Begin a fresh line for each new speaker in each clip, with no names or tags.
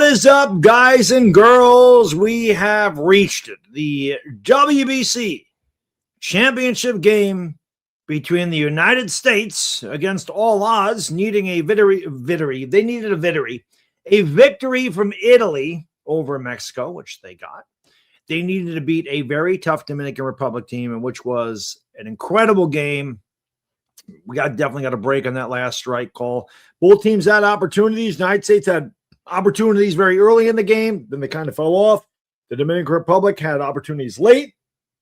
is up, guys and girls? We have reached it. The WBC championship game between the United States, against all odds, needing a victory. They needed a victory from Italy over Mexico, which they got. They needed to beat a very tough Dominican Republic team, which was an incredible game. We definitely got a break on that last strike call. Both teams had opportunities. The United States had opportunities very early in the game. Then they kind of fell off. The Dominican Republic had opportunities late.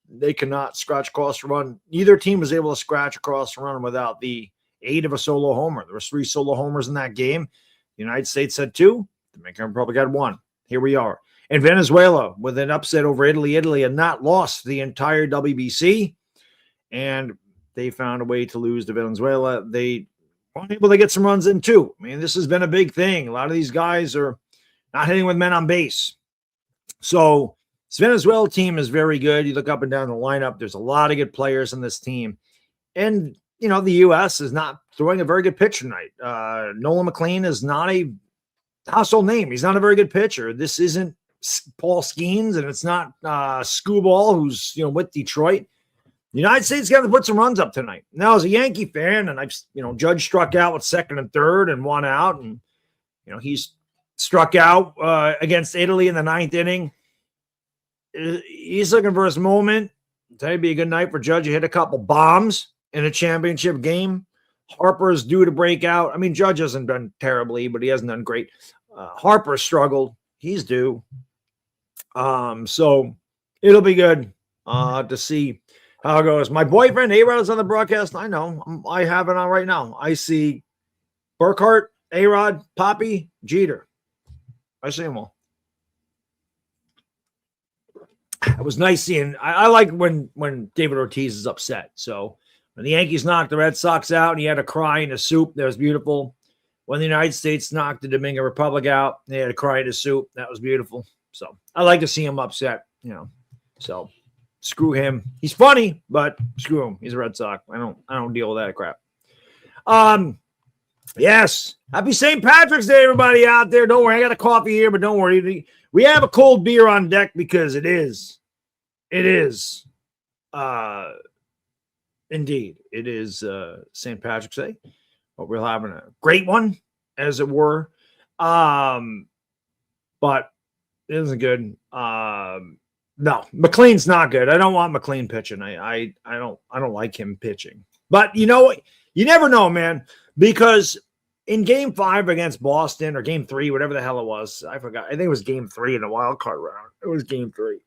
They could not scratch across the run. Neither team was able to scratch across the run without the aid of a solo homer. There were 3 solo homers in that game. The United States had 2. The Dominican Republic had 1. Here we are. And Venezuela, with an upset over Italy. Italy had not lost the entire WBC. And they found a way to lose to Venezuela. They weren't able to get some runs in, too. I mean, this has been a big thing. A lot of these guys are not hitting with men on base. So this Venezuela team is very good. You look up and down the lineup, there's a lot of good players in this team. And, you know, the U.S. is not throwing a very good pitcher tonight. Nolan McLean is not a household name. He's not a very good pitcher. This isn't Paul Skeens, and it's not Scooball, who's, you know, with Detroit. The United States got to put some runs up tonight. Now, as a Yankee fan, and Judge struck out with 2nd and 3rd and 1 out, and he's struck out against Italy in the 9th inning. He's looking for his moment. Today'd be a good night for Judge. He hit a couple bombs in a championship game. Harper's due to break out. I mean, Judge hasn't done terribly, but he hasn't done great. Harper struggled. He's due. So it'll be good to see how it goes. My boyfriend, A-Rod, is on the broadcast. I know. I have it on right now. I see Burkhart, A-Rod, Poppy, Jeter. I see them all. It was nice seeing. I like when David Ortiz is upset. So when the Yankees knocked the Red Sox out and he had to cry in a soup, that was beautiful. When the United States knocked the Dominican Republic out, they had to cry in a soup. That was beautiful. So I like to see him upset, So screw him. He's funny, but screw him. He's a Red Sox. I don't deal with that crap. Yes. Happy St. Patrick's Day, everybody out there. Don't worry. I got a coffee here, but don't worry. We have a cold beer on deck because it is indeed. It is St. Patrick's Day. But we're having a great one, as it were. But it isn't good. No, McLean's not good. I don't want McLean pitching. I don't like him pitching. But you know what? You never know, man, because in Game 5 against Boston, or Game 3, whatever the hell it was, I forgot. I think it was Game 3 in the wild card round. It was Game 3.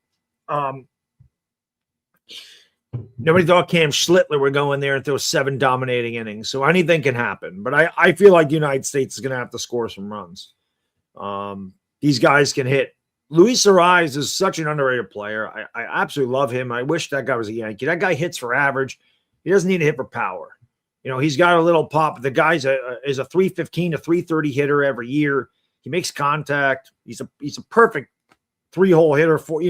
Nobody thought Cam Schlittler would go in there and throw 7 dominating innings. So anything can happen. But I feel like the United States is going to have to score some runs. These guys can hit. Luis Ariz is such an underrated player. I absolutely love him. I wish that guy was a Yankee. That guy hits for average. He doesn't need to hit for power. He's got a little pop. The guy's is a 315 to 330 hitter every year. He makes contact. He's a perfect 3-hole hitter for,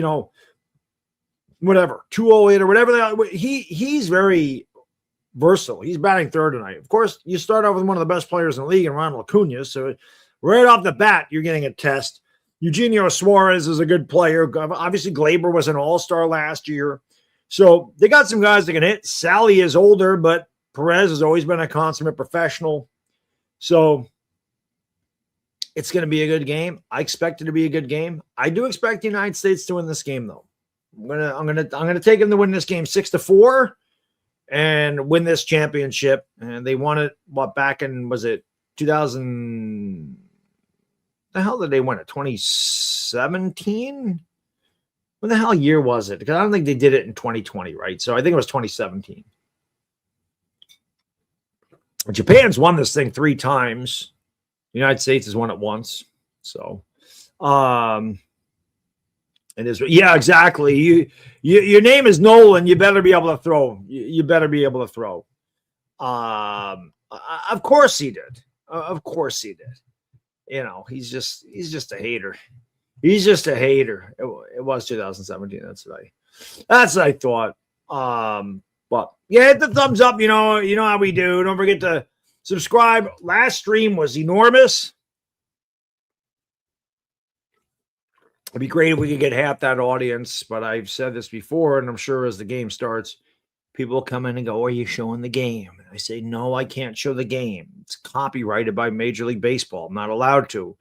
whatever, 2-hole hitter, whatever. He's very versatile. He's batting 3rd tonight. Of course, you start off with one of the best players in the league, in Ronald Acuna. So right off the bat, you're getting a test. Eugenio Suarez is a good player. Obviously, Glaber was an all-star last year. So they got some guys that can hit. Sally is older, but Perez has always been a consummate professional. So it's going to be a good game. I expect it to be a good game. I do expect the United States to win this game, though. I'm gonna take them to win this game 6-4 and win this championship. And they won it back in, was it 2000? The hell did they win it? 2017? When the hell year was it? Because I don't think they did it in 2020, right? So I think it was 2017. Japan's won this thing 3 times. The United States has won it once. So, it is. Yeah, exactly. Your name is Nolan. You better be able to throw. You better be able to throw. Of course he did. Of course he did. He's just a hater. He's just a hater. It was 2017. That's what I thought. But yeah, hit the thumbs up. You know how we do. Don't forget to subscribe. Last stream was enormous. It'd be great if we could get half that audience, but I've said this before, and I'm sure as the game starts, people will come in and go, are you showing the game? And I say, no, I can't show the game. It's copyrighted by Major League Baseball. I'm not allowed to.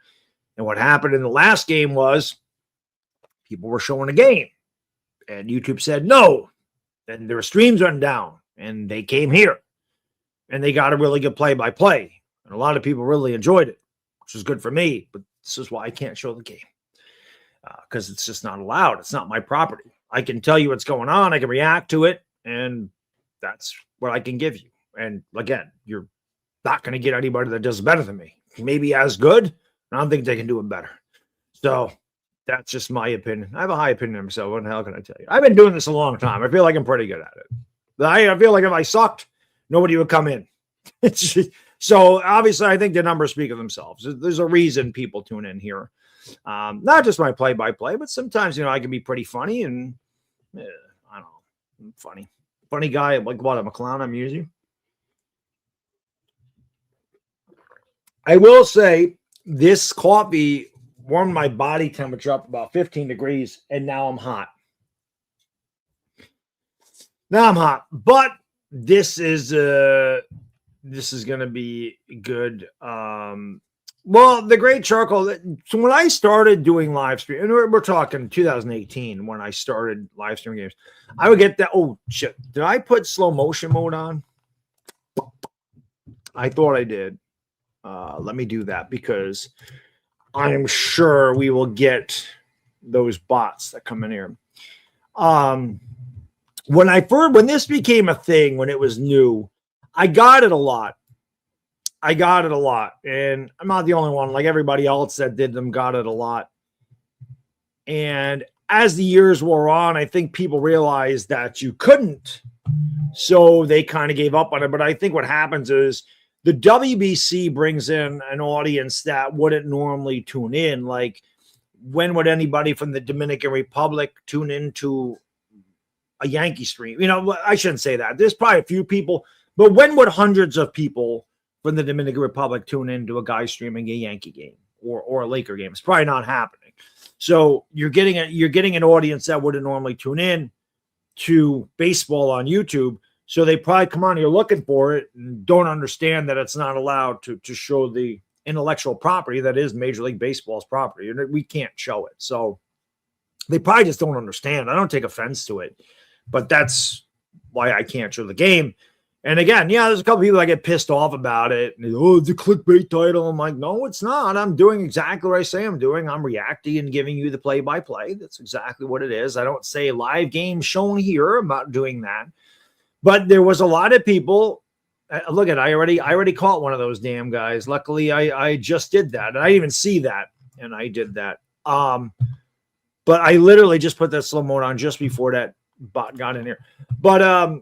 And what happened in the last game was people were showing a game, and YouTube said no. And their streams went down, and they came here, and they got a really good play-by-play. And a lot of people really enjoyed it, which was good for me. But this is why I can't show the game, because it's just not allowed. It's not my property. I can tell you what's going on. I can react to it, and that's what I can give you. And again, you're not going to get anybody that does better than me. Maybe as good. I don't think they can do it better. So that's just my opinion. I have a high opinion of myself. What the hell can I tell you? I've been doing this a long time. I feel like I'm pretty good at it. I feel like if I sucked, nobody would come in. So obviously, I think the numbers speak of themselves. There's a reason people tune in here. Not just my play-by-play, but sometimes, I can be pretty funny and I don't know, I'm funny guy. Like what? I'm a clown. I'm using. I will say this coffee warmed my body temperature up about 15 degrees, and now I'm hot. But this is going to be good. Well, the great charcoal. So when I started doing live stream, and we're talking 2018 when I started live stream games, I would get that. Oh shit! Did I put slow motion mode on? I thought I did. Let me do that because I am sure we will get those bots that come in here. When this became a thing, when it was new, I got it a lot. And I'm not the only one. Like everybody else that did them got it a lot. And as the years wore on, I think people realized that you couldn't. So they kind of gave up on it. But I think what happens is the WBC brings in an audience that wouldn't normally tune in. Like, when would anybody from the Dominican Republic tune into a Yankee stream? I shouldn't say that. There's probably a few people, but when would hundreds of people from the Dominican Republic tune into a guy streaming a Yankee game or a Laker game? It's probably not happening. So you're getting an audience that wouldn't normally tune in to baseball on YouTube. So they probably come on, you're looking for it and don't understand that it's not allowed to show the intellectual property that is Major League Baseball's property. We can't show it. So they probably just don't understand. I don't take offense to it, but that's why I can't show the game. And again, there's a couple people that get pissed off about it. It's a clickbait title. I'm like, no, it's not. I'm doing exactly what I say I'm doing. I'm reacting and giving you the play-by-play. That's exactly what it is. I don't say live game shown here. I'm not doing that. But there was a lot of people. Look at, I already caught one of those damn guys. Luckily, I just did that. And I didn't even see that. And I did that. But I literally just put that slow mode on just before that bot got in here. But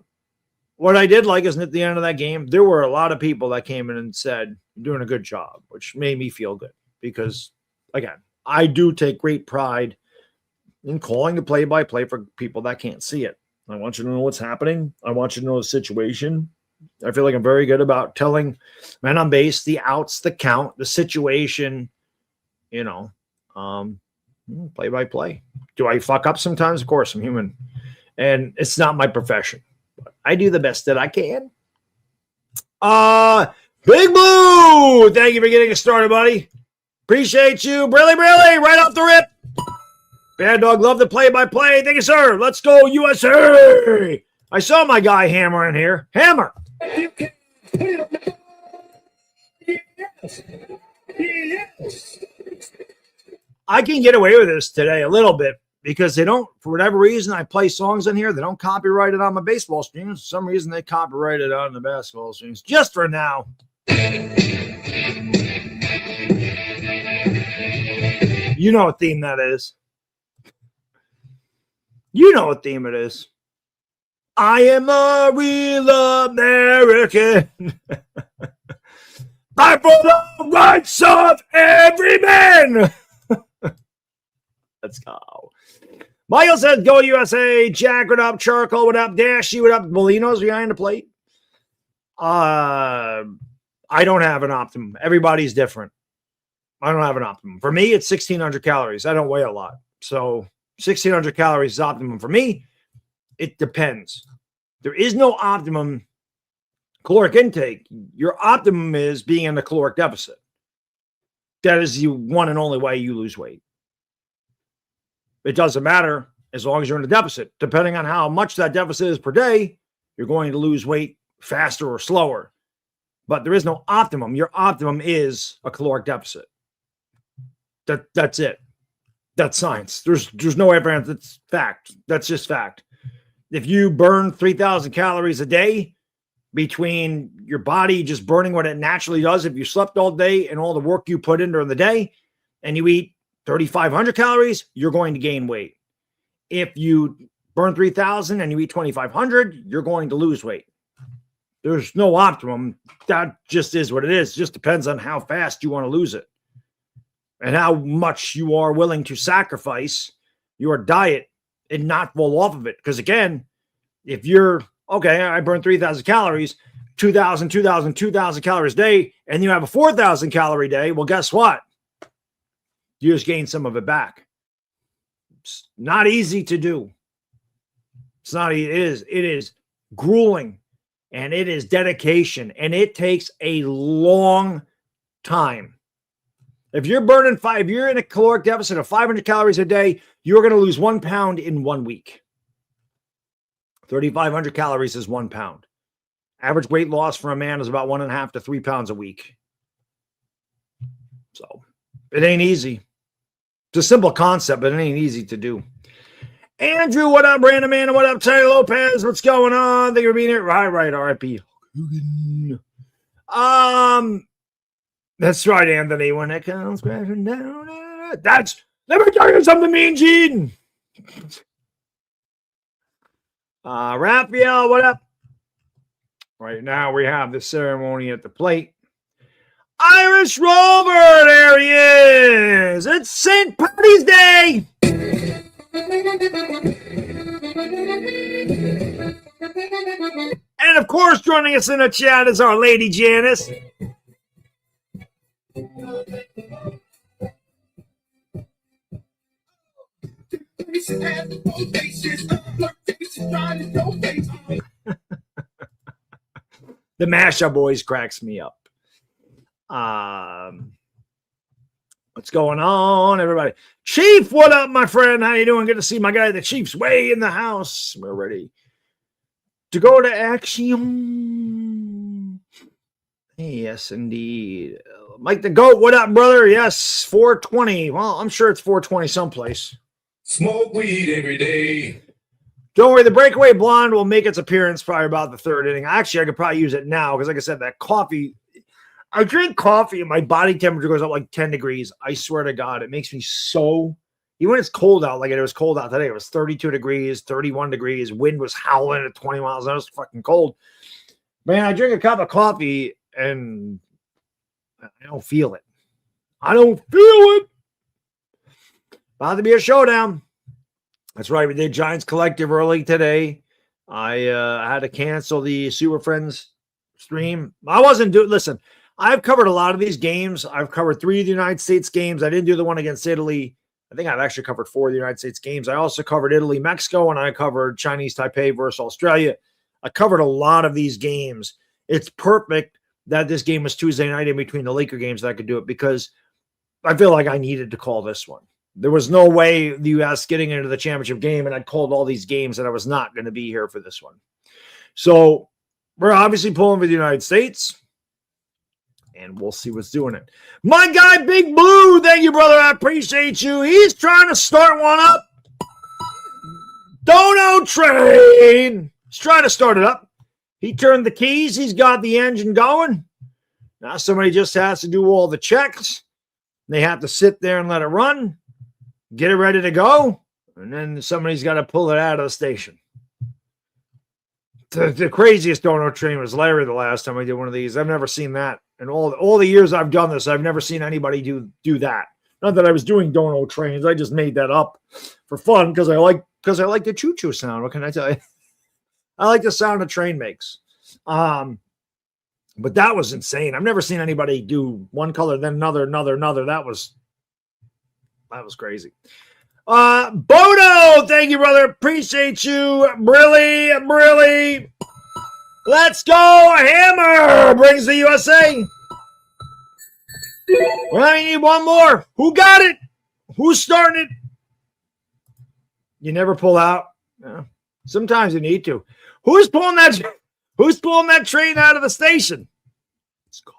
what I did like is at the end of that game, there were a lot of people that came in and said, "You're doing a good job," which made me feel good because, again, I do take great pride in calling the play-by-play for people that can't see it. I want you to know what's happening. I want you to know the situation. I feel like I'm very good about telling men on base, the outs, the count, the situation, play-by-play. Do I fuck up sometimes? Of course, I'm human. And it's not my profession. But I do the best that I can. Big Blue! Thank you for getting us started, buddy. Appreciate you. Brilly, right off the rip. Bad Dog, love the play-by-play. Thank you, sir. Let's go, USA. I saw my guy Hammer in here. Hammer. Yes. I can get away with this today a little bit because they don't, for whatever reason, I play songs in here. They don't copyright it on my baseball streams. For some reason, they copyright it on the basketball streams. Just for now. You know what theme that is. You know what theme it is. I am a real American. Fight for the rights of every man. Let's go. Michael says, go USA. Jack, what up? Charcoal, what up? Dashy, what up? Molinos behind the plate. I don't have an optimum. Everybody's different. I don't have an optimum. For me, it's 1,600 calories. I don't weigh a lot. So 1,600 calories is optimum for me. It depends. There is no optimum caloric intake. Your optimum is being in a caloric deficit. That is the one and only way you lose weight. It doesn't matter as long as you're in a deficit. Depending on how much that deficit is per day, you're going to lose weight faster or slower. But there is no optimum. Your optimum is a caloric deficit. That's it. That's science. There's no evidence. It's fact. That's just fact. If you burn 3,000 calories a day between your body just burning what it naturally does, if you slept all day and all the work you put in during the day, and you eat 3,500 calories, you're going to gain weight. If you burn 3,000 and you eat 2,500, you're going to lose weight. There's no optimum. That just is what it is. It just depends on how fast you want to lose it and how much you are willing to sacrifice your diet and not fall off of it. Because again, if you're, okay, I burn 3,000 calories, 2,000 calories a day, and you have a 4,000 calorie day, well, guess what? You just gain some of it back. It's not easy to do. It's not, it is grueling, and it is dedication, and it takes a long time. If you're if you're in a caloric deficit of 500 calories a day, you're going to lose 1 pound in 1 week. 3,500 calories is 1 pound. Average weight loss for a man is about 1.5 to 3 pounds a week. So it ain't easy. It's a simple concept, but it ain't easy to do. Andrew, what up? Brandon Man, what up? Teddy Lopez, what's going on? Thank you for being here. Right, RIP. That's right, Anthony. When it comes crashing down, let me tell you something, Mean Gene. Raphael, what up? Right now we have the ceremony at the plate. Irish Rover, there he is. It's St. Patty's Day. And of course, joining us in the chat is our lady Janice. The mashup boys cracks me up. What's going on, everybody? Chief, what up, my friend? How you doing? Good to see my guy. The Chief's way in the house. We're ready to go to action. Yes, indeed. Mike the Goat, what up, brother? Yes, 420. Well, I'm sure it's 420 someplace.
Smoke weed every day.
Don't worry, the breakaway blonde will make its appearance probably about the third inning. Actually, I could probably use it now because, like I said, that coffee. I drink coffee and my body temperature goes up like 10 degrees. I swear to God, it makes me so. Even when it's cold out, like it was cold out today, it was 32 degrees, 31 degrees. Wind was howling at 20 miles an hour. It was fucking cold. Man, I drink a cup of coffee and I don't feel it. I don't feel it. About to be a showdown. That's right. We did Giants Collective early today. I had to cancel the Super Friends stream. I wasn't doing. Listen, I've covered a lot of these games. I've covered 3 of the United States games. I didn't do the one against Italy. I think I've actually covered 4 of the United States games. I also covered Italy, Mexico, and I covered Chinese Taipei versus Australia. I covered a lot of these games. It's perfect that this game was Tuesday night in between the Laker games that I could do it because I feel like I needed to call this one. There was no way the U.S. getting into the championship game, and I called all these games, and I was not going to be here for this one. So we're obviously pulling for the United States, and we'll see what's doing it. My guy, Big Blue, thank you, brother. I appreciate you. He's trying to start one up. Dono Train. He's trying to start it up. He turned the keys. He's got the engine going. Now somebody just has to do all the checks. They have to sit there and let it run. Get it ready to go, and then somebody's got to pull it out of the station. The craziest Dono Train was Larry the last time I did one of these. I've never seen that. In all the years I've done this, I've never seen anybody do that. Not that I was doing Dono Trains. I just made that up for fun because I like the choo-choo sound. What can I tell you? I like the sound a train makes. But that was insane. I've never seen anybody do one color, then another. That was crazy. Bodo, thank you, brother. Appreciate you. Brilly. Let's go. Hammer brings the USA. Well, I need one more. Who got it? Who's starting it? You never pull out. Yeah. Sometimes you need to. Who's pulling that train out of the station? Let's go.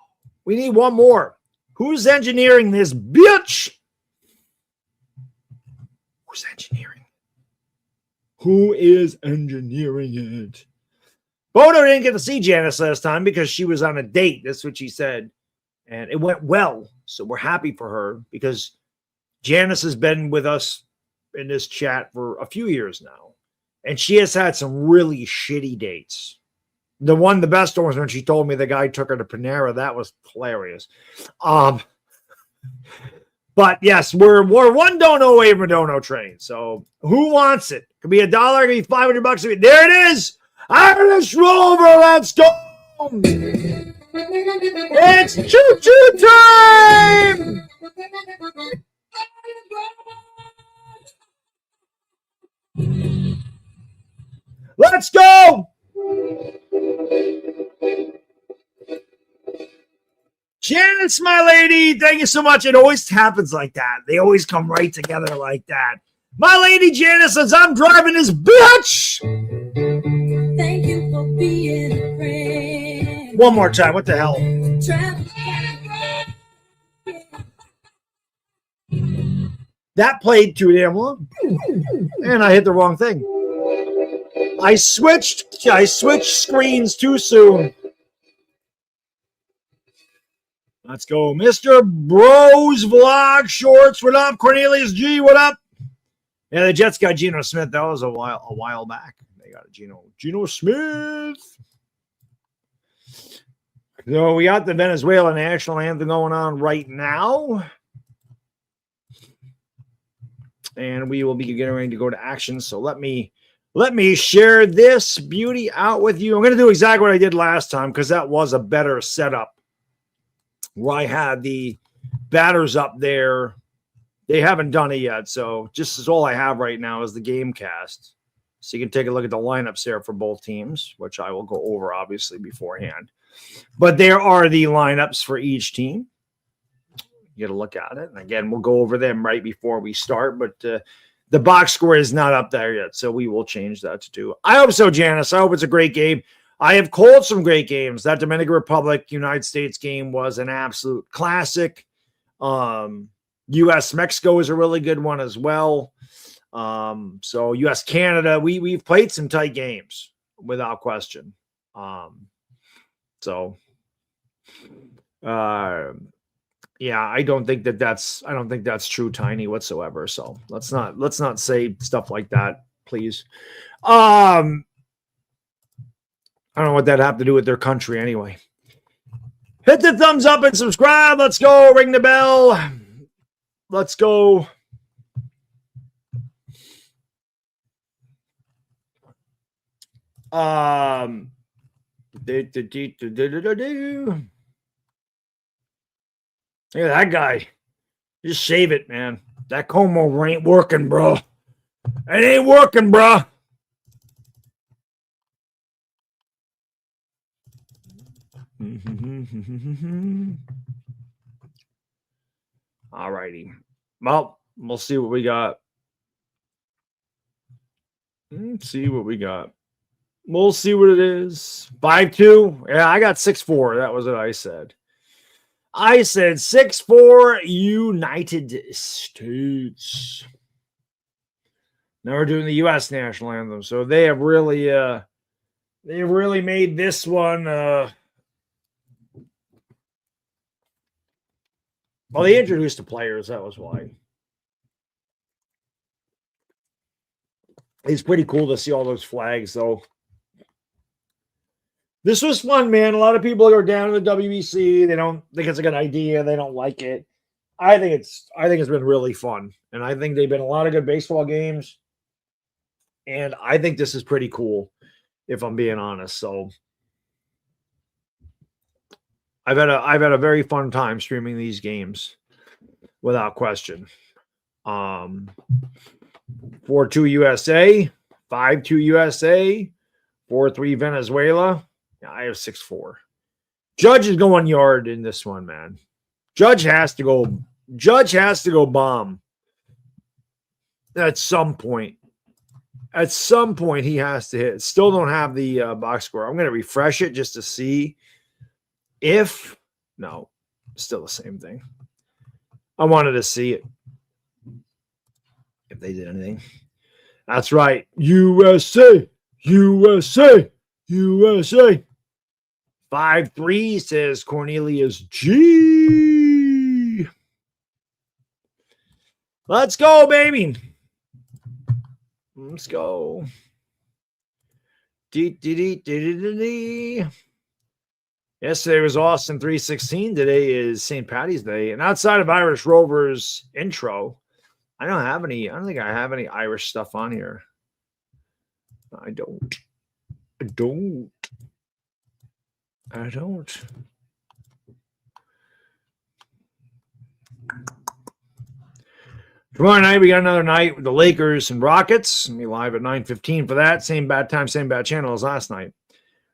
We need one more. Who's engineering this bitch? Who's engineering? Who is engineering it? Bodo didn't get to see Janice last time because she was on a date. That's what she said. And it went well. So we're happy for her because Janice has been with us in this chat for a few years now. And she has had some really shitty dates. The best one was when she told me the guy took her to Panera. That was hilarious. But yes, we're one dono away from a dono train. So who wants it? Could be $1, could be $500. There it is. Irish Rover, let's go. It's choo-choo time. Let's go. Janice, my lady, thank you so much. It always happens like that. They always come right together like that. My lady Janice says, I'm driving this bitch.
Thank you for being a friend.
One more time. What the hell? That played too damn long. And I hit the wrong thing. I switched screens too soon. Let's go. Mr. Bros Vlog Shorts. What up? Cornelius G. What up? Yeah, the Jets got Geno Smith. That was a while back. They got a Geno Smith. So we got the Venezuela national anthem going on right now. And we will be getting ready to go to action. So let me share this beauty out with you. I'm going to do exactly what I did last time because that was a better setup where I had the batters up there. They haven't done it yet. So just as all I have right now is the game cast. So you can take a look at the lineups there for both teams, which I will go over obviously beforehand. But there are the lineups for each team. You get a look at it. And again, we'll go over them right before we start. But the box score is not up there yet. So we will change that to 2. I hope so, Janice. I hope it's a great game. I have called some great games. That Dominican Republic, United States game was an absolute classic. U.S.-Mexico is a really good one as well. So U.S.-Canada, we've played some tight games without question. Yeah, I don't think that's true, Tiny, whatsoever. So let's not say stuff like that, please. I don't know what that have to do with their country anyway. Hit the thumbs up and subscribe. Let's go. Ring the bell. Let's go. Look at that guy. Just shave it, man. That comb over ain't working, bro. It ain't working, bro. All righty. Well, we'll see what we got. Let's see what we got. We'll see what it is. 5-2. Yeah, I got 6-4. That was what I said. I said 6-4 United States. Now we're doing the U.S. national anthem. So they have really made this one. Well, they introduced the players. That was why. It's pretty cool to see all those flags, though. This was fun, man. A lot of people are down in the WBC. They don't think it's a good idea. They don't like it. I think it's been really fun. And I think they've been a lot of good baseball games. And I think this is pretty cool, if I'm being honest. So I've had a very fun time streaming these games, without question. 4-2 USA, 5-2 USA, 4-3 Venezuela. Yeah, I have 6-4. Judge is going yard in this one, man. Judge has to go bomb. At some point. At some point, he has to hit. Still don't have the box score. I'm going to refresh it just to see if. No, still the same thing. I wanted to see it. If they did anything. That's right. USA. USA. USA. 5-3 says Cornelius G. Let's go, baby. Let's go. Yesterday was Austin 316. Today is St. Patty's Day. And outside of Irish Rover's intro, I don't think I have any Irish stuff on here. I don't. Tomorrow night, we got another night with the Lakers and Rockets. We'll be live at 9:15 for that. Same bad time, same bad channel as last night.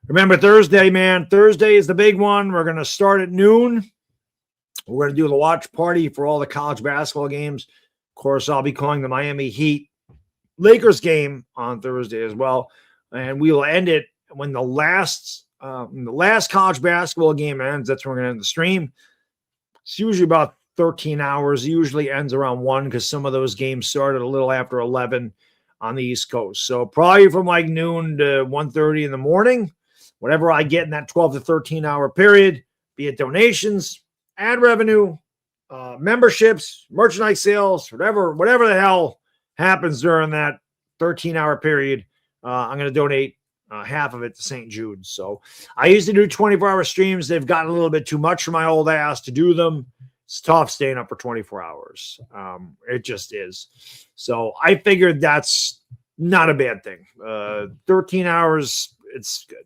Remember Thursday, man. Thursday is the big one. We're going to start at noon. We're going to do the watch party for all the college basketball games. Of course, I'll be calling the Miami Heat Lakers game on Thursday as well. And we will end it when the last college basketball game ends. That's when we're going to end the stream. It's usually about 13 hours. It usually ends around 1 because some of those games started a little after 11 on the East Coast. So probably from like noon to 1:30 in the morning, whatever I get in that 12 to 13 hour period, be it donations, ad revenue, memberships, merchandise sales, whatever the hell happens during that 13-hour period, I'm going to donate half of it to St. Jude's. So I used to do 24-hour streams. They've gotten a little bit too much for my old ass to do them. It's tough staying up for 24 hours. It just is. So I figured that's not a bad thing. 13 hours, it's good.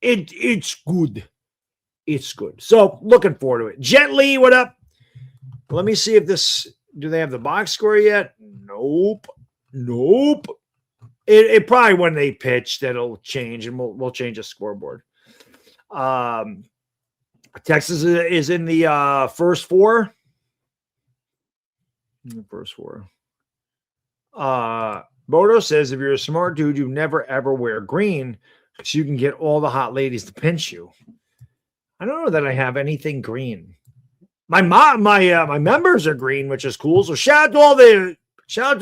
It's good. It's good. So looking forward to it. Jet Li, what up? Let me see if do they have the box score yet? Nope. It probably when they pitch that'll change and we'll change the scoreboard. Texas is in the first four. Bodo says if you're a smart dude, you never ever wear green so you can get all the hot ladies to pinch you. I don't know that I have anything green. My members are green, which is cool. So shout out to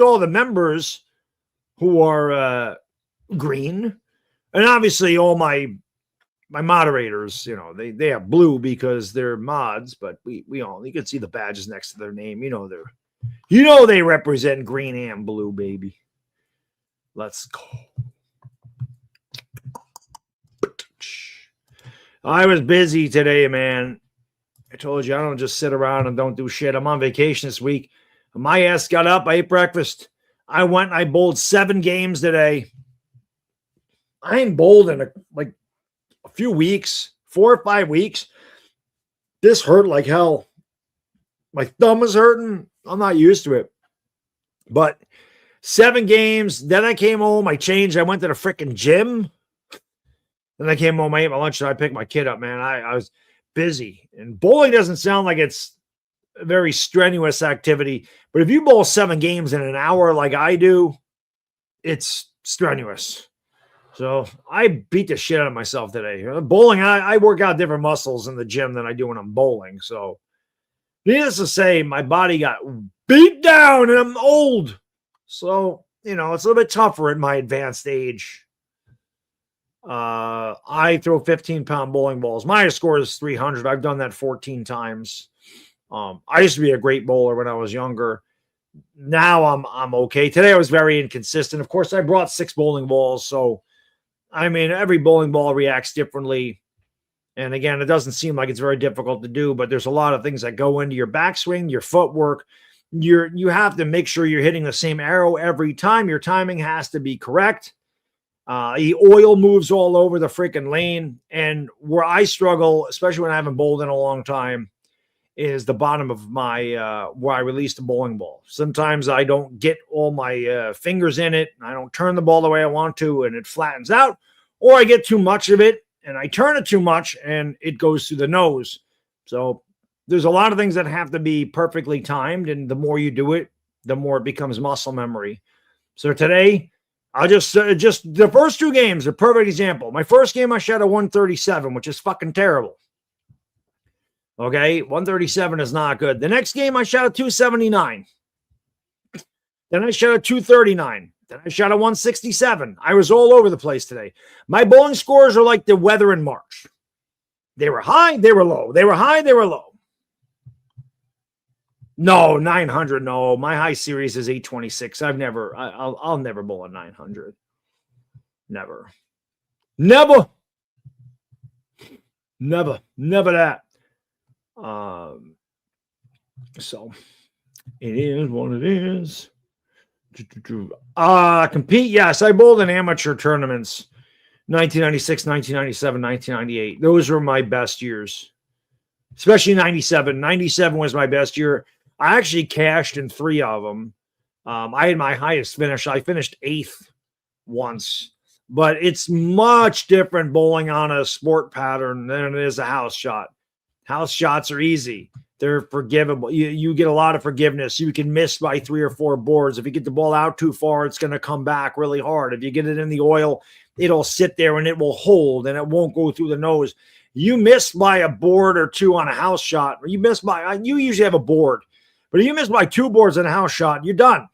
all the members who are green, and obviously all my moderators. You know they have blue because they're mods, but we all you can see the badges next to their name. They represent green and blue, baby. Let's go. I was busy today, man. I told you I don't just sit around and don't do shit. I'm on vacation this week. My ass got up. I ate breakfast. I went and I bowled 7 games today. I ain't bowled in a few weeks, 4 or 5 weeks. This hurt like hell. My thumb is hurting. I'm not used to it. But 7 games. Then I came home. I changed. I went to the freaking gym. Then I came home. I ate my lunch and I picked my kid up, man. I was busy. And bowling doesn't sound like it's a very strenuous activity. But if you bowl 7 games in an hour like I do, it's strenuous. So I beat the shit out of myself today. Bowling, I work out different muscles in the gym than I do when I'm bowling. So needless to say, my body got beat down and I'm old. So, it's a little bit tougher at my advanced age. I throw 15-pound bowling balls. My score is 300. I've done that 14 times. I used to be a great bowler when I was younger. Now I'm okay. Today I was very inconsistent. Of course, I brought 6 bowling balls. So, every bowling ball reacts differently. And again, it doesn't seem like it's very difficult to do, but there's a lot of things that go into your backswing, your footwork. You have to make sure you're hitting the same arrow every time. Your timing has to be correct. The oil moves all over the freaking lane. And where I struggle, especially when I haven't bowled in a long time, is the bottom of my where I release the bowling ball. Sometimes I don't get all my fingers in it, and I don't turn the ball the way I want to, and it flattens out, or I get too much of it, and I turn it too much, and it goes through the nose. So there's a lot of things that have to be perfectly timed, and the more you do it, the more it becomes muscle memory. So today, I'll just the first 2 games are a perfect example. My first game, I shot a 137, which is fucking terrible. Okay, 137 is not good. The next game, I shot a 279. Then I shot a 239. Then I shot a 167. I was all over the place today. My bowling scores are like the weather in March. They were high, they were low. They were high, they were low. No, 900. No, my high series is 826. I'll never bowl a 900. Never that. So it is what it is. Compete. Yes, I bowled in amateur tournaments. 1996, 1997, 1998. Those were my best years. Especially 97. 97 was my best year. I actually cashed in 3 of them. I had my highest finish. I finished 8th once. But it's much different bowling on a sport pattern than it is a house shot. House shots are easy. They're forgivable. You get a lot of forgiveness. You can miss by 3 or 4 boards. If you get the ball out too far, it's going to come back really hard. If you get it in the oil, it'll sit there and it will hold and it won't go through the nose. You miss by a board or 2 on a house shot, or you usually have a board, but if you miss by 2 boards on a house shot, you're done.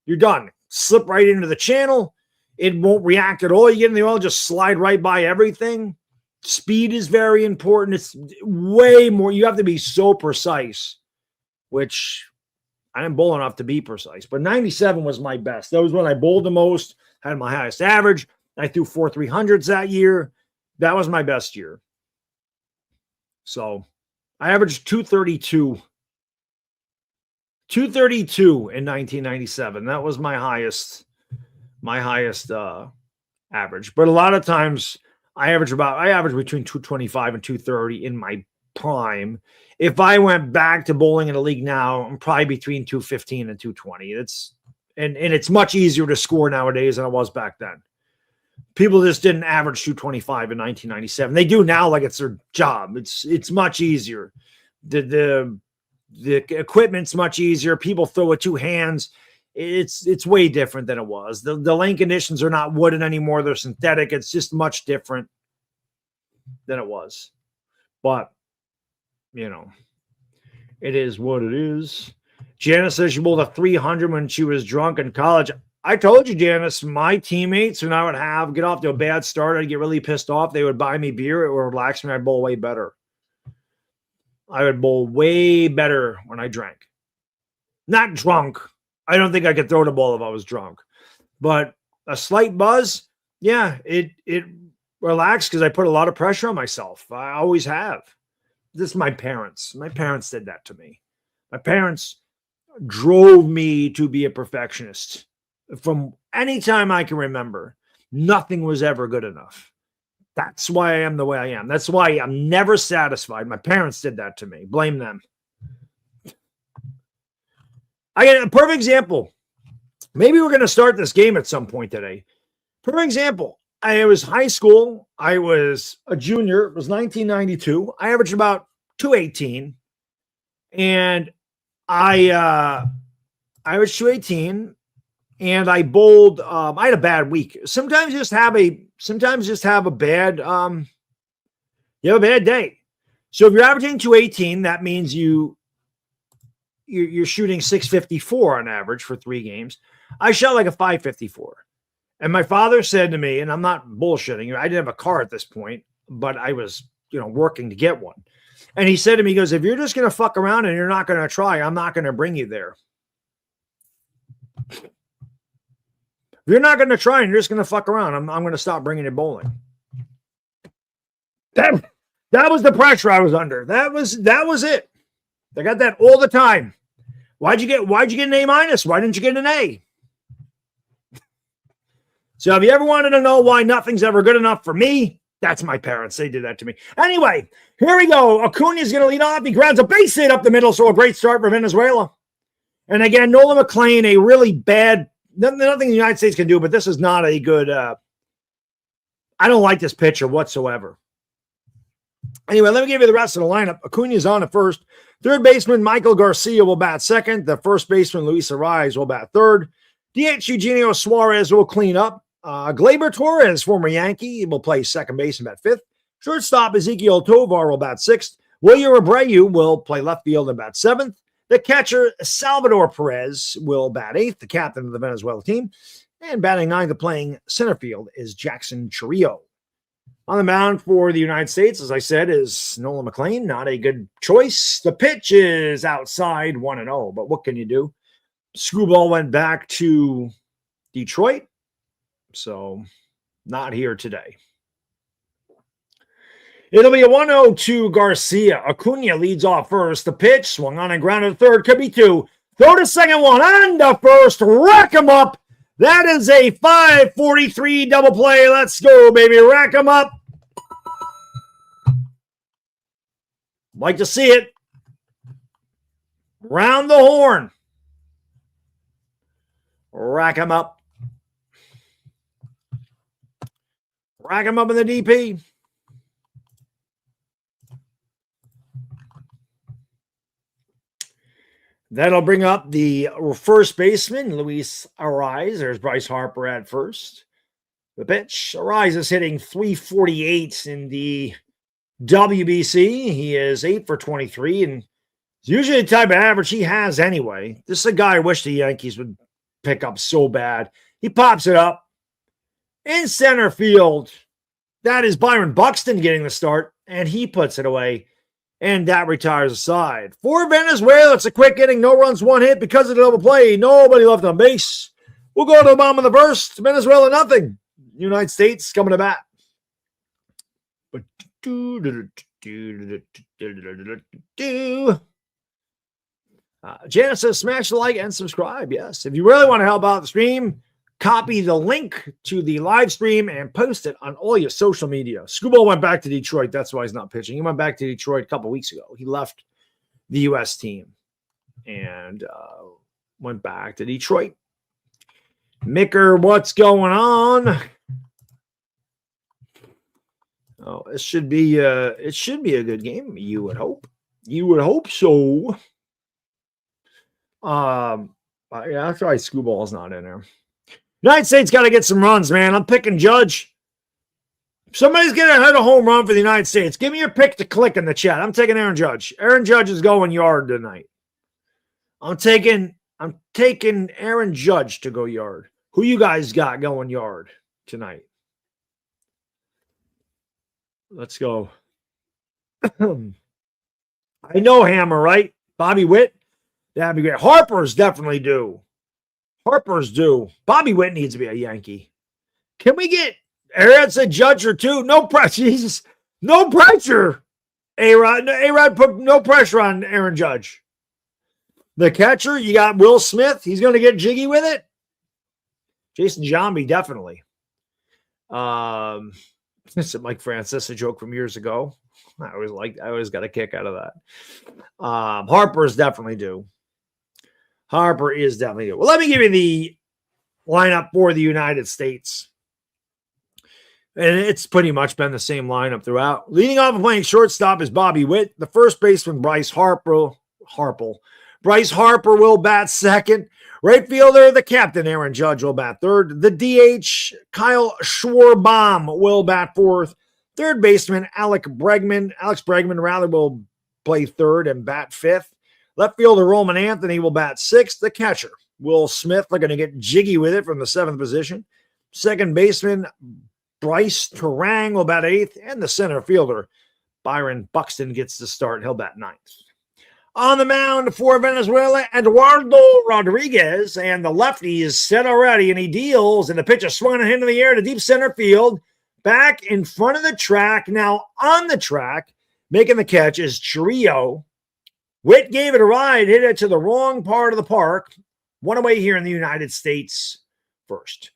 You're done. Slip right into the channel. It won't react at all. You get in the oil, just slide right by everything. Speed is very important. It's way more. You have to be so precise, which I didn't bowl enough to be precise. But 97 was my best. That was when I bowled the most, had my highest average. I threw 4 300s that year. That was my best year. So I averaged 232. 232 in 1997. That was my highest average. But a lot of times I average between 225 and 230 in my prime. If I went back to bowling in the league now, I'm probably between 215 and 220. And it's much easier to score nowadays than it was back then. People just didn't average 225 in 1997. They do now like it's their job. It's much easier. The equipment's much easier. People throw with 2 hands. It's way different than it was. The lane conditions are not wooden anymore. They're synthetic. It's just much different than it was. But, it is what it is. Janice says she bowled a 300 when she was drunk in college. I told you, Janice, my teammates, when I would get off to a bad start, I'd get really pissed off. They would buy me beer. It would relax me. I'd bowl way better. I would bowl way better when I drank. Not drunk. I don't think I could throw the ball if I was drunk. But a slight buzz, yeah, it relaxed because I put a lot of pressure on myself. I always have. This is my parents. My parents did that to me. My parents drove me to be a perfectionist. From any time I can remember, nothing was ever good enough. That's why I am the way I am. That's why I'm never satisfied. My parents did that to me. Blame them. I get a perfect example. Maybe we're going to start this game at some point today. Perfect example. I was high school. I was a junior. It was 1992. I averaged about 218. And I was 218. And I bowled. I had a bad week. Sometimes just have a bad. You have a bad day. So if you're averaging 218, that means you're shooting 654 on average for 3 games. I shot like a 554. And my father said to me, and I'm not bullshitting, I didn't have a car at this point, but I was, working to get one. And he said to me, he goes, if you're just going to fuck around and you're not going to try, I'm not going to bring you there. If you're not going to try and you're just going to fuck around, I'm going to stop bringing you bowling. That was the pressure I was under. That was it. I got that all the time. Why'd you get an A-? Why didn't you get an A? So if you ever wanted to know why nothing's ever good enough for me, That's my parents. They did that to me. Anyway, here we go. Acuna's going to lead off. He grabs a base hit up the middle, so a great start for Venezuela. And again, Nolan McLean, a really bad, nothing the United States can do, but this is not a good, I don't like this pitcher whatsoever. Anyway, let me give you the rest of the lineup. Acuna's on at first. Third baseman Michael Garcia will bat second. The first baseman Luis Ariz will bat third. DH Eugenio Suarez will clean up. Gleyber Torres, former Yankee, will play second base and bat fifth. Shortstop Ezequiel Tovar will bat sixth. William Abreu will play left field and bat seventh. The catcher Salvador Perez will bat eighth, the captain of the Venezuela team. And batting ninth and playing center field is Jackson Chiriot. On the mound for the United States, as I said, is Nolan McLean. Not a good choice. The pitch is outside 1-0, but what can you do? Screwball went back to Detroit, so not here today. It'll be a 1-0 to Garcia. Acuna leads off first. The pitch swung on and grounded to third. Could be two. Throw to second one. On to first. Rack him up. That is a 543 double play. Let's go, baby. Rack him up. Like to see it. Round the horn. Rack him up. Rack him up in the DP. That'll bring up the first baseman, Luis Ariz. There's Bryce Harper at first. The pitch. Ariz is hitting 348 in the WBC. He is 8 for 23, and it's usually the type of average he has anyway. This is a guy I wish the Yankees would pick up so bad. He pops it up in center field. That is Byron Buxton getting the start, and he puts it away. And that retires the side. For Venezuela, it's a quick inning. No runs, one hit because of the double play. Nobody left on base. We'll go to the bottom of the first. Venezuela, nothing. United States coming to bat. Janice says, smash the like and subscribe. Yes. If you really want to help out the stream, copy the link to the live stream and post it on all your social media. Screwball went back to Detroit. That's why he's not pitching. He went back to Detroit a couple weeks ago. He left the U.S. team and went back to Detroit. Micker, what's going on? Oh, it should be a good game. You would hope. You would hope so. Yeah, that's why Screwball's not in there. United States got to get some runs, man. I'm picking Judge. Somebody's going to hit a home run for the United States. Give me your pick to click in the chat. I'm taking Aaron Judge. Aaron Judge is going yard tonight. I'm taking Aaron Judge to go yard. Who you guys got going yard tonight? Let's go. I know Hammer, right? Bobby Witt? That'd be great. Harper's definitely due. Harper's due. Bobby Witt needs to be a Yankee. Can we get Aaron said Judge or two? No pressure. Jesus. No pressure. A-Rod put no pressure on Aaron Judge. The catcher, you got Will Smith. He's going to get jiggy with it. Jason Giambi, definitely. It's a Mike Francis, a joke from years ago. I always got a kick out of that. Harper is definitely due. Harper is definitely due. Well, let me give you the lineup for the United States. And it's pretty much been the same lineup throughout. Leading off and playing shortstop is Bobby Witt. The first baseman, Bryce Harper. Bryce Harper will bat second. Right fielder, the captain, Aaron Judge, will bat third. The DH, Kyle Schwarbaum, will bat fourth. Third baseman, Alex Bregman, will play third and bat fifth. Left fielder, Roman Anthony, will bat sixth. The catcher, Will Smith, they're going to get jiggy with it from the seventh position. Second baseman, Bryce Terang, will bat eighth. And the center fielder, Byron Buxton, gets the start. He'll bat ninth. On the mound for Venezuela, Eduardo Rodriguez, and the lefty is set already, and he deals, and the pitch is swung into the air to deep center field. Back in front of the track, now on the track, making the catch is Chiriot. Witt gave it a ride, hit it to the wrong part of the park. One away here in the United States first.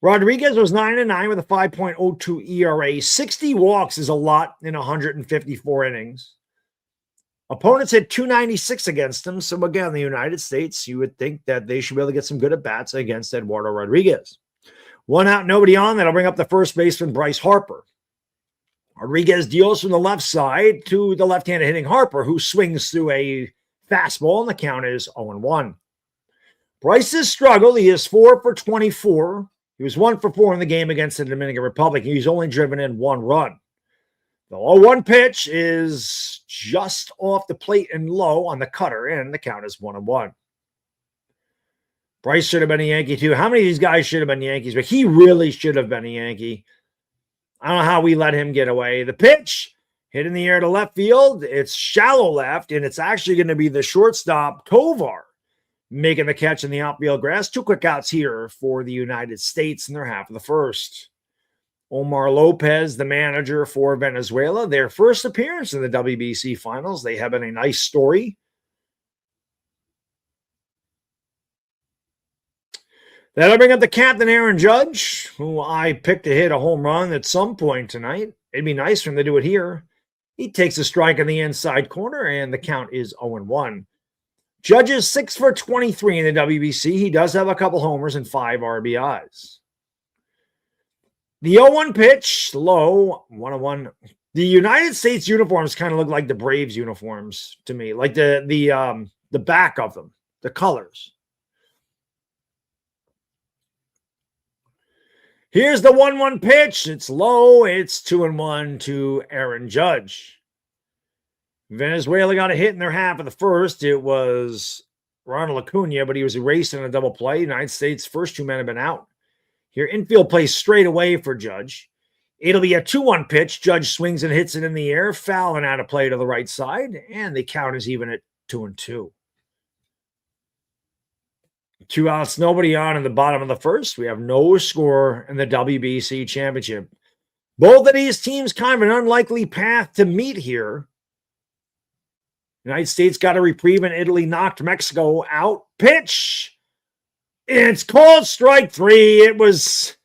Rodriguez was 9-9 with a 5.02 ERA. 60 walks is a lot in 154 innings. Opponents hit 296 against him. So again, the United States, you would think that they should be able to get some good at-bats against Eduardo Rodriguez. 1 out, nobody on. That'll bring up the first baseman, Bryce Harper. Rodriguez deals from the left side to the left-handed hitting Harper, who swings through a fastball, and the count is 0-1. Bryce has struggled. He is 4 for 24. He was 1 for 4 in the game against the Dominican Republic. He's only driven in 1 run. The 0-1 pitch is just off the plate and low on the cutter, and the count is 1-1. Bryce should have been a Yankee too. How many of these guys should have been Yankees? But he really should have been a Yankee. I don't know how we let him get away. The pitch hit in the air to left field. It's shallow left, and it's actually going to be the shortstop, Tovar, making the catch in the outfield grass. 2 quick outs here for the United States in their half of the first. Omar Lopez, the manager for Venezuela, their first appearance in the WBC Finals. They have been a nice story. That'll bring up the captain, Aaron Judge, who I picked to hit a home run at some point tonight. It'd be nice for him to do it here. He takes a strike in the inside corner, and the count is 0-1. Judge is 6 for 23 in the WBC. He does have a couple homers and 5 RBIs. The 0-1 pitch, low, 1-1. The United States uniforms kind of look like the Braves uniforms to me, like the back of them, the colors. Here's the 1-1 pitch. It's low. It's 2-1 to Aaron Judge. Venezuela got a hit in their half of the first. It was Ronald Acuna, but he was erased in a double play. United States' first 2 men have been out. Here, infield plays straight away for Judge. It'll be a 2-1 pitch. Judge swings and hits it in the air, foul and out of play to the right side, and the count is even at 2-2. 2 outs, nobody on in the bottom of the first. We have no score in the WBC Championship. Both of these teams kind of an unlikely path to meet here. United States got a reprieve, and Italy knocked Mexico out. Pitch. It's called strike 3. It was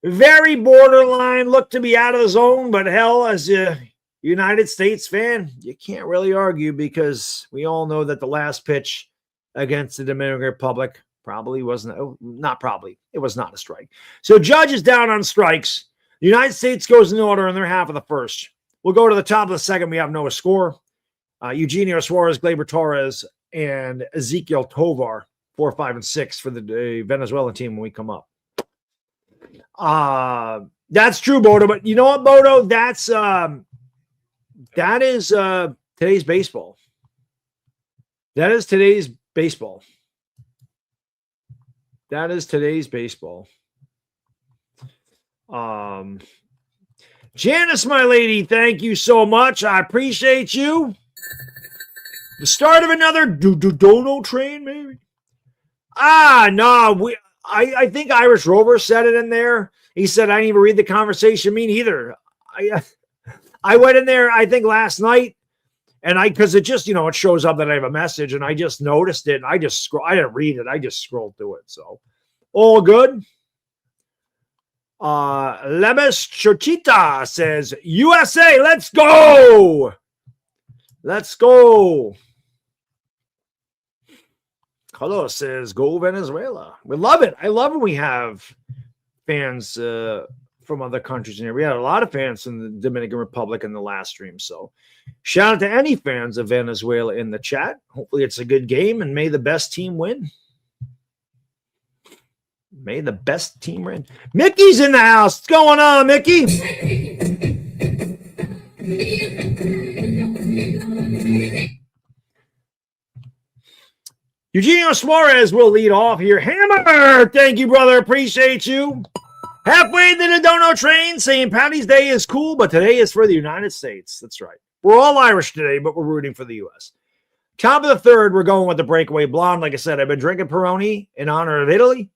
very borderline, looked to be out of the zone, but hell, as a United States fan, you can't really argue because we all know that the last pitch against the Dominican Republic probably wasn't, not probably, it was not a strike. So Judge is down on strikes. The United States goes in order in their half of the first. We'll go to the top of the second. We have no score. Eugenio Suarez, Gleyber Torres, and Ezequiel Tovar, 4, 5, and 6 for the Venezuelan team when we come up. That's true, Bodo. But you know what, Bodo? That is today's baseball. That is today's baseball. That is today's baseball. Janice, my lady, thank you so much. I appreciate you. The start of another dono train, maybe. No, I think Irish Rover said it in there. He said, I didn't even read the conversation. Me neither. I went in there, I think last night, and because it just, it shows up that I have a message, and I just noticed it, and I didn't read it. I just scrolled through it. So all good. Lemes Chochita says, USA, let's go. Let's go. Carlos says, go Venezuela. We love it. I love when we have fans from other countries in here. We had a lot of fans from the Dominican Republic in the last stream. So shout out to any fans of Venezuela in the chat. Hopefully it's a good game, and may the best team win. May the best team win. Mickey's in the house. What's going on, Mickey? Eugenio Suarez will lead off here. Hammer! Thank you, brother. Appreciate you. Halfway to the dono train, St. Patty's Day is cool, but today is for the United States. That's right. We're all Irish today, but we're rooting for the U.S. Top of the third, we're going with the breakaway blonde. Like I said, I've been drinking Peroni in honor of Italy,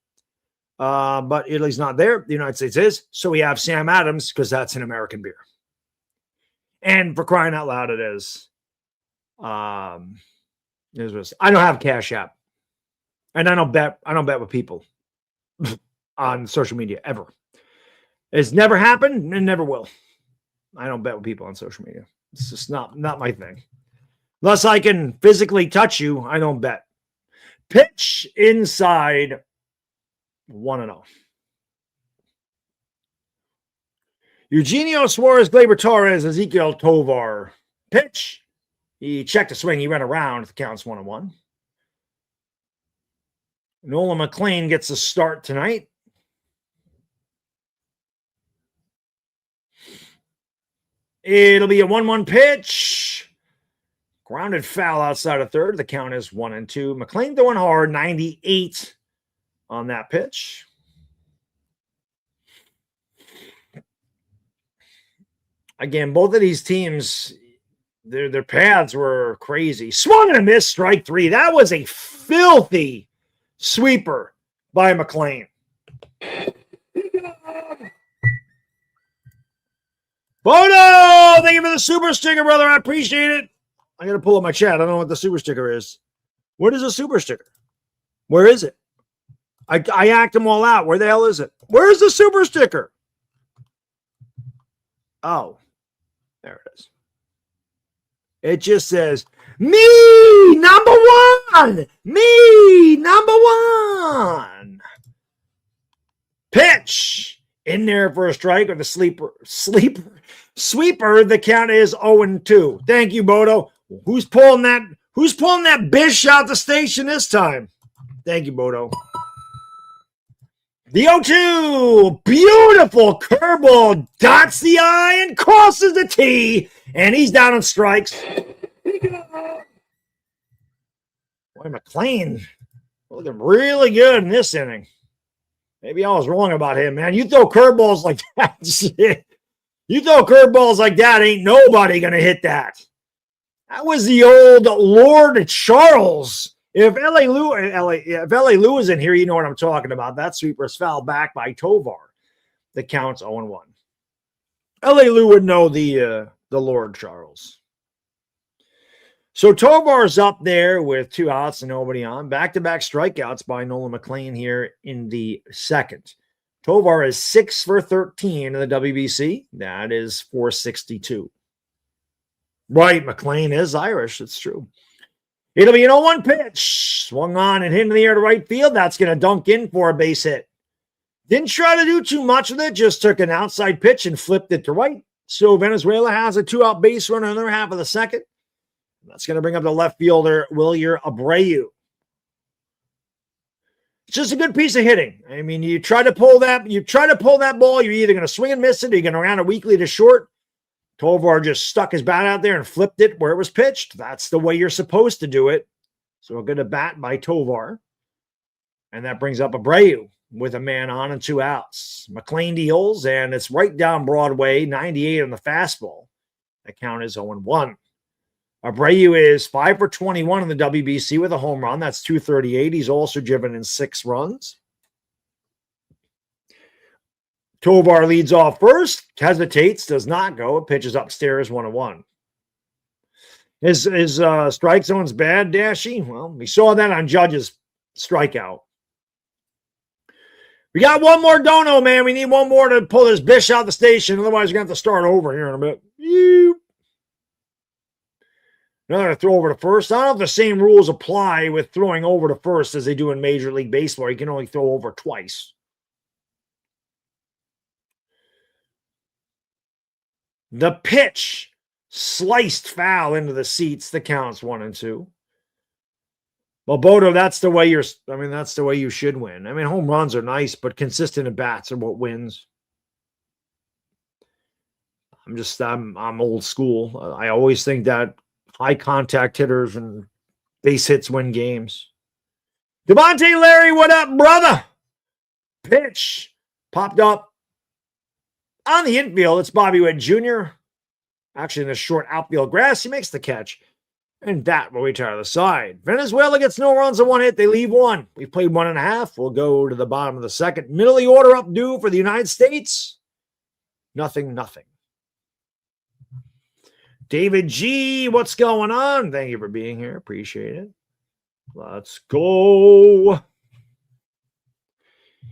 but Italy's not there. The United States is. So we have Sam Adams because that's an American beer. And for crying out loud, it is. I don't have Cash App, and I don't bet with people. on social media ever. It's never happened and never will. I don't bet with people on social media. It's just not my thing. Unless I can physically touch you, I don't bet. Pitch inside 1-0. Eugenio Suarez, Gleyber Torres, Ezequiel Tovar. Pitch. He checked a swing. He ran around. The count's 1-1. Nolan McLean gets a start tonight. It'll be a 1-1 pitch. Grounded foul outside of third. The count is 1-2. McLean throwing hard, 98 on that pitch. Again, both of these teams, their paths were crazy. Swung and a miss, strike three. That was a filthy sweeper by McLean. Bono, thank you for the super sticker, brother. I appreciate it. I got to pull up my chat. I don't know what the super sticker is. What is a super sticker? Where is it? I act them all out. Where the hell is it? Where's the super sticker? Oh, there it is. It just says, me, number one. Me, number one. Pitch. In there for a strike with the sweeper. The count is 0-2. Thank you, Bodo. Who's pulling that bish out the station this time? Thank you, Bodo. The 0-2. Beautiful curveball. Dots the I and crosses the T. And he's down on strikes. Boy, McLean looking really good in this inning. Maybe I was wrong about him, man. You throw curveballs like that. You throw curveballs like that, ain't nobody going to hit that. That was the old Lord Charles. If L.A. Lou is in here, you know what I'm talking about. That sweeper's fouled back by Tovar. The count's 0-1. L.A. Lou would know the Lord Charles. So Tovar's up there with 2 outs and nobody on. Back-to-back strikeouts by Nolan McLean here in the second. Tovar is 6 for 13 in the WBC. That is .462. Right, McLean is Irish. It's true. It'll be an 0-1 pitch. Swung on and hit in the air to right field. That's going to dunk in for a base hit. Didn't try to do too much with it. Just took an outside pitch and flipped it to right. So Venezuela has a 2-out base runner in the other half of the second. That's going to bring up the left fielder, Wilyer Abreu. It's just a good piece of hitting. I mean, you try to pull that ball, you're either going to swing and miss it, or you're going to round it weakly to short. Tovar just stuck his bat out there and flipped it where it was pitched. That's the way you're supposed to do it. So a good bat by Tovar. And that brings up Abreu with a man on and 2 outs. McLean deals, and it's right down Broadway, 98 on the fastball. The count is 0-1. Abreu is 5 for 21 in the WBC with a home run. That's .238. He's also driven in 6 runs. Tovar leads off first, hesitates, does not go. Pitches upstairs 1-1. His strike zone's bad, Dashy. Well, we saw that on Judge's strikeout. We got one more dono, man. We need one more to pull this bish out the station. Otherwise, we're going to have to start over here in a bit. Another throw over to first. I don't know if the same rules apply with throwing over to first as they do in Major League Baseball. You can only throw over twice. The pitch sliced foul into the seats. The count's 1-2. Well, Bodo, that's the way you should win. I mean, home runs are nice, but consistent at bats are what wins. I'm old school. I always think that high contact hitters and base hits win games. Devontae Larry, what up, brother? Pitch popped up on the infield. It's Bobby Witt Jr. Actually, in the short outfield grass, he makes the catch. And that will retire the side. Venezuela gets no runs on 1 hit. They leave 1. We've played 1.5. We'll go to the bottom of the second. Middle of the order up due for the United States. Nothing. David G, what's going on? Thank you for being here. Appreciate it. Let's go.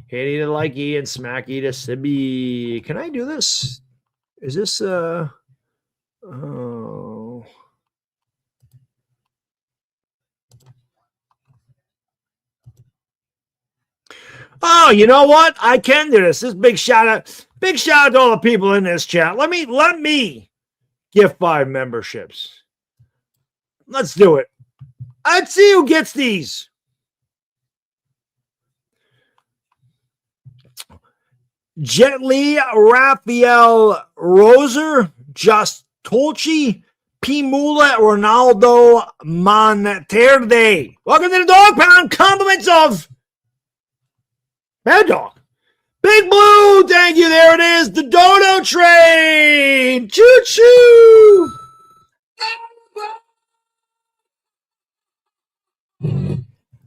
Hit it like E and smack E to Sibby. Can I do this? Is this oh. Oh, you know what? I can do this. This big shout out. Big shout out to all the people in this chat. Let me give 5 memberships. Let's do it. Let's see who gets these. Jet Li, Rafael Roser, Just Tolchi, P. Mula, Ronaldo Monterde. Welcome to the Dog Pound. Compliments of Baddog. Big Blue, thank you. There it is. The Dodo Train. Choo-choo.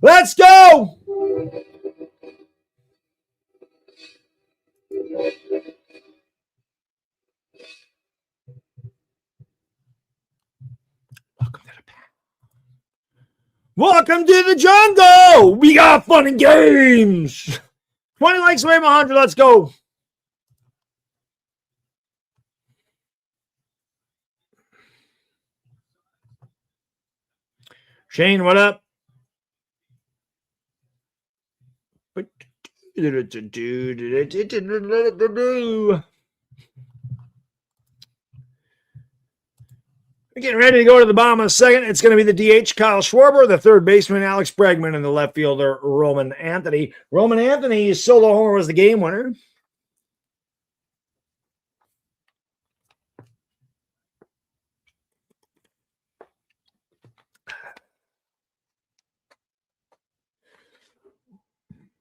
Let's go. Welcome to the jungle. We got fun and games. 20 likes away from 100. Let's go. Shane, what up? We're getting ready to go to the bottom of the second. It's going to be the DH, Kyle Schwarber, the third baseman, Alex Bregman, and the left fielder, Roman Anthony. Roman Anthony's solo homer was the game winner.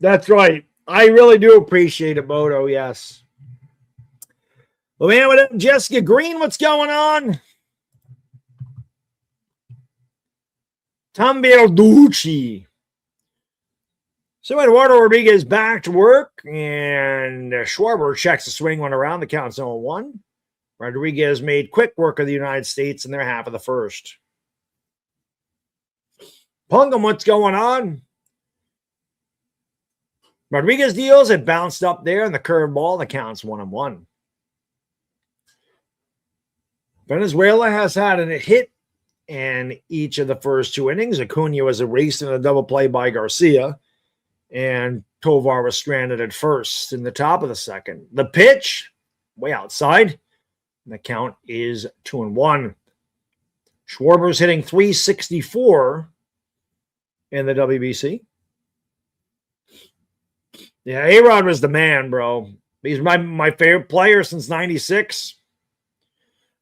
That's right. I really do appreciate it, Bodo. Yes. Well, man, what up, Jessica Green? What's going on? Tom Berducci. So Eduardo Rodriguez back to work, and Schwarber checks the swing one around. The count's 0-1. Rodriguez made quick work of the United States in their half of the first. Pungam, what's going on? Rodriguez deals. It bounced up there in the curveball. The count's 1-1. Venezuela has had a hit in each of the first 2 innings. Acuna was erased in a double play by Garcia, and Tovar was stranded at first in the top of the second. The pitch, way outside. The count is 2-1. Schwarber's hitting .364 in the WBC. Yeah, A-Rod was the man, bro. He's my favorite player since '96.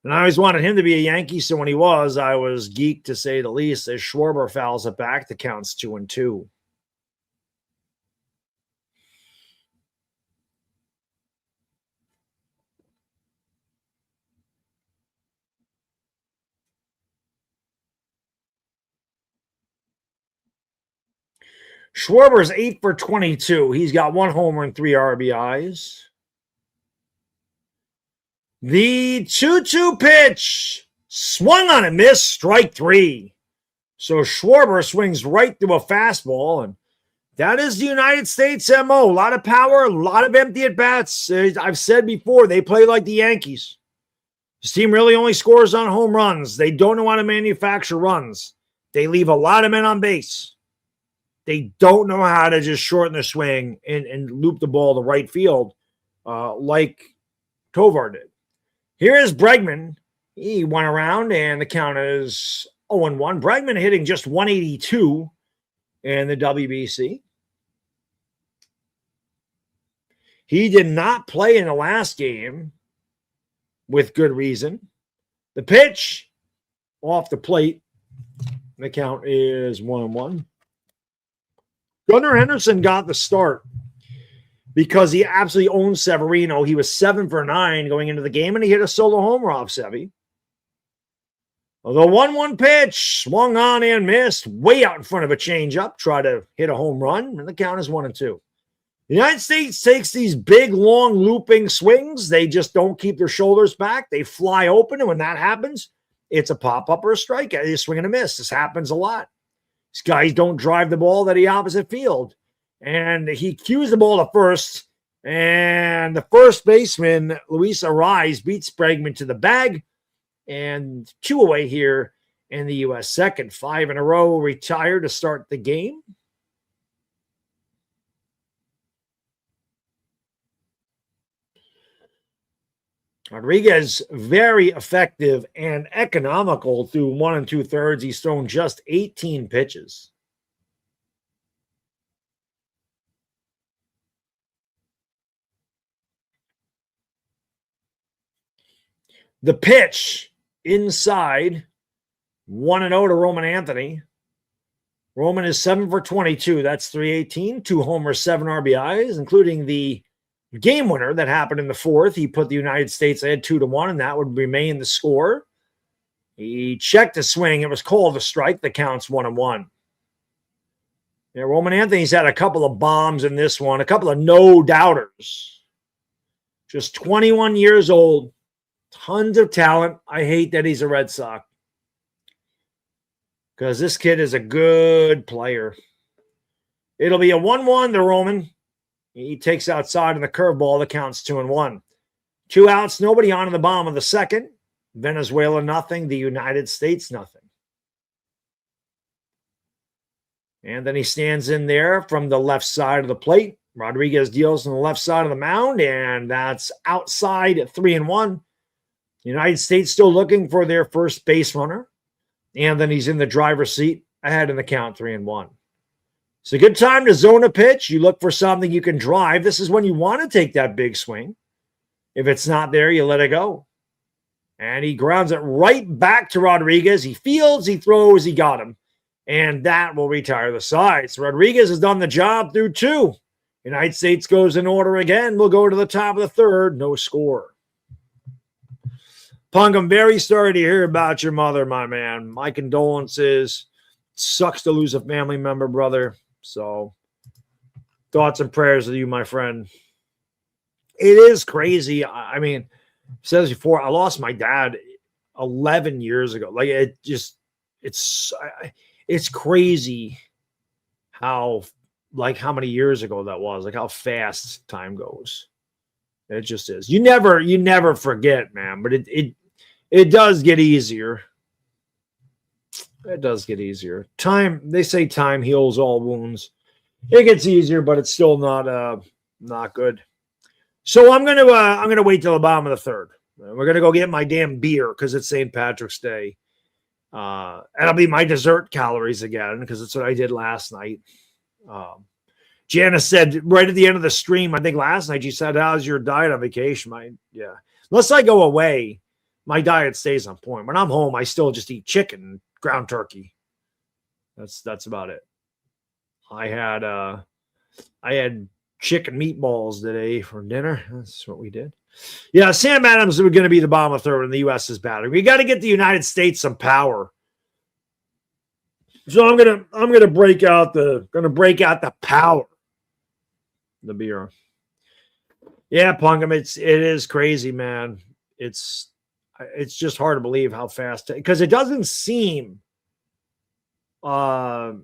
And I always wanted him to be a Yankee, so when he was, I was geeked to say the least. As Schwarber fouls it back, the count's 2-2. Schwarber's 8 for 22. He's got 1 homer and 3 RBIs. The 2-2 pitch. Swung on and missed. Strike 3. So Schwarber swings right through a fastball, and that is the United States MO. A lot of power, a lot of empty at-bats. I've said before, they play like the Yankees. This team really only scores on home runs. They don't know how to manufacture runs. They leave a lot of men on base. They don't know how to just shorten the swing and loop the ball to right field like Tovar did. Here is Bregman. He went around, and the count is 0-1. Bregman hitting just 182 in the WBC. He did not play in the last game with good reason. The pitch off the plate. The count is 1-1. Gunnar Henderson got the start because he absolutely owned Severino. He was 7 for 9 going into the game, and he hit a solo homer off Sevy. The 1-1 pitch swung on and missed way out in front of a changeup. Tried to hit a home run, and the count is 1-2. The United States takes these big, long, looping swings. They just don't keep their shoulders back. They fly open, and when that happens, it's a pop-up or a strikeout. They swing and a miss. This happens a lot. These guys don't drive the ball to the opposite field. And he cues the ball to first. And the first baseman, Luis Arraez, beats Bregman to the bag. And 2 away here in the U.S. second. 5 in a row retire to start the game. Rodriguez, very effective and economical through 1 2/3. He's thrown just 18 pitches. The pitch inside, 1-0 to Roman Anthony. Roman is 7 for 22. That's 318, 2 homers, 7 RBIs, including the game winner that happened in the fourth. He put the United States ahead 2-1, and that would remain the score. He checked the swing. It was called a strike. The count's 1-1. Yeah, Roman Anthony's had a couple of bombs in this one, a couple of no-doubters. Just 21 years old, tons of talent. I hate that he's a Red Sox because this kid is a good player. It'll be a 1-1 to Roman. He takes outside in the curveball. The count's 2-1. 2 outs, nobody on in the bottom of the second. Venezuela nothing, the United States nothing. And then he stands in there from the left side of the plate. Rodriguez deals on the left side of the mound, and that's outside at 3-1. United States still looking for their first base runner. And then he's in the driver's seat ahead in the count 3-1. It's a good time to zone a pitch. You look for something you can drive. This is when you want to take that big swing. If it's not there, you let it go. And he grounds it right back to Rodriguez. He fields, he throws, he got him. And that will retire the side. So Rodriguez has done the job through 2. United States goes in order again. We'll go to the top of the third. No score. Punk, I'm very sorry to hear about your mother, my man. My condolences. Sucks to lose a family member, brother. So thoughts and prayers with you, my friend. It is crazy. I mean, it says before, I lost my dad 11 years ago. Like, it's crazy how many years ago that was, like how fast time goes. It just is. You never forget, man, but it does get easier. It does get easier. Time, they say time heals all wounds. It gets easier, but it's still not good. So I'm gonna wait till the bottom of the third. We're gonna go get my damn beer because it's St. Patrick's Day. And it'll be my dessert calories again because it's what I did last night. Janice said right at the end of the stream, I think last night, she said, "How's your diet on vacation?" Yeah. Unless I go away, my diet stays on point. When I'm home, I still just eat chicken and ground turkey. That's about it. I had chicken meatballs today for dinner. That's what we did. Yeah, Sam Adams is going to be the bottom of the third, and the U.S. is battering. We got to get the United States some power. So I'm gonna break out the power. The beer. Yeah, Pungam, it is crazy, man. It's just hard to believe how fast, because it doesn't seem like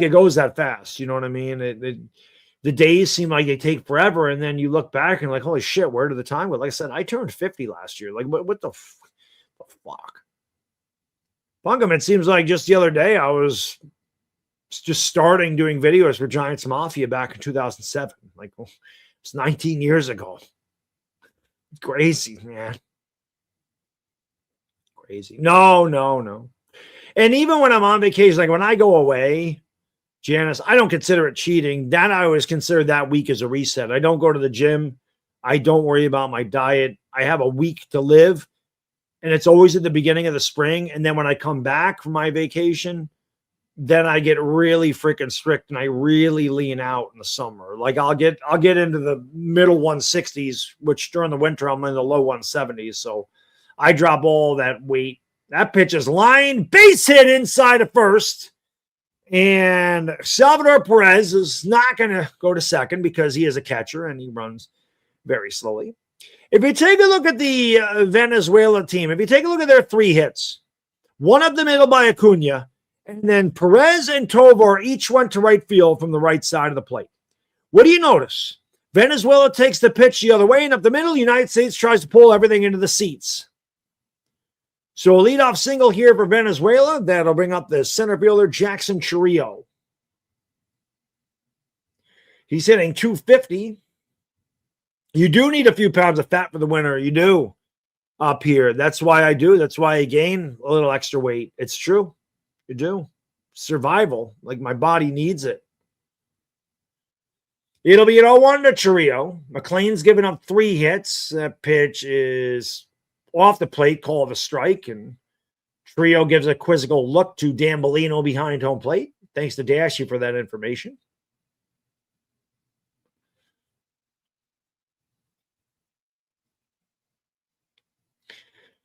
it goes that fast. You know what I mean? The days seem like they take forever, and then you look back and like, holy shit, where did the time go? Like I said, I turned 50 last year. Like, what the fuck? Pungam, it seems like just the other day I was just starting doing videos for Giants Mafia back in 2007. Like, it's 19 years ago. It's crazy, man. Crazy. No. And even when I'm on vacation, like when I go away, Janice, I don't consider it cheating. That I always consider that week as a reset. I don't go to the gym. I don't worry about my diet. I have a week to live. And it's always at the beginning of the spring. And then when I come back from my vacation, then I get really freaking strict and I really lean out in the summer. Like I'll get into the middle 160s, which during the winter I'm in the low 170s. So I drop all that weight. That pitch is line, base hit inside of first. And Salvador Perez is not going to go to second because he is a catcher and he runs very slowly. If you take a look at the Venezuela team, if you take a look at their 3 hits, one of them hit by Acuna, And then Perez and Tovar each went to right field from the right side of the plate. What do you notice? Venezuela takes the pitch the other way, and up the middle, the United States tries to pull everything into the seats. So a leadoff single here for Venezuela. That'll bring up the center fielder, Jackson Chourio. He's hitting 250. You do need a few pounds of fat for the winter. You do up here. That's why I do. That's why I gain a little extra weight. It's true. You do. Survival. Like my body needs it. It'll be an 0-1 to Chourio. McLean's given up 3 hits. That pitch is off the plate, called a strike. And Chourio gives a quizzical look to Dan Bellino behind home plate. Thanks to Dashy for that information.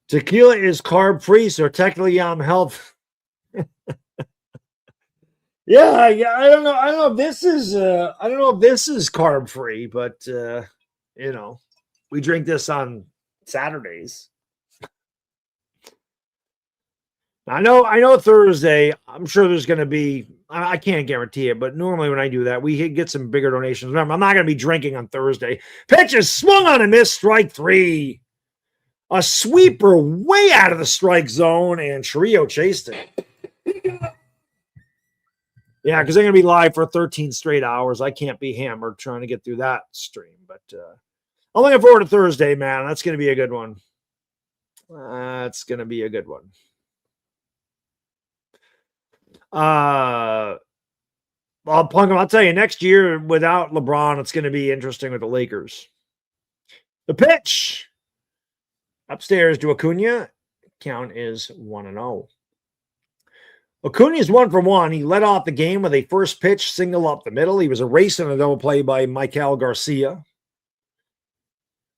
Tequila is carb-free, so technically I'm health. Yeah, I don't know. I don't know if this is carb-free, but we drink this on Saturdays. I know Thursday, I'm sure there's going to be, I can't guarantee it, but normally when I do that, we get some bigger donations. Remember, I'm not going to be drinking on Thursday. Pitch is swung on and missed, strike 3. A sweeper way out of the strike zone, and Chourio chased it. Yeah, because they're going to be live for 13 straight hours. I can't be hammered trying to get through that stream. But I'm looking forward to Thursday, man. That's going to be a good one. That's going to be a good one. I'll tell you, next year without LeBron, it's going to be interesting with the Lakers. The pitch. Upstairs to Acuna. Count is 1-0. Acuna is 1 for 1. He led off the game with a first pitch single up the middle. He was erased on a double play by Michael Garcia.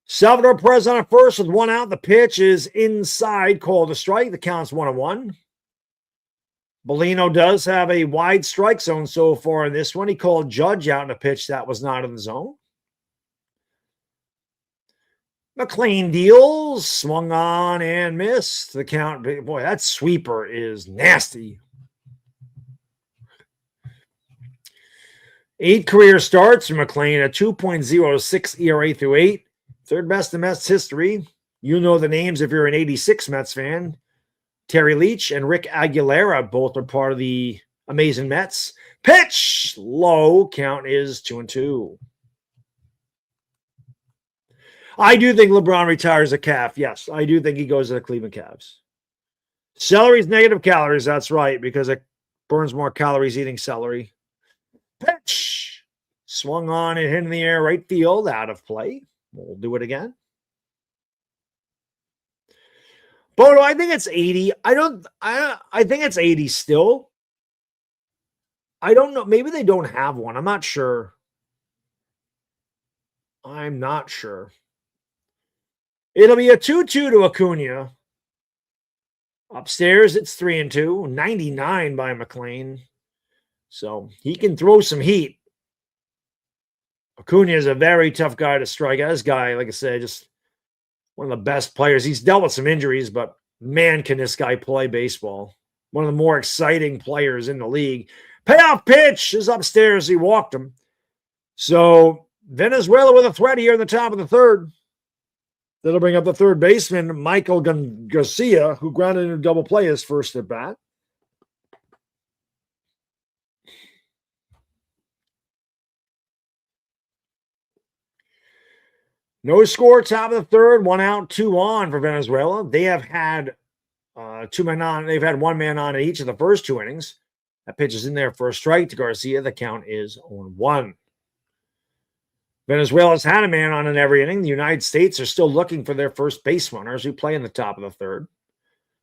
Salvador Perez on a first with 1 out. The pitch is inside, called a strike. The count's 1-1. Bellino does have a wide strike zone so far in this one. He called Judge out in a pitch that was not in the zone. McLean deals, swung on and missed. The count, boy, that sweeper is nasty. 8 career starts for McLean, a 2.06 ERA through 8. Third best in Mets history. You know the names if you're an 86 Mets fan. Terry Leach and Rick Aguilera both are part of the amazing Mets. Pitch low. Count is 2-2. I do think LeBron retires a calf. Yes, I do think he goes to the Cleveland Cavs. Celery's negative calories. That's right, because it burns more calories eating celery. Pitch. Swung on and hit in the air, right field, out of play. We'll do it again. Bodo, I think it's 80. I think it's 80 still. I don't know. Maybe they don't have one. I'm not sure. It'll be a 2-2 to Acuna. Upstairs, it's 3-2. 99 by McLean. So he can throw some heat. Acuna is a very tough guy to strike out. This guy, like I said, just one of the best players. He's dealt with some injuries, but man, can this guy play baseball. One of the more exciting players in the league. Payoff pitch is upstairs. He walked him. So Venezuela with a threat here in the top of the third. That'll bring up the third baseman, Michael Garcia, who grounded into double play his first at bat. No score, top of the third, 1 out, 2 on for Venezuela. They have had 2 men on. They've had 1 man on in each of the first 2 innings. That pitch is in there for a strike to Garcia. The count is 0-1. Venezuela's had a man on in every inning. The United States are still looking for their first base runners who play in the top of the third.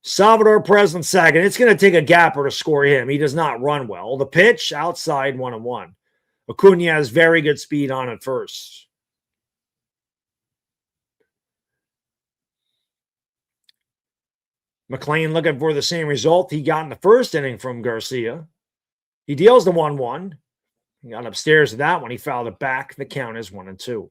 Salvador Perez in second. It's going to take a gapper to score him. He does not run well. The pitch outside 1-1. Acuna has very good speed on at first. McLean looking for the same result he got in the first inning from Garcia. He deals the 1-1. He got upstairs to that one. He fouled it back. The count is 1-2.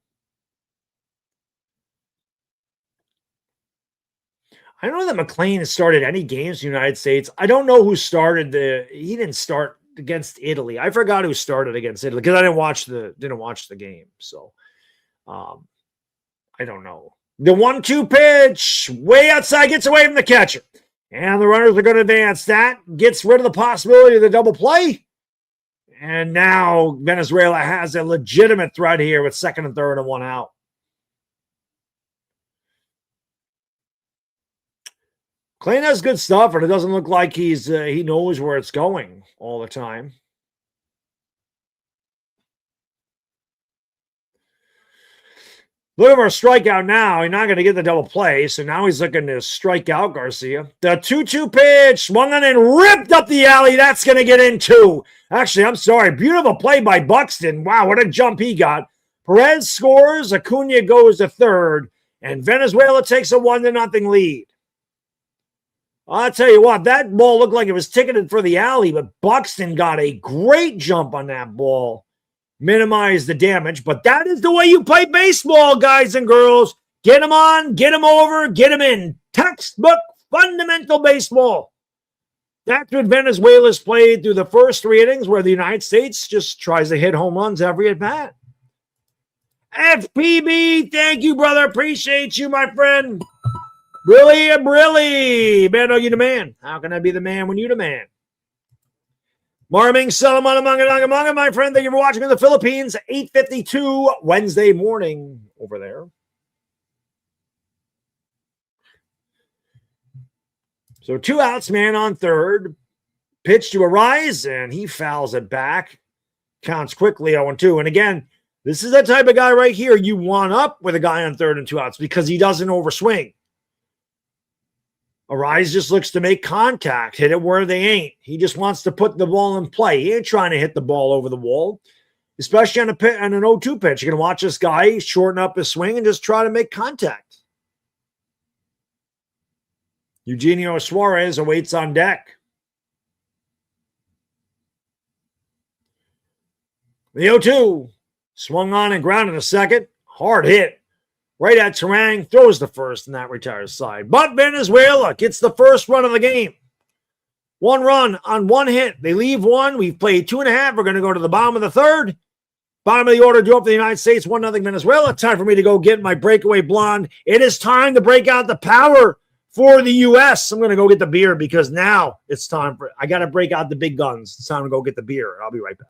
I don't know that McLean has started any games in the United States. I don't know who started he didn't start against Italy. I forgot who started against Italy because I didn't watch the game. So I don't know. The 1-2 pitch way outside gets away from the catcher. And the runners are going to advance. That gets rid of the possibility of the double play. And now Venezuela has a legitimate threat here with second and third and one out. Clayton has good stuff, and it doesn't look like he knows where it's going all the time. Look at our strikeout now. He's not going to get the double play, so now he's looking to strike out Garcia. The 2-2 pitch, swung on and ripped up the alley. That's going to get in too. Actually, I'm sorry. Beautiful play by Buxton. Wow, what a jump he got. Perez scores, Acuna goes to third, and Venezuela takes a 1-0 lead. I'll tell you what, that ball looked like it was ticketed for the alley, but Buxton got a great jump on that ball. Minimize the damage, but that is the way you play baseball, guys and girls. Get them on, get them over, get them in. Textbook fundamental baseball. That's what Venezuela's played through the first 3 innings, where the United States just tries to hit home runs every at bat. FPB, thank you, brother. Appreciate you, my friend. Really, Baddog, you the man. How can I be the man when you the man? Marming Salamanamanga, my friend. Thank you for watching in the Philippines. 8:52 Wednesday morning over there. So 2 outs, man on third. Pitch to Arise, and he fouls it back. Counts quickly 0-2. And again, this is the type of guy right here you want up with a guy on third and 2 outs because he doesn't overswing. Arise just looks to make contact, hit it where they ain't. He just wants to put the ball in play. He ain't trying to hit the ball over the wall, especially on an 0-2 pitch. You're going to watch this guy shorten up his swing and just try to make contact. Eugenio Suarez awaits on deck. The 0-2 swung on and grounded a second. Hard hit. Right at Terang, throws the first, and that retires side. But Venezuela gets the first run of the game. 1 run on 1 hit. They leave 1. We've played 2.5. We're going to go to the bottom of the third. Bottom of the order, drew up the United States, 1-0 Venezuela. Time for me to go get my breakaway blonde. It is time to break out the power for the U.S. I'm going to go get the beer because now it's time for, I got to break out the big guns. It's time to go get the beer. I'll be right back.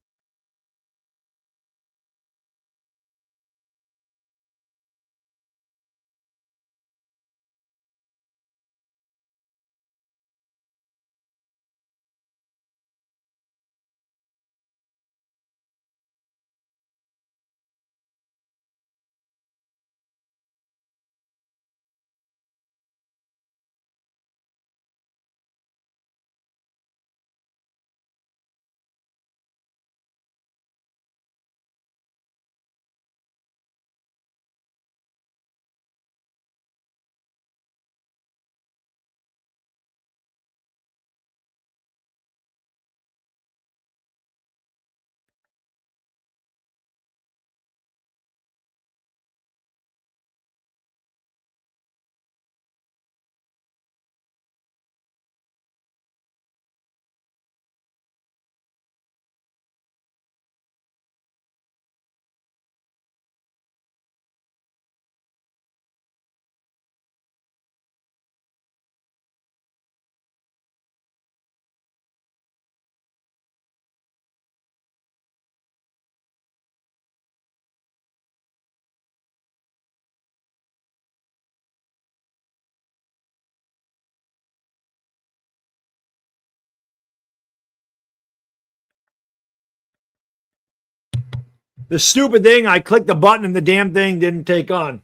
The stupid thing, I clicked the button and the damn thing didn't take on.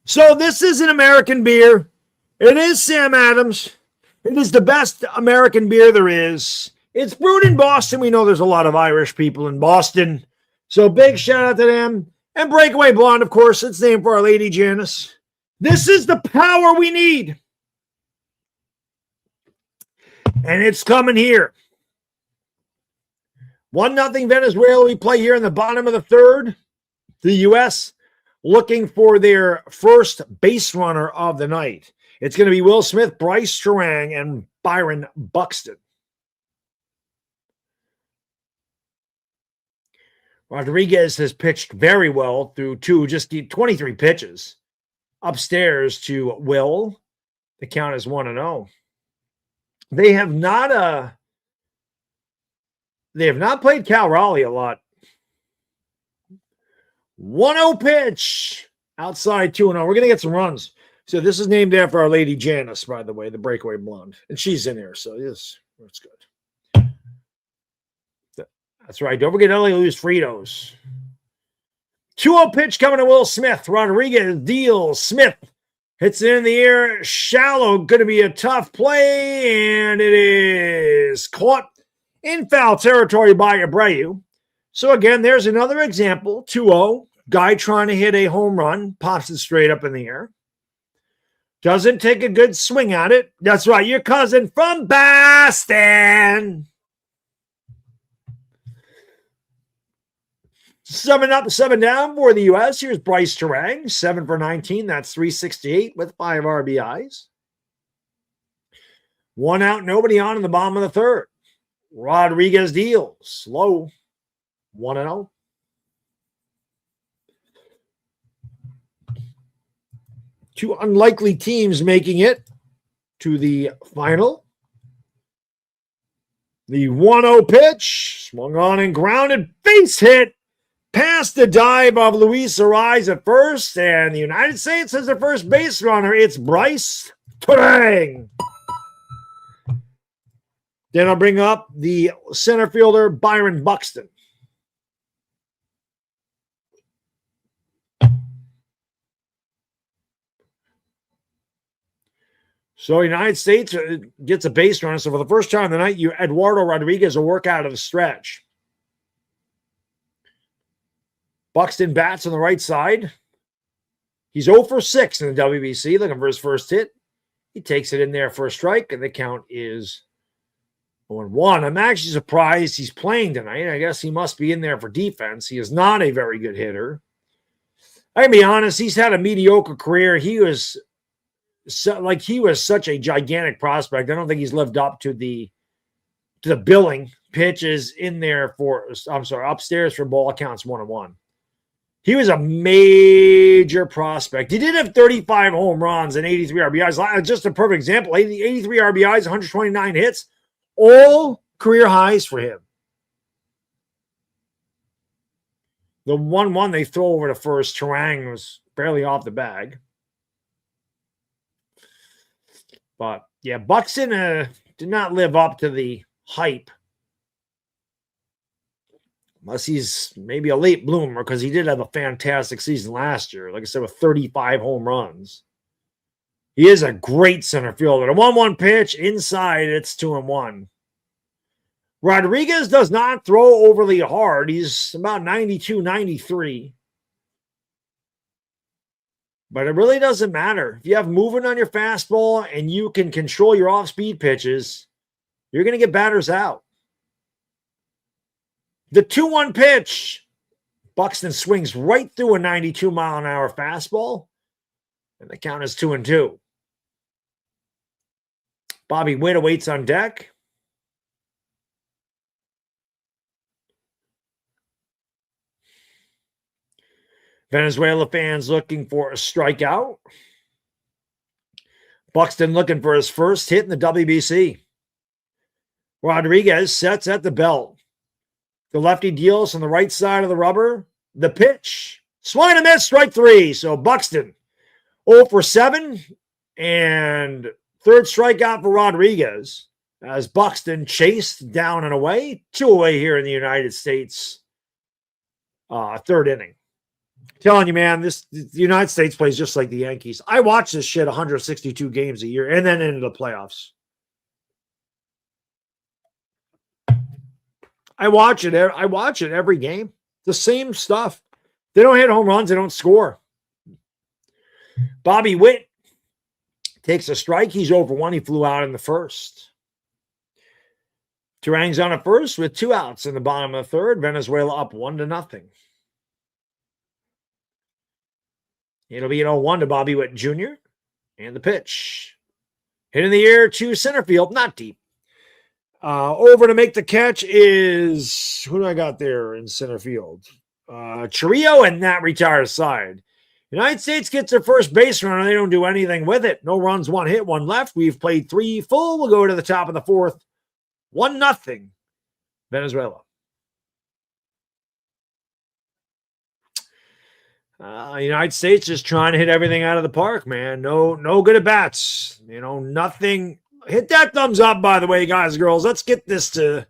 So this is an American beer. It is Sam Adams. It is the best American beer there is. It's brewed in Boston. We know there's a lot of Irish people in Boston. So big shout out to them. And Breakaway Blonde, of course. It's named for Our Lady Janice. This is the power we need. And it's coming here. 1-0 Venezuela. We play here in the bottom of the third. The U.S. looking for their first base runner of the night. It's going to be Will Smith, Bryce Terang, and Byron Buxton. Rodriguez has pitched very well through just 23 pitches. Upstairs to Will. The count is 1-0. They have not played Cal Raleigh a lot. 1-0 pitch. Outside 2-0. We're going to get some runs. So this is named after Our Lady Janice, by the way, the breakaway blonde. And she's in here, so yes, that's good. That's right. Don't forget Ellie Lou's Fritos. 2-0 pitch coming to Will Smith. Rodriguez deals. Smith hits it in the air. Shallow. Going to be a tough play. And it is caught in foul territory by Abreu. So again, there's another example. 2-0. Guy trying to hit a home run. Pops it straight up in the air. Doesn't take a good swing at it. That's right. Your cousin from Boston. 7 up, 7 down for the U.S. Here's Bryce Terang, 7 for 19. That's 368 with 5 RBIs. 1 out, nobody on in the bottom of the third. Rodriguez deals. Low. 1-0. Two unlikely teams making it to the final. The 1-0 pitch. Swung on and grounded. Base hit. Past the dive of Luis Ariz at first, and the United States has their first base runner. It's Bryce Terang. Then I'll bring up the center fielder, Byron Buxton. So United States gets a base runner. So for the first time tonight, Eduardo Rodriguez will work out of the stretch. Buxton bats on the right side. He's 0 for 6 in the WBC, looking for his first hit. He takes it in there for a strike, and the count is 0-1. I'm actually surprised he's playing tonight. I guess he must be in there for defense. He is not a very good hitter. I can be honest, he's had a mediocre career. He was such a gigantic prospect. I don't think he's lived up to the billing. Pitch is in there upstairs for ball counts 1-1. He was a major prospect. He did have 35 home runs and 83 RBIs. Just a perfect example. 83 RBIs, 129 hits. All career highs for him. The 1-1 they throw over to first, Terang was barely off the bag. But, yeah, Buxton did not live up to the hype. Unless he's maybe a late bloomer, because he did have a fantastic season last year. Like I said, with 35 home runs. He is a great center fielder. A 1-1 pitch inside, it's 2-1. Rodriguez does not throw overly hard. He's about 92, 93. But it really doesn't matter. If you have movement on your fastball and you can control your off-speed pitches, you're going to get batters out. The 2-1 pitch. Buxton swings right through a 92-mile-an-hour fastball. And the count is 2-2. Bobby Witt awaits on deck. Venezuela fans looking for a strikeout. Buxton looking for his first hit in the WBC. Rodriguez sets at the belt. The lefty deals on the right side of the rubber. The pitch. Swing and a miss, strike 3. So Buxton 0 for 7. And third strikeout for Rodriguez as Buxton chased down and away. 2 away here in the United States. Third inning. Telling you, man, the United States plays just like the Yankees. I watch this shit 162 games a year and then into the playoffs. I watch it every game. The same stuff. They don't hit home runs. They don't score. Bobby Witt takes a strike. He's 0 for 1. He flew out in the first. Terang's on at first with 2 outs in the bottom of the third. Venezuela up 1-0. It'll be an 0-1 to Bobby Witt Jr. And the pitch. Hit in the air to center field, not deep. Over to make the catch is, who do I got there in center field? Chirio, and that retires side. United States gets their first base runner. They don't do anything with it. No runs, one hit, one left. We've played 3 full. We'll go to the top of the 4th. 1-0, Venezuela. United States just trying to hit everything out of the park, man. No good at bats. Nothing. Hit that thumbs up, by the way, guys and girls. Let's get this to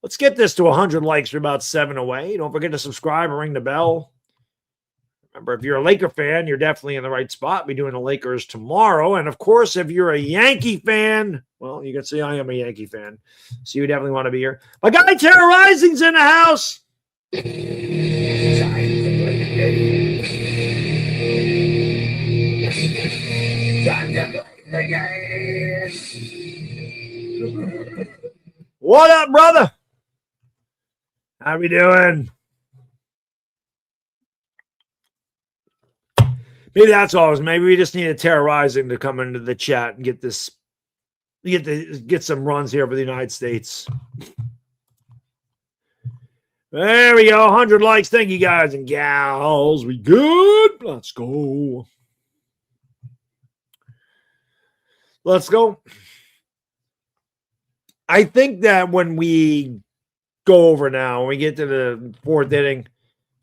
100 likes. We're about 7 away. Don't forget to subscribe and ring the bell. Remember, if you're a Laker fan, you're definitely in the right spot. We're doing the Lakers tomorrow. And, of course, if you're a Yankee fan, well, you can say I am a Yankee fan. So you definitely want to be here. My guy Terrorizing's in the house. What up, brother? How we doing? Maybe that's all. Maybe we just need a Terrorizing to come into the chat and get some runs here for the United States. There we go. 100 likes. Thank you, guys and gals. We good? Let's go. Let's go. I think that when we go over now, when we get to the 4th inning,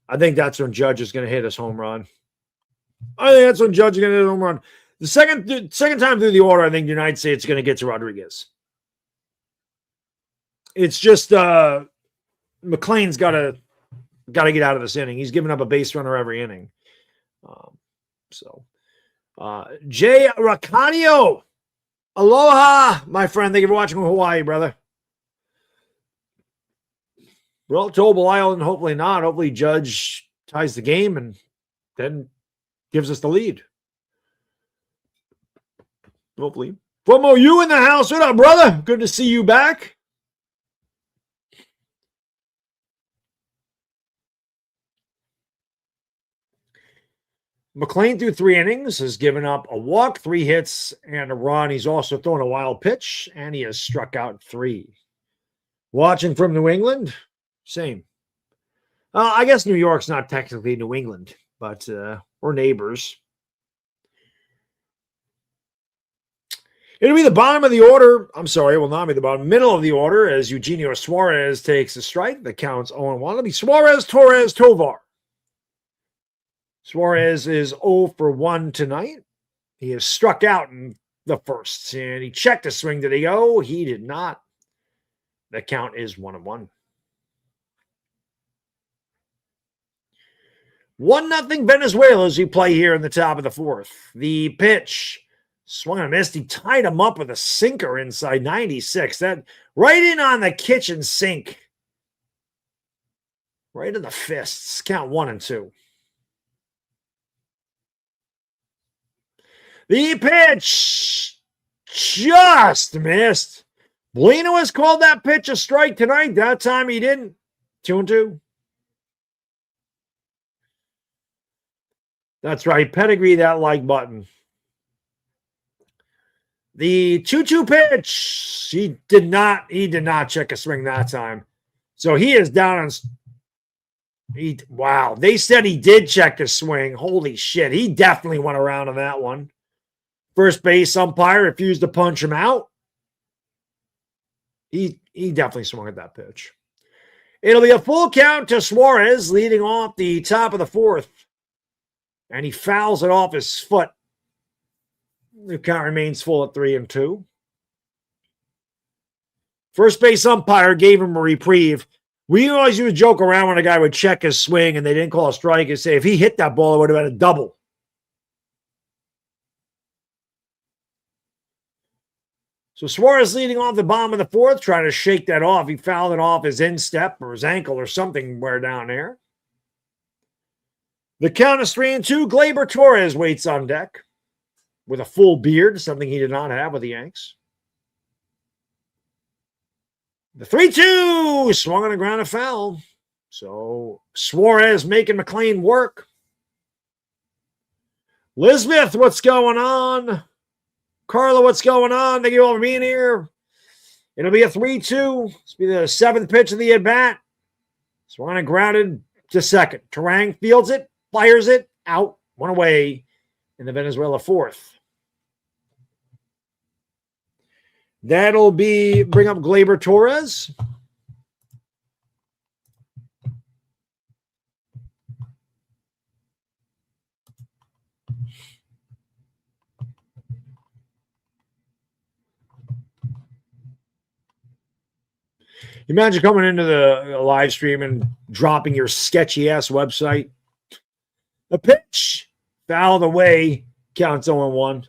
I think that's when Judge is going to hit his home run. I think that's when Judge is going to hit a home run. The second time through the order, I think the United States is going to get to Rodriguez. It's just McLean's got to get out of this inning. He's giving up a base runner every inning. Jay Racanio. Aloha, my friend. Thank you for watching from Hawaii, brother. Well, Tobel Island, hopefully not. Hopefully Judge ties the game and then gives us the lead. Hopefully. Fomo, you in the house. What up, brother? Good to see you back. McLean through 3 innings has given up a walk, 3 hits, and a run. He's also thrown a wild pitch, and he has struck out 3. Watching from New England, same. I guess New York's not technically New England, but we're neighbors. It'll be the bottom of the order. I'm sorry, it will not be the bottom. Middle of the order as Eugenio Suarez takes a strike. The count's 0-1. It'll be Suarez, Torres, Tovar. Suarez is 0 for 1 tonight. He has struck out in the first, and he checked a swing. Did he go? He did not. The count is 1-1. 1-0 Venezuela as we play here in the top of the 4th. The pitch swung and missed. He tied him up with a sinker inside 96. That right in on the kitchen sink. Right in the fists. Count 1-2. The pitch just missed. Bolino has called that pitch a strike tonight. That time he didn't. 2-2. That's right. Pedigree that like button. The 2-2 pitch. He did not check a swing that time. So he is down on. Wow. They said he did check a swing. Holy shit. He definitely went around on that one. First base umpire refused to punch him out. He definitely swung at that pitch. It'll be a full count to Suarez leading off the top of the 4th. And he fouls it off his foot. The count remains full at 3-2. First base umpire gave him a reprieve. We always used to joke around when a guy would check his swing and they didn't call a strike and say, if he hit that ball, it would have been a double. So Suarez leading off the bottom of the 4th, trying to shake that off. He fouled it off his instep or his ankle or something where down there. The count is 3-2. Gleyber Torres waits on deck with a full beard, something he did not have with the Yanks. The 3-2 swung on the ground and foul. So Suarez making McLean work. Lisbeth, what's going on? Carla, what's going on? Thank you all for being here. It'll be a 3-2. This will be the 7th pitch of the at-bat. Swung and grounded to second. Terang fields it, fires it, out, one away in the Venezuela 4th. That'll bring up Gleyber Torres. Imagine coming into the live stream and dropping your sketchy ass website. A pitch, fouled away, counts 0-1.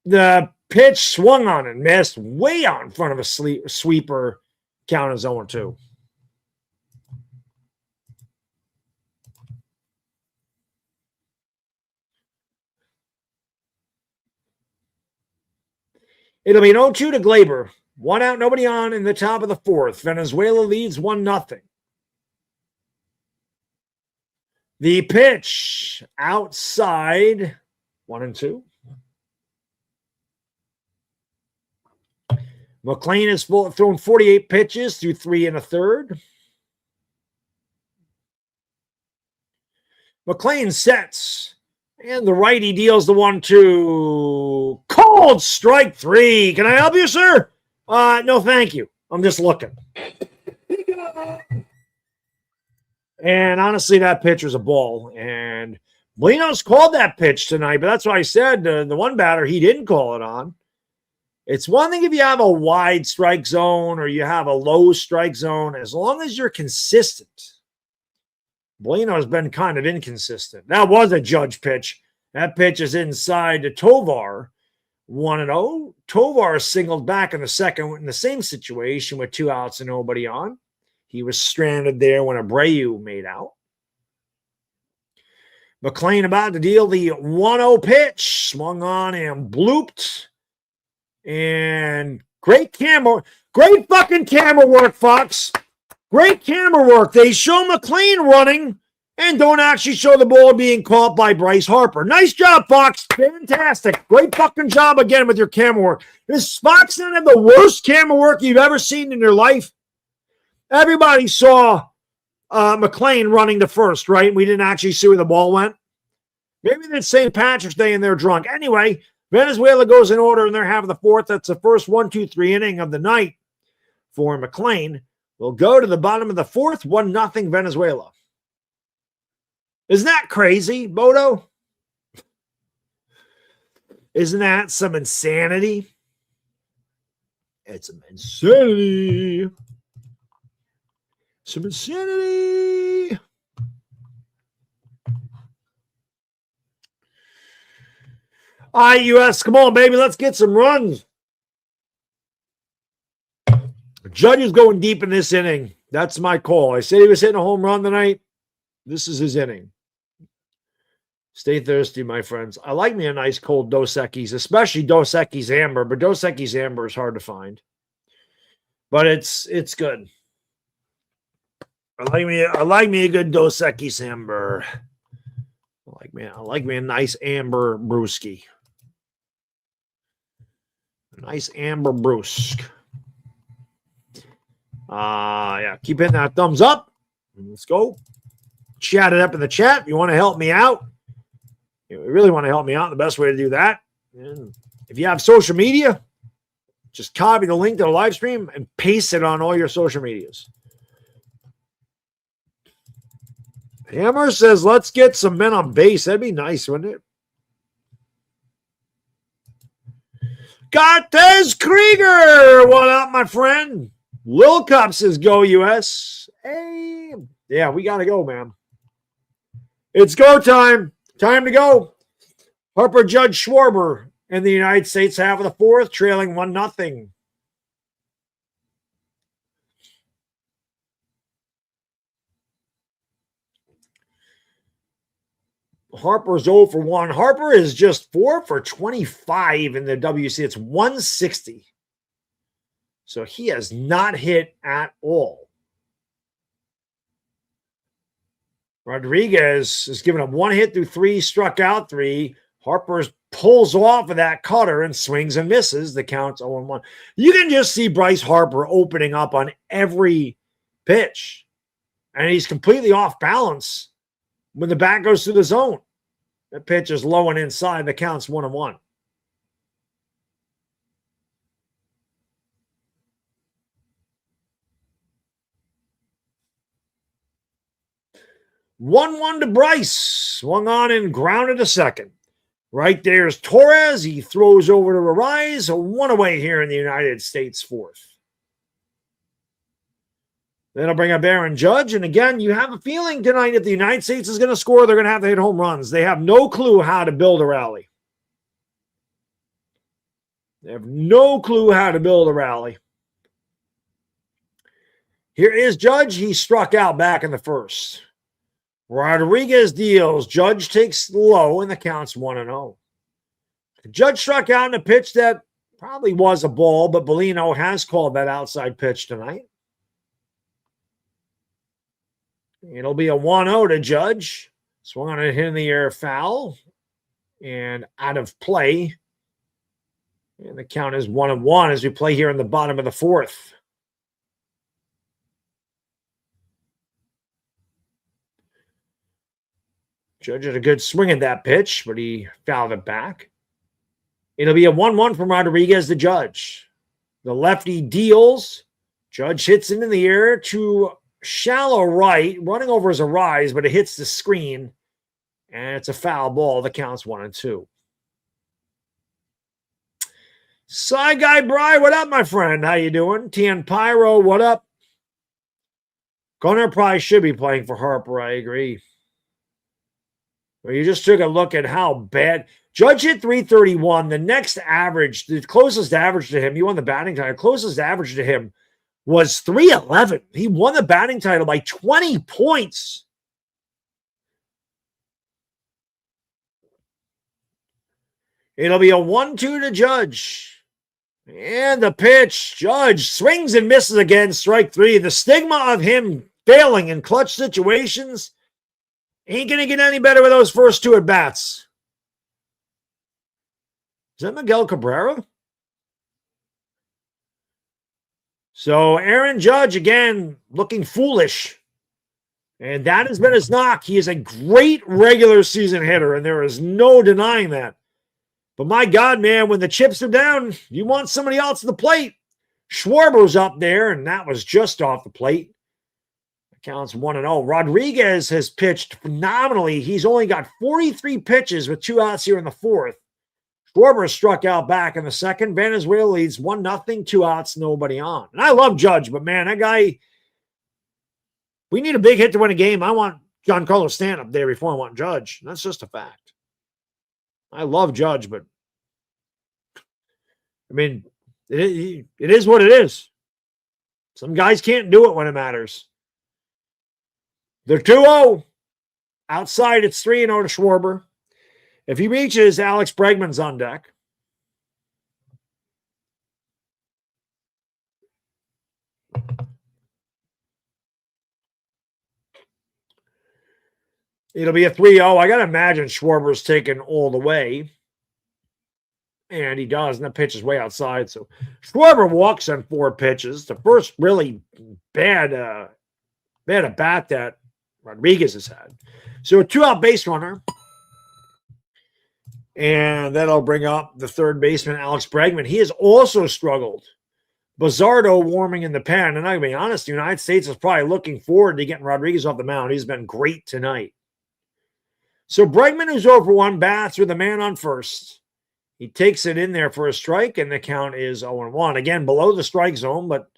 The pitch swung on and missed way out in front of a sweeper, count as 0-2. It'll be an 0-2 to Gleyber. 1 out, nobody on in the top of the 4th. Venezuela leads 1-0. The pitch outside, 1-2. McLean has thrown 48 pitches through 3 1/3. McLean sets, and the righty deals the 1-2. Called strike 3. Can I help you, sir? No, thank you. I'm just looking. And honestly, that pitch was a ball. And Molino's called that pitch tonight, but that's why I said the one batter he didn't call it on. It's one thing if you have a wide strike zone or you have a low strike zone, as long as you're consistent. Molino has been kind of inconsistent. That was a judge pitch. That pitch is inside to Tovar, 1-0. Tovar singled back in the second in the same situation with 2 outs and nobody on. He was stranded there when Abreu made out. McLean about to deal the 1-0 pitch. Swung on and blooped. And great fucking camera work, Fox. Great camera work. They show McLean running and don't actually show the ball being caught by Bryce Harper. Nice job, Fox. Fantastic. Great fucking job again with your camera work. Does Fox not have the worst camera work you've ever seen in your life? Everybody saw McLean running to first, right? We didn't actually see where the ball went. Maybe it's St. Patrick's Day and they're drunk. Anyway, Venezuela goes in order, and they're having the 4th. That's the first 1-2-3 inning of the night for McLean. We'll go to the bottom of the 4th, 1-0 Venezuela. Isn't that crazy, Bodo? Isn't that some insanity? It's some insanity. Some insanity. All right, U.S., come on, baby. Let's get some runs. Judge is going deep in this inning. That's my call. I said he was hitting a home run tonight. This is his inning. Stay thirsty, my friends. I like me a nice cold Dos Equis, especially Dos Equis Amber, but Dos Equis Amber is hard to find. But it's good. I like me a good Dos Equis Amber. I like me a nice amber brewski. A nice amber brewsk. Yeah, keep hitting that thumbs up. Let's go. Chat it up in the chat if you want to help me out. If you really want to help me out, the best way to do that. And if you have social media, just copy the link to the live stream and paste it on all your social medias. Hammer says, let's get some men on base. That'd be nice, wouldn't it? Cortez Krieger. What up, my friend? Lil Cup says, go U.S. Hey. Yeah, we got to go, man. It's go time. Time to go. Harper, Judge, Schwarber in the United States half of the 4th, trailing 1-0. Harper's 0 for 1. Harper is just 4 for 25 in the WC. It's 160. So he has not hit at all. Rodriguez is giving him 1 hit through 3, struck out 3. Harper pulls off of that cutter and swings and misses. The count's 0-1. You can just see Bryce Harper opening up on every pitch. And he's completely off balance when the bat goes through the zone. The pitch is low and inside. The count's 1-1. One to Bryce. Swung on and grounded to second. Right there's Torres. He throws over to Arise. A 1 away here in the United States 4th. Then I'll bring up Aaron Judge. And again, you have a feeling tonight if the United States is going to score, they're going to have to hit home runs. They have no clue how to build a rally. They have no clue how to build a rally. Here is Judge. He struck out back in the first. Rodriguez deals. Judge takes low, and the count's 1-0. Judge struck out in a pitch that probably was a ball, but Bellino has called that outside pitch tonight. It'll be a 1-0 to Judge. Swung on a hit in the air foul and out of play. And the count is 1-1 as we play here in the bottom of the 4th. Judge had a good swing at that pitch, but he fouled it back. It'll be a 1-1 from Rodriguez to Judge. The lefty deals. Judge hits it in the air to shallow right, running over as a rise, but it hits the screen, and it's a foul ball. The count's 1-2. Side Guy Bry, what up, my friend? How you doing? Tian Pyro, what up? Gunnar probably should be playing for Harper, I agree. Well, you just took a look at how bad. Judge hit 331. The next average, the closest average to him, he won the batting title. Closest average to him was 311. He won the batting title by 20 points. It'll be a 1-2 to Judge. And the pitch, Judge swings and misses again, strike 3. The stigma of him failing in clutch situations ain't going to get any better with those first 2 at-bats. Is that Miguel Cabrera? So Aaron Judge, again, looking foolish. And that has been his knock. He is a great regular season hitter, and there is no denying that. But my God, man, when the chips are down, you want somebody else at the plate. Schwarber's up there, and that was just off the plate. Counts 1-0. Rodriguez has pitched phenomenally. He's only got 43 pitches with 2 outs here in the 4th. Schwarber struck out back in the 2nd. Venezuela leads 1-0, 2 outs, nobody on. And I love Judge, but man, that guy, we need a big hit to win a game. I want Giancarlo Stanton up there before I want Judge. That's just a fact. I love Judge, but I mean, it is what it is. Some guys can't do it when it matters. They're 2-0. Outside, it's 3-0 to Schwarber. If he reaches, Alex Bregman's on deck. It'll be a 3-0. I got to imagine Schwarber's taken all the way. And he does, and the pitch is way outside. So Schwarber walks on 4 pitches. The first really bad at bat that Rodriguez has had. So a 2-out base runner. And that'll bring up the 3rd baseman, Alex Bregman. He has also struggled. Bizzardo warming in the pen. And I'm going to be honest, the United States is probably looking forward to getting Rodriguez off the mound. He's been great tonight. So Bregman, who's over 1, bats with a man on first. He takes it in there for a strike, and the count is 0-1. Again, below the strike zone, but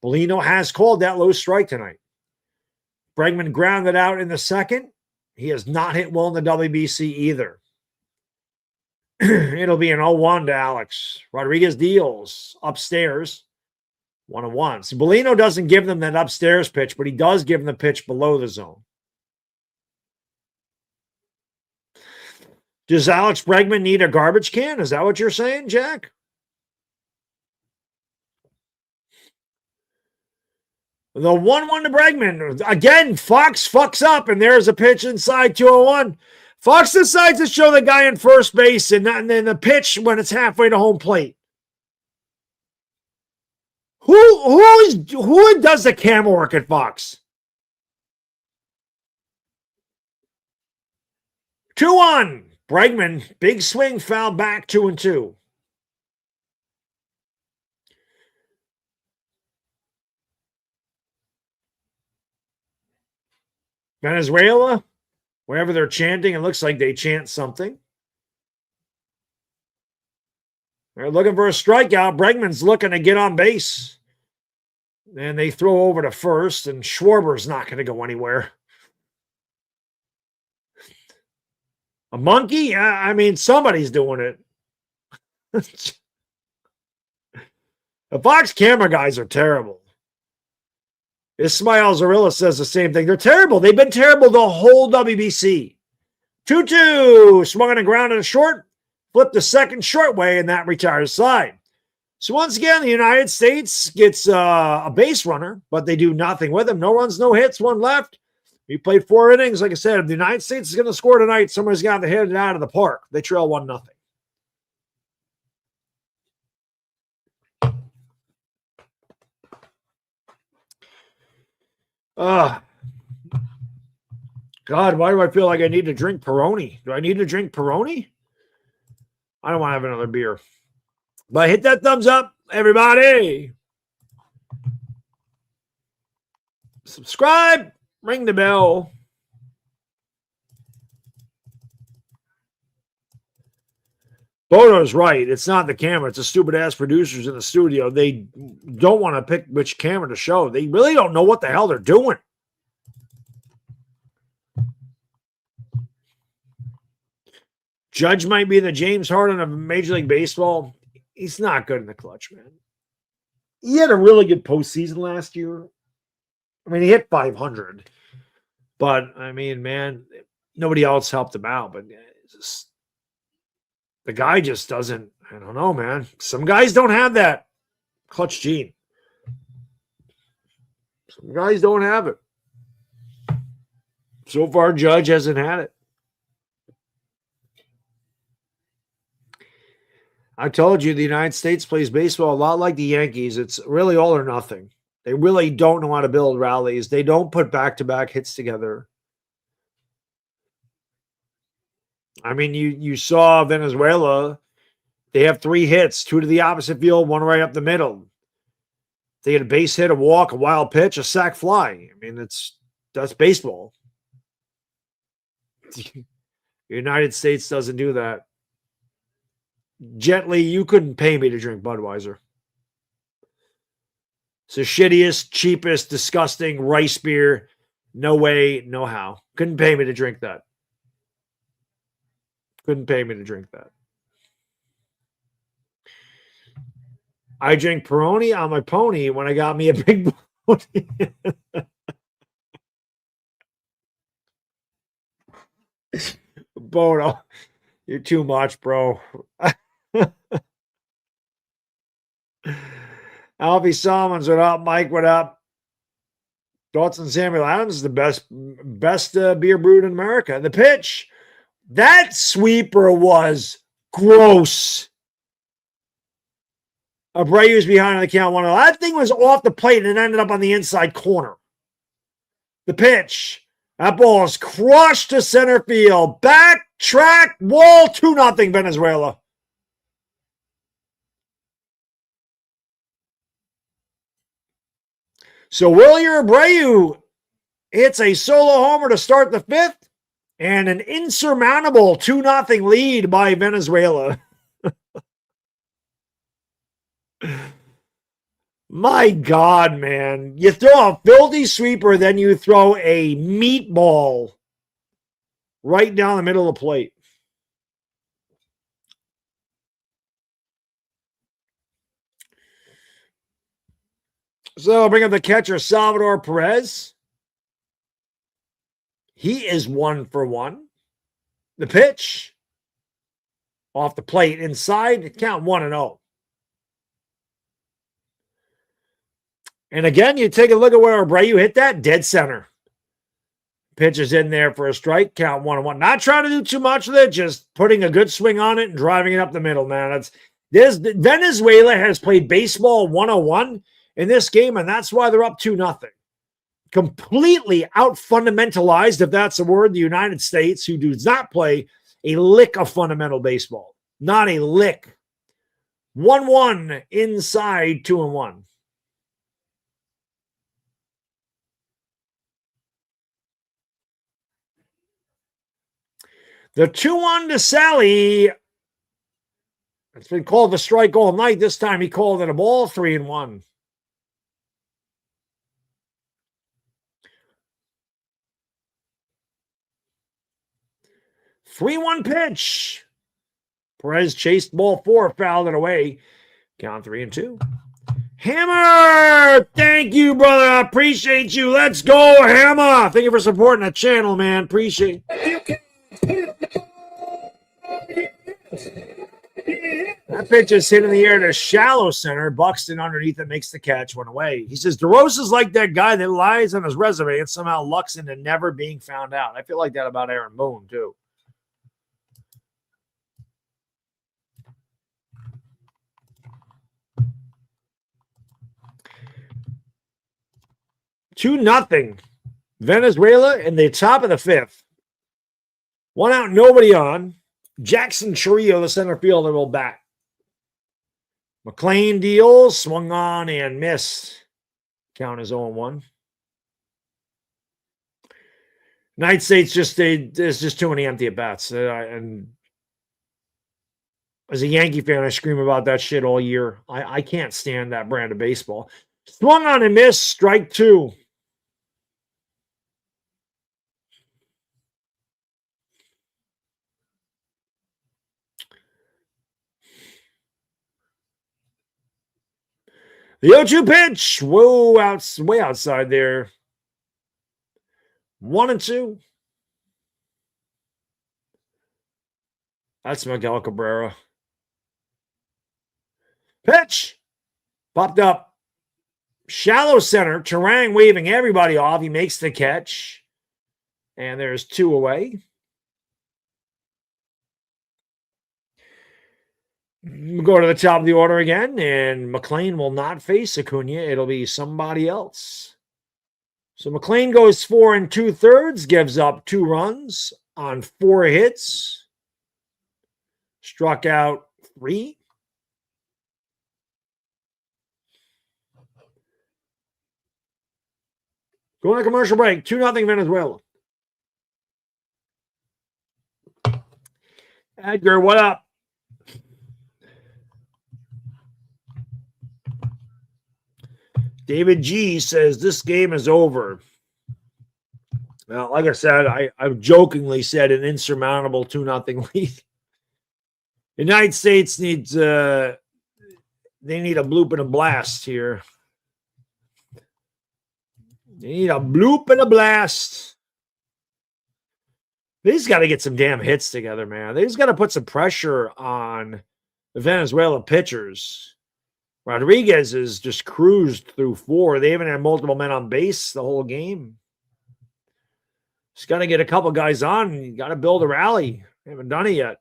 Bellino has called that low strike tonight. Bregman grounded out in the 2nd. He has not hit well in the WBC either. It'll be an 0-1 to Alex. Rodriguez deals upstairs. 1-1. So Bellino doesn't give them that upstairs pitch, but he does give them the pitch below the zone. Does Alex Bregman need a garbage can? Is that what you're saying, Jack? The 1-1 to Bregman. Again, Fox fucks up, and there's a pitch inside 201. Fox decides to show the guy in first base, and then the pitch when it's halfway to home plate. Who does the camera work at Fox? 2-1. Bregman, big swing, foul back, 2-2. Venezuela, wherever they're chanting, it looks like they chant something. They're looking for a strikeout. Bregman's looking to get on base. And they throw over to first, and Schwarber's not going to go anywhere. A monkey? I mean, somebody's doing it. The Fox camera guys are terrible. Ismael Zarilla says the same thing. They're terrible. They've been terrible the whole WBC. 2-2. Swung on the ground in a short. Flipped the second short way, and that retires side. So once again, the United States gets a base runner, but they do nothing with him. No runs, no hits, one left. He played 4 innings. Like I said, if the United States is going to score tonight, somebody's got to hit it out of the park. They trail 1-0. God, why do I feel like I need to drink Peroni? Do I need to drink Peroni? I don't want to have another beer. But hit that thumbs up, everybody. Subscribe. Ring the bell. Bono's right. It's not the camera. It's the stupid-ass producers in the studio. They don't want to pick which camera to show. They really don't know what the hell they're doing. Judge might be the James Harden of Major League Baseball. He's not good in the clutch, man. He had a really good postseason last year. I mean, he hit 500. But, I mean, man, nobody else helped him out. But the guy just doesn't, I don't know, man. Some guys don't have that clutch gene. Some guys don't have it. So far, Judge hasn't had it. I told you the United States plays baseball a lot like the Yankees. It's really all or nothing. They really don't know how to build rallies. They don't put back-to-back hits together. I mean, you saw Venezuela. They have 3 hits, 2 to the opposite field, 1 right up the middle. They get a base hit, a walk, a wild pitch, a sac fly. I mean, that's baseball. The United States doesn't do that. Gently, you couldn't pay me to drink Budweiser. It's the shittiest, cheapest, disgusting rice beer. No way, no how. Couldn't pay me to drink that. Couldn't pay me to drink that. I drink Peroni on my pony when I got me a big pony. Bono, you're too much, bro. Alfie Solomons, what up? Mike, what up? Thoughts on Samuel Adams is the best beer brewed in America. The pitch, that sweeper was gross. Abreu's behind on the count 1-0. That thing was off the plate and it ended up on the inside corner. The pitch, that ball is crushed to center field. Back, track, wall, 2-0 Venezuela. So Willie Abreu hits a solo homer to start the 5th and an insurmountable 2-0 lead by Venezuela. My God, man. You throw a filthy sweeper, then you throw a meatball right down the middle of the plate. So I'll bring up the catcher, Salvador Perez. He is 1 for 1. The pitch, off the plate, inside, count 1-0. And again, you take a look at where Abreu hit that, dead center. Pitch is in there for a strike, count 1-1. Not trying to do too much with it, just putting a good swing on it and driving it up the middle, man. Venezuela has played baseball 101 in this game, and that's why they're up 2-0. Completely out-fundamentalized, if that's a word, the United States, who does not play a lick of fundamental baseball. Not a lick. 1-1 inside 2-1. The 2-1 to Sally. It's been called a strike all night. This time he called it a ball, 3-1. Three-one pitch. Perez chased ball 4, fouled it away. Count 3-2. Hammer! Thank you, brother. I appreciate you. Let's go, Hammer. Thank you for supporting the channel, man. Appreciate it. That pitch is hit in the air to shallow center. Buxton underneath it makes the catch, went away. He says, DeRosa's like that guy that lies on his resume and somehow lucks into never being found out. I feel like that about Aaron Boone, too. Two nothing. Venezuela in the top of the 5th. 1 out, nobody on. Jackson Chirrillo, the center fielder, will bat. McLean deals, swung on and missed. Count is 0-1. United States there's just too many empty at-bats. And as a Yankee fan, I scream about that shit all year. I can't stand that brand of baseball. Swung on and missed, strike 2. The 0-2 pitch. Whoa, way outside there. 1-2. That's Miguel Cabrera. Pitch. Popped up. Shallow center. Terang waving everybody off. He makes the catch. And there's 2 away. We'll go to the top of the order again, and McLean will not face Acuna. It'll be somebody else. So McLean goes 4 2/3, gives up 2 runs on 4 hits. Struck out 3. Going to commercial break. 2-0 Venezuela. Edgar, what up? David G says this game is over. Well, like I said, I jokingly said an insurmountable 2-0 lead. The United States needs they need a bloop and a blast here. They need a bloop and a blast. They just got to get some damn hits together, man. They just got to put some pressure on the Venezuela pitchers. Rodriguez has just cruised through 4. They haven't had multiple men on base the whole game. Just got to get a couple guys on. You got to build a rally. They haven't done it yet.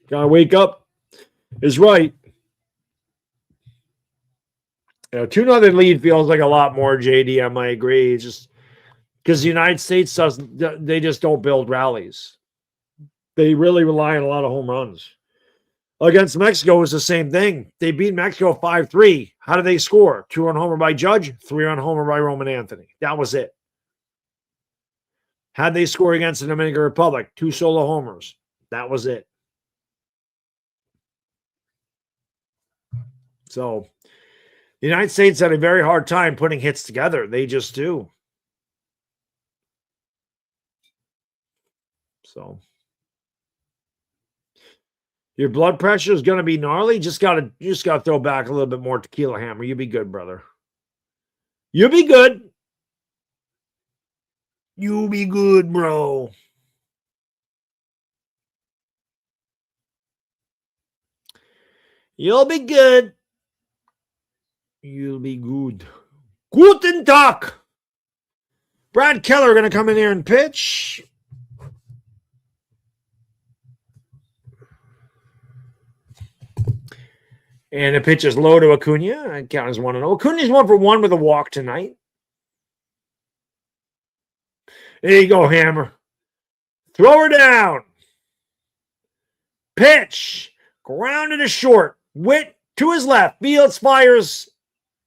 Got to wake up is right. 2-0 lead feels like a lot more, JDM. I agree. It's just because the United States they just don't build rallies. They really rely on a lot of home runs. Against Mexico was the same thing. They beat Mexico 5-3. How did they score? 2-run homer by Judge, 3-run homer by Roman Anthony. That was it. How'd they score against the Dominican Republic? 2 solo homers. That was it. So the United States had a very hard time putting hits together. They just do. So your blood pressure is going to be gnarly. You just got to throw back a little bit more tequila, Hammer. You'll be good, brother. You'll be good. You'll be good, bro. You'll be good. You'll be good. Guten Tag. Brad Keller going to come in here and pitch. And the pitch is low to Acuna. I count as 1-0. Acuna's 1-for-1 with a walk tonight. There you go, Hammer. Throw her down. Pitch. Grounded to short. Witt to his left. Fields fires.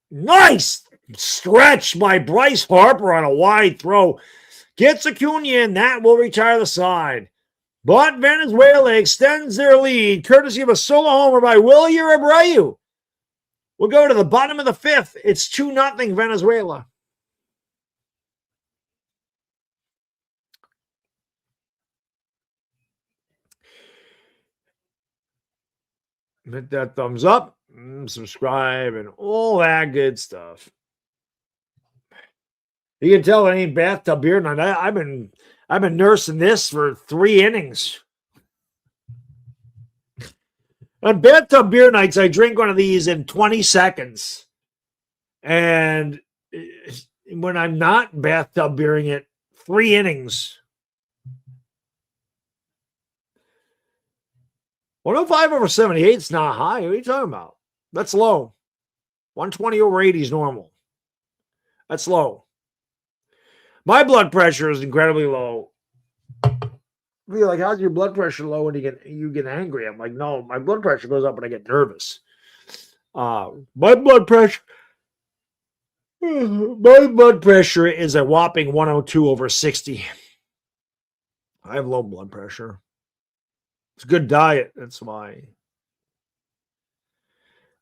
Nice stretch by Bryce Harper on a wide throw. Gets Acuna in. That will retire the side. But Venezuela extends their lead, courtesy of a solo homer by Willie Abreu. We'll go to the bottom of the fifth. It's 2-0 Venezuela. Hit that thumbs up, subscribe, and all that good stuff. You can tell it ain't bathtub beer night. I've been nursing this for 3 innings. On bathtub beer nights, I drink one of these in 20 seconds. And when I'm not bathtub beering it, 3 innings. 105/78 is not high. What are you talking about? That's low. 120/80 is normal. That's low. My blood pressure is incredibly low. You're like, how's your blood pressure low when you get angry? I'm like, no, my blood pressure goes up when I get nervous. My blood pressure is a whopping 102/60. I have low blood pressure. It's a good diet. That's why.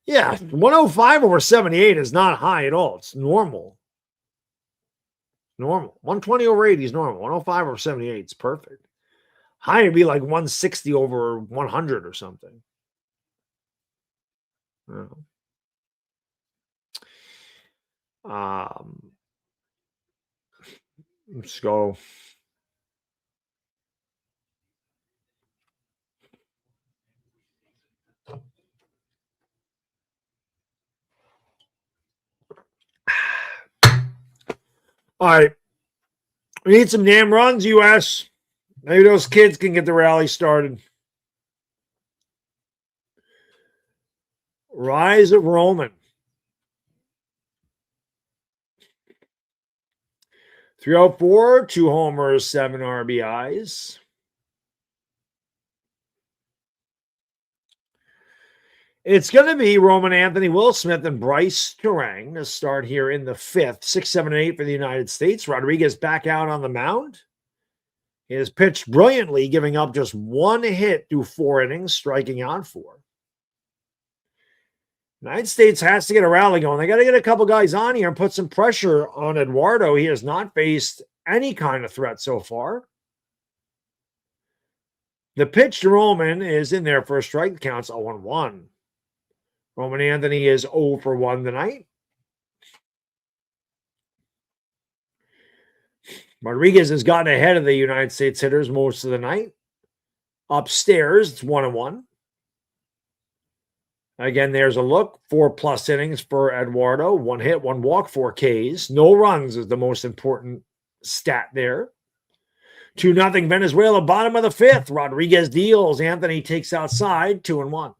Yeah, 105/78 is not high at all. It's normal. Normal. 120/80 is normal. 105/78 is perfect. High would be like 160/100 or something. Let's go. All right. We need some damn runs, U.S. Maybe those kids can get the rally started. Rise of Roman. 304, 2 homers, 7 RBIs. It's going to be Roman Anthony, Will Smith, and Bryce Turang to start here in the fifth. 6, 7, and 8 for the United States. Rodriguez back out on the mound. He has pitched brilliantly, giving up just 1 hit through 4 innings, striking out 4. United States has to get a rally going. They got to get a couple guys on here and put some pressure on Eduardo. He has not faced any kind of threat so far. The pitch to Roman is in there for a strike. Counts 0-1. Roman Anthony is 0-for-1 tonight. Rodriguez has gotten ahead of the United States hitters most of the night. Upstairs, it's 1-1. Again, there's a look. 4+ innings for Eduardo. 1 hit, 1 walk, 4 Ks. No runs is the most important stat there. 2-0 Venezuela, bottom of the fifth. Rodriguez deals. Anthony takes outside, 2-1.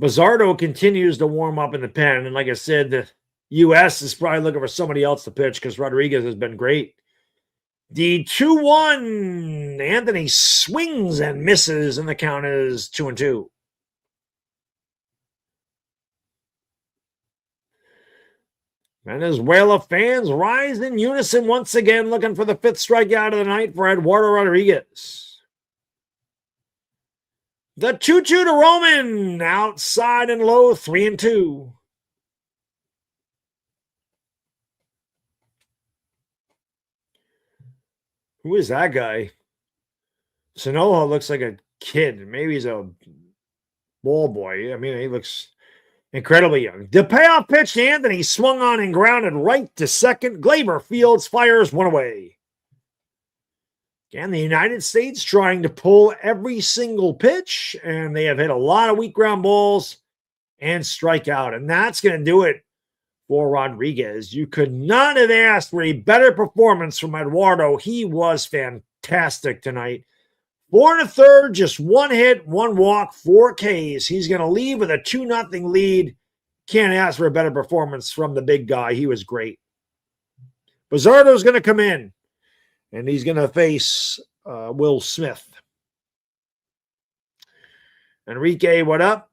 Bizzardo continues to warm up in the pen. And like I said, the U.S. is probably looking for somebody else to pitch because Rodriguez has been great. The 2-1. Anthony swings and misses, and the count is 2-2. Venezuela fans rise in unison once again, looking for the 5th strikeout of the night for Eduardo Rodriguez. The 2-2 to Roman, outside and low, 3-2. Who is that guy? Sonoha looks like a kid. Maybe he's a ball boy. I mean, he looks incredibly young. The payoff pitch to Anthony, swung on and grounded right to second. Glaber fields, fires, 1 away. Again, the United States trying to pull every single pitch, and they have hit a lot of weak ground balls and strike out. And that's going to do it for Rodriguez. You could not have asked for a better performance from Eduardo. He was fantastic tonight. 4 1/3, just 1 hit, 1 walk, 4 Ks. He's going to leave with a 2-0 lead. Can't ask for a better performance from the big guy. He was great. Bizzardo's going to come in, and he's going to face Will Smith. Enrique, what up?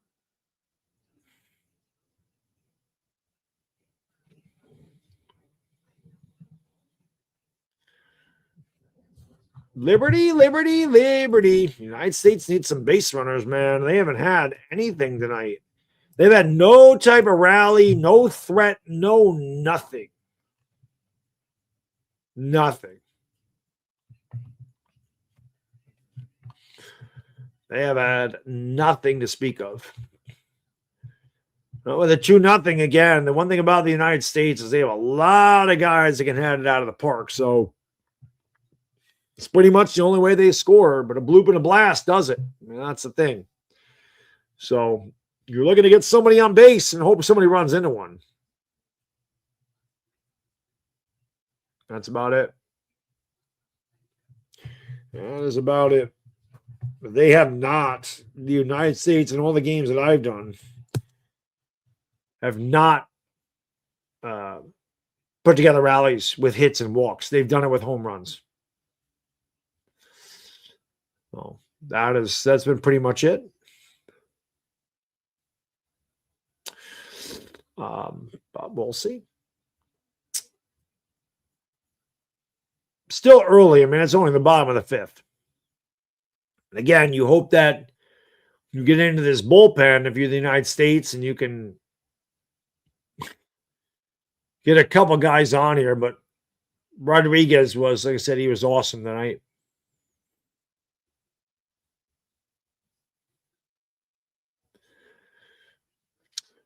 Liberty, liberty, liberty. The United States needs some base runners, man. They haven't had anything tonight. They've had no type of rally, no threat, no nothing. Nothing. They have had nothing to speak of. With a 2-0 again, the one thing about the United States is they have a lot of guys that can head it out of the park. So it's pretty much the only way they score, but a bloop and a blast does it. I mean, that's the thing. So you're looking to get somebody on base and hope somebody runs into one. That's about it. That is about it. But they have not, the United States in all the games that I've done, have not put together rallies with hits and walks. They've done it with home runs. Well, that's been pretty much it. But we'll see. Still early. I mean, it's only the bottom of the 5th. And again, you hope that you get into this bullpen if you're the United States and you can get a couple guys on here. But Rodriguez was, like I said, he was awesome tonight.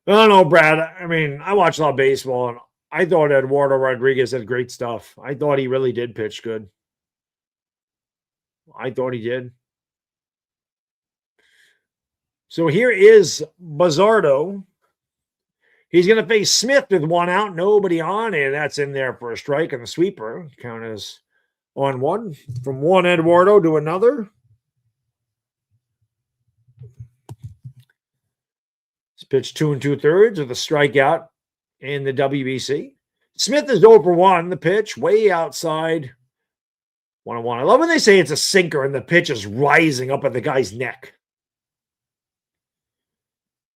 I don't know, Brad. I mean, I watch a lot of baseball, and I thought Eduardo Rodriguez had great stuff. I thought he really did pitch good. I thought he did. So here is Bizzardo. He's going to face Smith with 1 out, nobody on, and that's in there for a strike and the sweeper. Count as on 1. From one Eduardo to another. Pitched 2 2/3 with a strikeout in the WBC. Smith is 0 for 1. The pitch way outside. 1-1. I love when they say it's a sinker and the pitch is rising up at the guy's neck.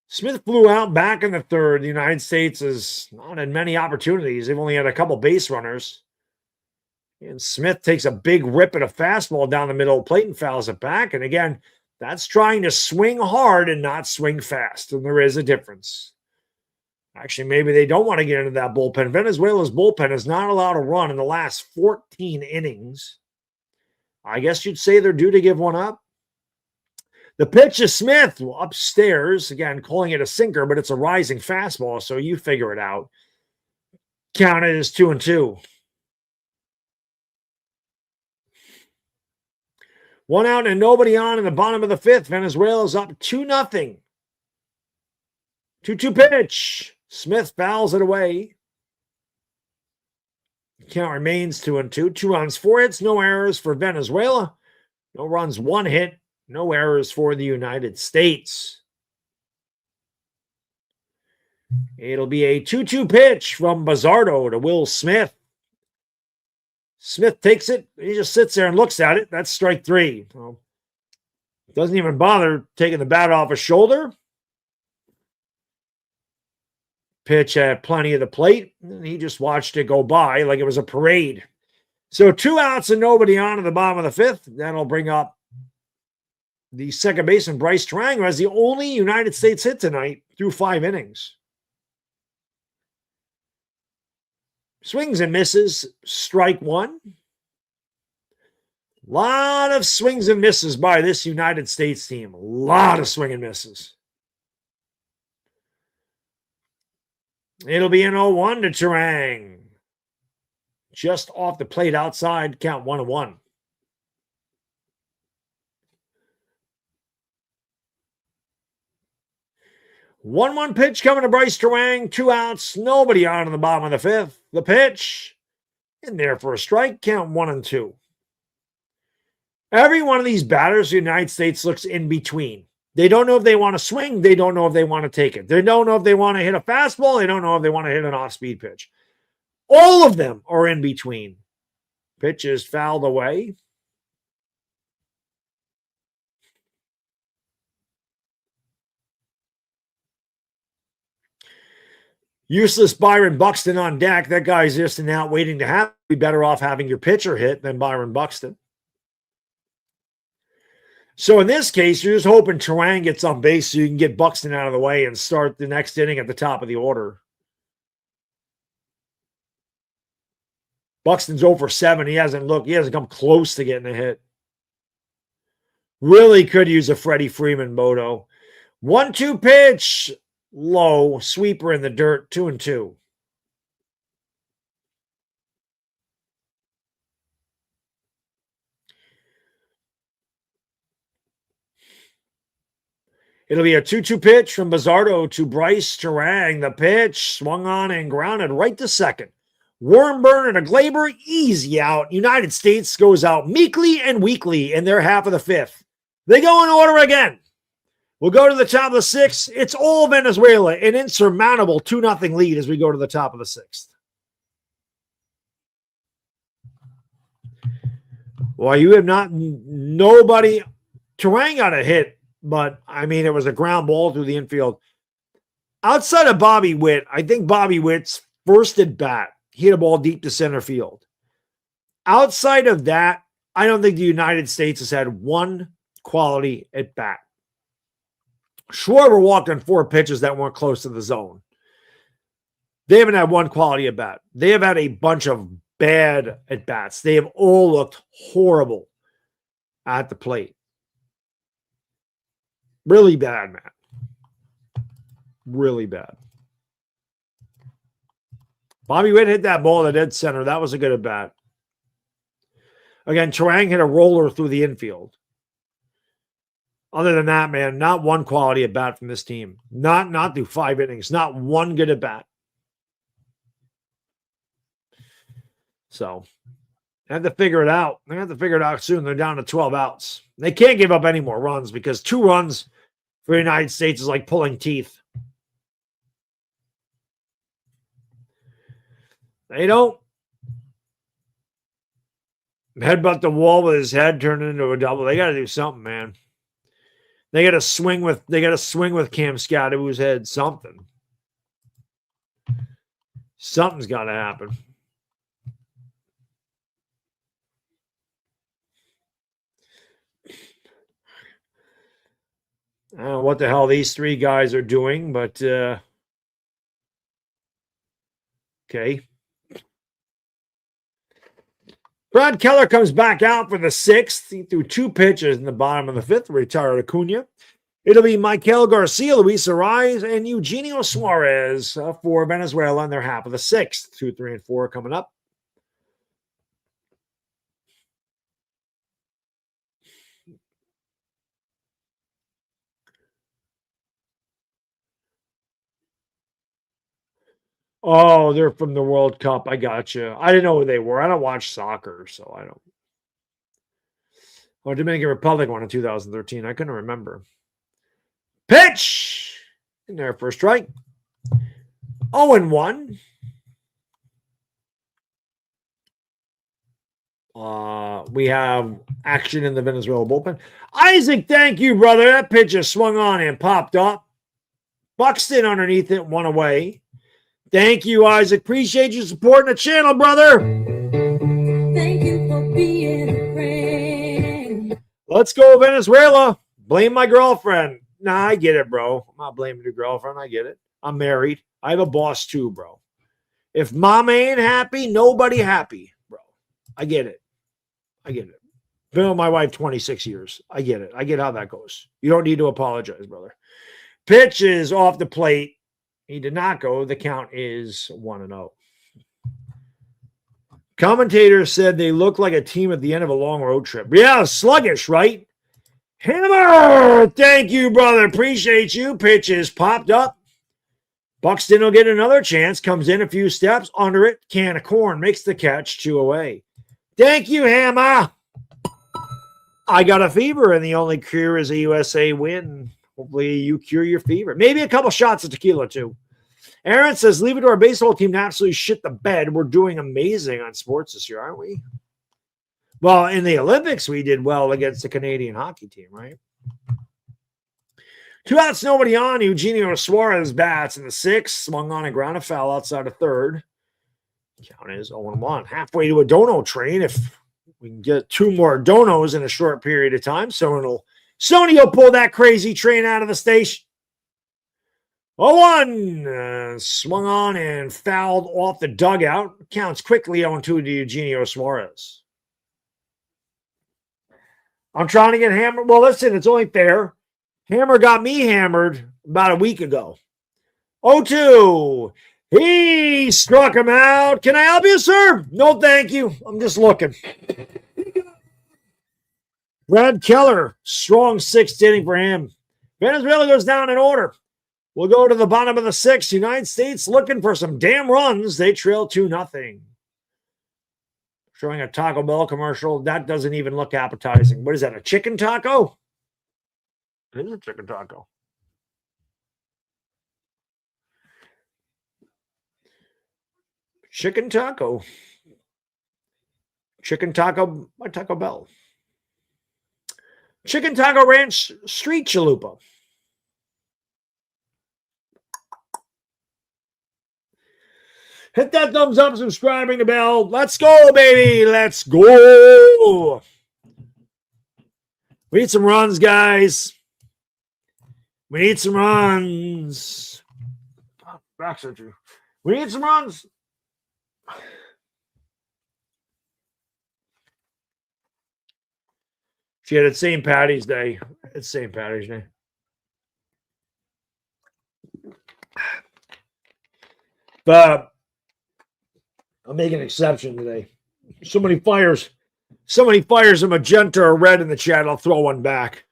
Smith flew out back in the 3rd. The United States has not had many opportunities. They've only had a couple base runners. And Smith takes a big rip at a fastball down the middle of the plate and fouls it back. And again, that's trying to swing hard and not swing fast. And there is a difference. Actually, maybe they don't want to get into that bullpen. Venezuela's bullpen is not allowed to run in the last 14 innings. I guess you'd say they're due to give one up. The pitch to Smith upstairs. Again, calling it a sinker, but it's a rising fastball, so you figure it out. Counted as 2-2. 1 out and nobody on in the bottom of the 5th. Venezuela's up 2-0. 2-2 pitch. Smith fouls it away. Count remains 2-2. 2 runs, 4 hits, no errors for Venezuela. No runs, 1 hit, no errors for the United States. It'll be a 2-2 pitch from Bizzardo to Will Smith. Smith takes it. He just sits there and looks at it. That's strike 3. Well, doesn't even bother taking the bat off his shoulder. Pitch had plenty of the plate. And he just watched it go by like it was a parade. So 2 outs and nobody on at the bottom of the 5th. That'll bring up the second baseman, Bryce Terang, who has the only United States hit tonight through 5 innings. Swings and misses, strike 1. A lot of swings and misses by this United States team. A lot of swing and misses. It'll be an 0-1 to Terang. Just off the plate outside, count 1-1. 1-1 pitch coming to Bryce Terang. 2 outs. Nobody on in the bottom of the 5th. The pitch. In there for a strike. Count 1-2. Every one of these batters in the United States looks in between. They don't know if they want to swing. They don't know if they want to take it. They don't know if they want to hit a fastball. They don't know if they want to hit an off-speed pitch. All of them are in between. Pitch is fouled away. Useless Byron Buxton on deck. That guy's just an out waiting to happen. Be better off having your pitcher hit than Byron Buxton. So in this case, you're just hoping Terang gets on base so you can get Buxton out of the way and start the next inning at the top of the order. Buxton's 0 for 7. He hasn't come close to getting a hit. Really could use a Freddie Freeman moto. 1-2 pitch. Low. Sweeper in the dirt. 2-2. It'll be a 2-2 pitch from Bizzardo to Bryce Terang. The pitch swung on and grounded right to second. Warrenburn and a Glaber, easy out. United States goes out meekly and weakly in their half of the 5th. They go in order again. We'll go to the top of the 6th. It's all Venezuela, an insurmountable 2-0 lead as we go to the top of the 6th. Well, you have nobody. Terang got a hit. But, I mean, it was a ground ball through the infield. Outside of Bobby Witt, I think Bobby Witt's first at bat, he hit a ball deep to center field. Outside of that, I don't think the United States has had one quality at bat. Schwarber walked on 4 pitches that weren't close to the zone. They haven't had one quality at bat. They have had a bunch of bad at bats. They have all looked horrible at the plate. Really bad, man. Really bad. Bobby Witt hit that ball at dead center. That was a good at bat. Again, Terang hit a roller through the infield. Other than that, man, not one quality at bat from this team. Not through 5 innings. Not one good at bat. So, they have to figure it out. They have to figure it out soon. They're down to 12 outs. They can't give up any more runs because 2 runs for the United States is like pulling teeth. They don't headbutt the wall with his head, turn it into a double. They got to do something, man. They got to swing with Cam Scadaboo's head. Something. Something's got to happen. I don't know what the hell these 3 guys are doing, but okay. Brad Keller comes back out for the 6th. He threw 2 pitches in the bottom of the 5th, retired Acuna. It'll be Michael Garcia, Luis Ariz, and Eugenio Suarez for Venezuela in their half of the 6th. 2, 3, and 4 coming up. Oh, they're from the World Cup. I got you. I didn't know who they were. I don't watch soccer, so I don't. Oh, Dominican Republic won in 2013. I couldn't remember. Pitch! In there for a strike. 0-1. We have action in the Venezuela bullpen. Isaac, thank you, brother. That pitch just swung on and popped up. Buxton underneath it, 1 away. Thank you, Isaac. Appreciate you supporting the channel, brother.
Thank you for being a friend.
Let's go, Venezuela. Blame my girlfriend. Nah, I get it, bro. I'm not blaming your girlfriend. I get it. I'm married. I have a boss too, bro. If mama ain't happy, nobody happy, bro. I get it. I get it. Been with my wife 26 years. I get it. I get how that goes. You don't need to apologize, brother. Pitch is off the plate. He did not go. The count is 1-0. Commentators said they look like a team at the end of a long road trip. Yeah, sluggish, right? Hammer! Thank you, brother. Appreciate you. Pitch is popped up. Buxton will get another chance. Comes in a few steps. Under it. Can of corn. Makes the catch. 2 away. Thank you, Hammer. I got a fever, and the only cure is a USA win. Hopefully you cure your fever. Maybe a couple shots of tequila, too. Aaron says, leave it to our baseball team to absolutely shit the bed. We're doing amazing on sports this year, aren't we? Well, in the Olympics, we did well against the Canadian hockey team, right? 2 outs, nobody on. Eugenio Suarez bats in the 6th. Swung on and ground a foul outside of 3rd. Count is 0-1. Halfway to a dono train. If we can get 2 more donos in a short period of time, Sony will pull that crazy train out of the station. 0-1. Swung on and fouled off the dugout. Counts quickly 0-2 to Eugenio Suarez. I'm trying to get hammered. Well, listen, it's only fair. Hammer got me hammered about a week ago. 0-2. He struck him out. Can I help you, sir? No, thank you. I'm just looking. Brad Keller, strong 6th inning for him. Venezuela goes down in order. We'll go to the bottom of the 6th. United States looking for some damn runs. They trail 2-0. Showing a Taco Bell commercial. That doesn't even look appetizing. What is that, a chicken taco? It is a chicken taco. Chicken taco. Chicken taco by Taco Bell. Chicken Taco Ranch Street Chalupa. Hit that thumbs up, subscribing the bell. Let's go, baby. Let's go. We need some runs, guys. We need some runs. Back surgery. We need some runs. She had it St. Patty's Day. It's St. Patty's Day. But I'll make an exception today. Somebody fires a magenta or red in the chat. I'll throw one back.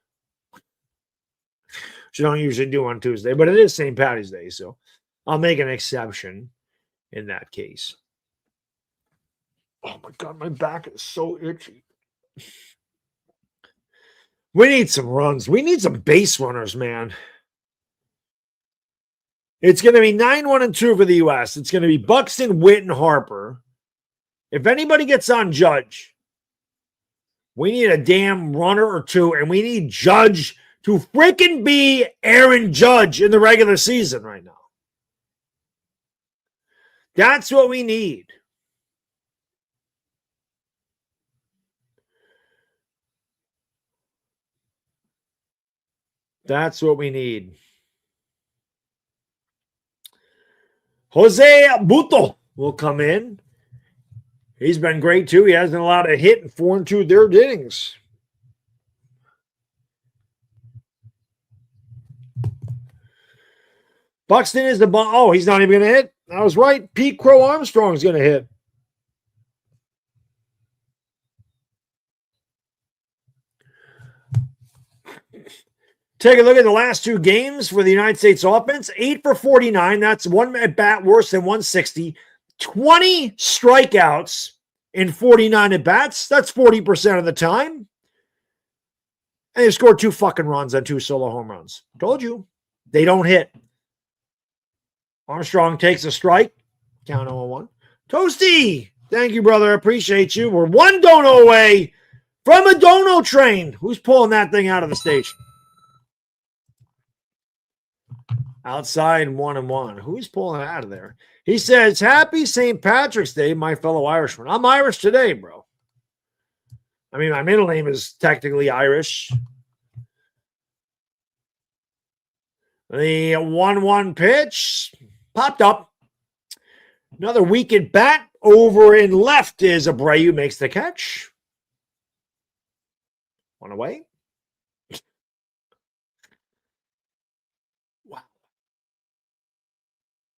Which I don't usually do on Tuesday, but it is St. Patty's Day, so I'll make an exception in that case. Oh my God, my back is so itchy. We need some runs. We need some base runners, man. It's going to be 9-1-2 for the U.S. It's going to be Buxton, Witt, and Harper. If anybody gets on Judge, we need a damn runner or 2, and we need Judge to freaking be Aaron Judge in the regular season right now. That's what we need. That's what we need. Jose Buto will come in. He's been great too. He hasn't allowed a hit in 4 and 2 third innings. Buxton is the ball. Oh, he's not even going to hit. I was right. Pete Crow Armstrong's going to hit. Take a look at the last 2 games for the United States offense. 8 for 49. That's 1 at bat worse than 160. 20 strikeouts in 49 at bats. That's 40% of the time. And they scored 2 fucking runs on 2 solo home runs. Told you. They don't hit. Armstrong takes a strike. Count 0-1. Toasty. Thank you, brother. I appreciate you. We're 1 dono away from a dono train. Who's pulling that thing out of the station? Outside 1-1. Who's pulling it out of there? He says, happy St. Patrick's Day, my fellow Irishman. I'm Irish today, bro. I mean, my middle name is technically Irish. The 1-1 pitch popped up. Another weak at bat. Over in left is Abreu, makes the catch. 1 away.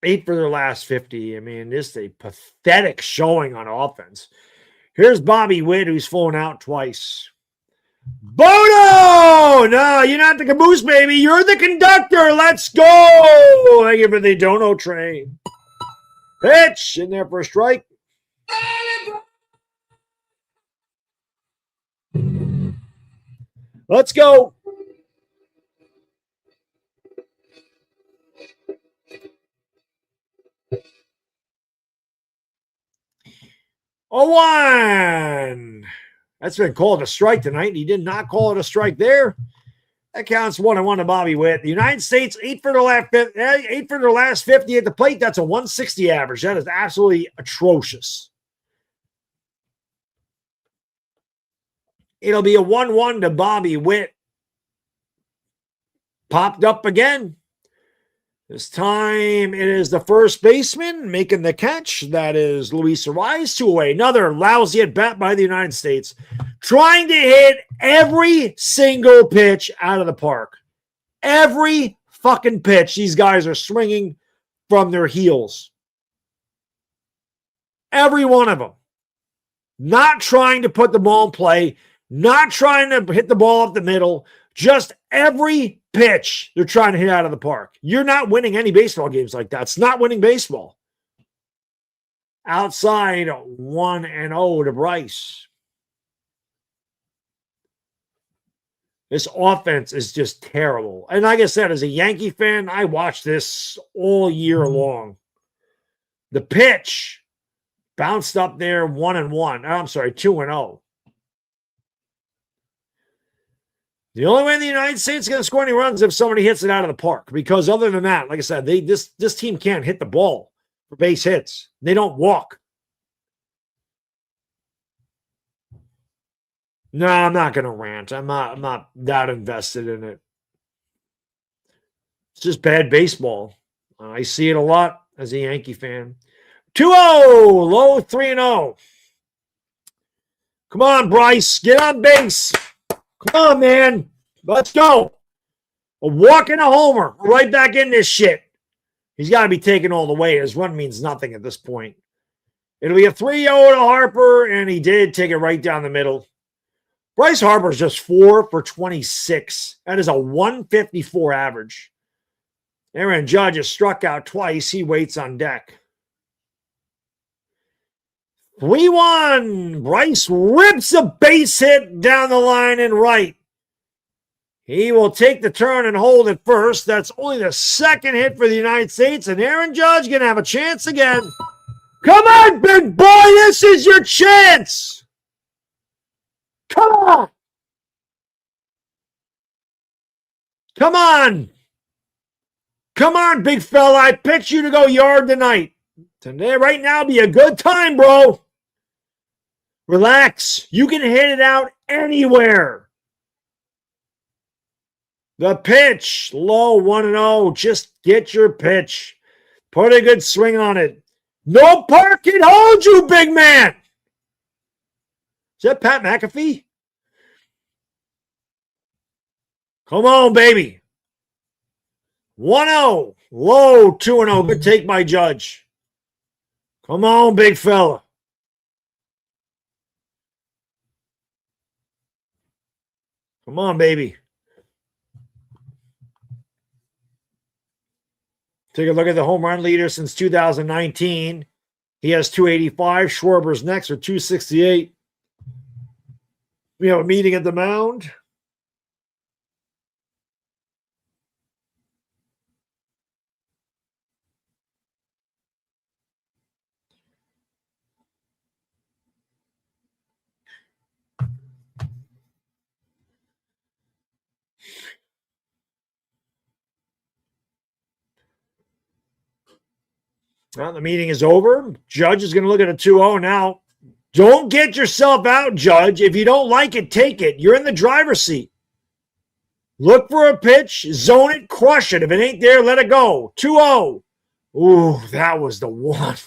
8 for their last 50. I mean, this is a pathetic showing on offense. Here's Bobby Witt, who's flown out twice. Bono! no, you're not the caboose, baby. You're the conductor. Let's go. Thank you for the dono train. Pitch in there for a strike. Let's go. A 1. That's been called a strike tonight. He did not call it a strike there. That counts 1-1 to Bobby Witt. The United States, 8 for their last 50 at the plate. That's a 160 average. That is absolutely atrocious. It'll be a 1-1 to Bobby Witt. Popped up again. This time it is the first baseman making the catch. That is Luis Ariz, 2 away. Another lousy at bat by the United States. Trying to hit every single pitch out of the park. Every fucking pitch. These guys are swinging from their heels. Every one of them. Not trying to put the ball in play. Not trying to hit the ball up the middle. Just every pitch they're trying to hit out of the park. You're not winning any baseball games like that. It's not winning baseball. Outside, 1-0 to Bryce. This offense is just terrible. And like I said, as a Yankee fan, I watch this all year long. The pitch bounced up there 1-1. I'm sorry, 2-0. The only way the United States is going to score any runs is if somebody hits it out of the park. Because other than that, like I said, this team can't hit the ball for base hits. They don't walk. No, I'm not going to rant. I'm not that invested in it. It's just bad baseball. I see it a lot as a Yankee fan. 2-0, low 3-0. Come on, Bryce. Get on base. Come on, man. Let's go. A walk and a homer. Right back in this shit. He's got to be taken all the way. His run means nothing at this point. It'll be a 3-0 to Harper, and he did take it right down the middle. Bryce Harper's just 4 for 26. That is a 154 average. Aaron Judge has struck out twice. He waits on deck. 3-1. Bryce rips a base hit down the line and right. He will take the turn and hold it first. That's only the second hit for the United States, and Aaron Judge going to have a chance again. Come on, big boy. This is your chance. Come on. Come on. Come on, big fella. I picked you to go yard tonight. Today, right now, be a good time, bro. Relax. You can hit it out anywhere. The pitch, low 1-0. Just get your pitch. Put a good swing on it. No park can hold you, big man. Is that Pat McAfee? Come on, baby. 1-0. Low 2-0. Good take by Judge. Come on, big fella. Come on, baby. Take a look at the home run leader since 2019. He has 285. Schwarber's next with 268. We have a meeting at the mound. Well, the meeting is over. Judge is going to look at a 2-0 now. Don't get yourself out, Judge. If you don't like it, take it. You're in the driver's seat. Look for a pitch, zone it, crush it. If it ain't there, let it go. 2-0. Ooh, that was the one.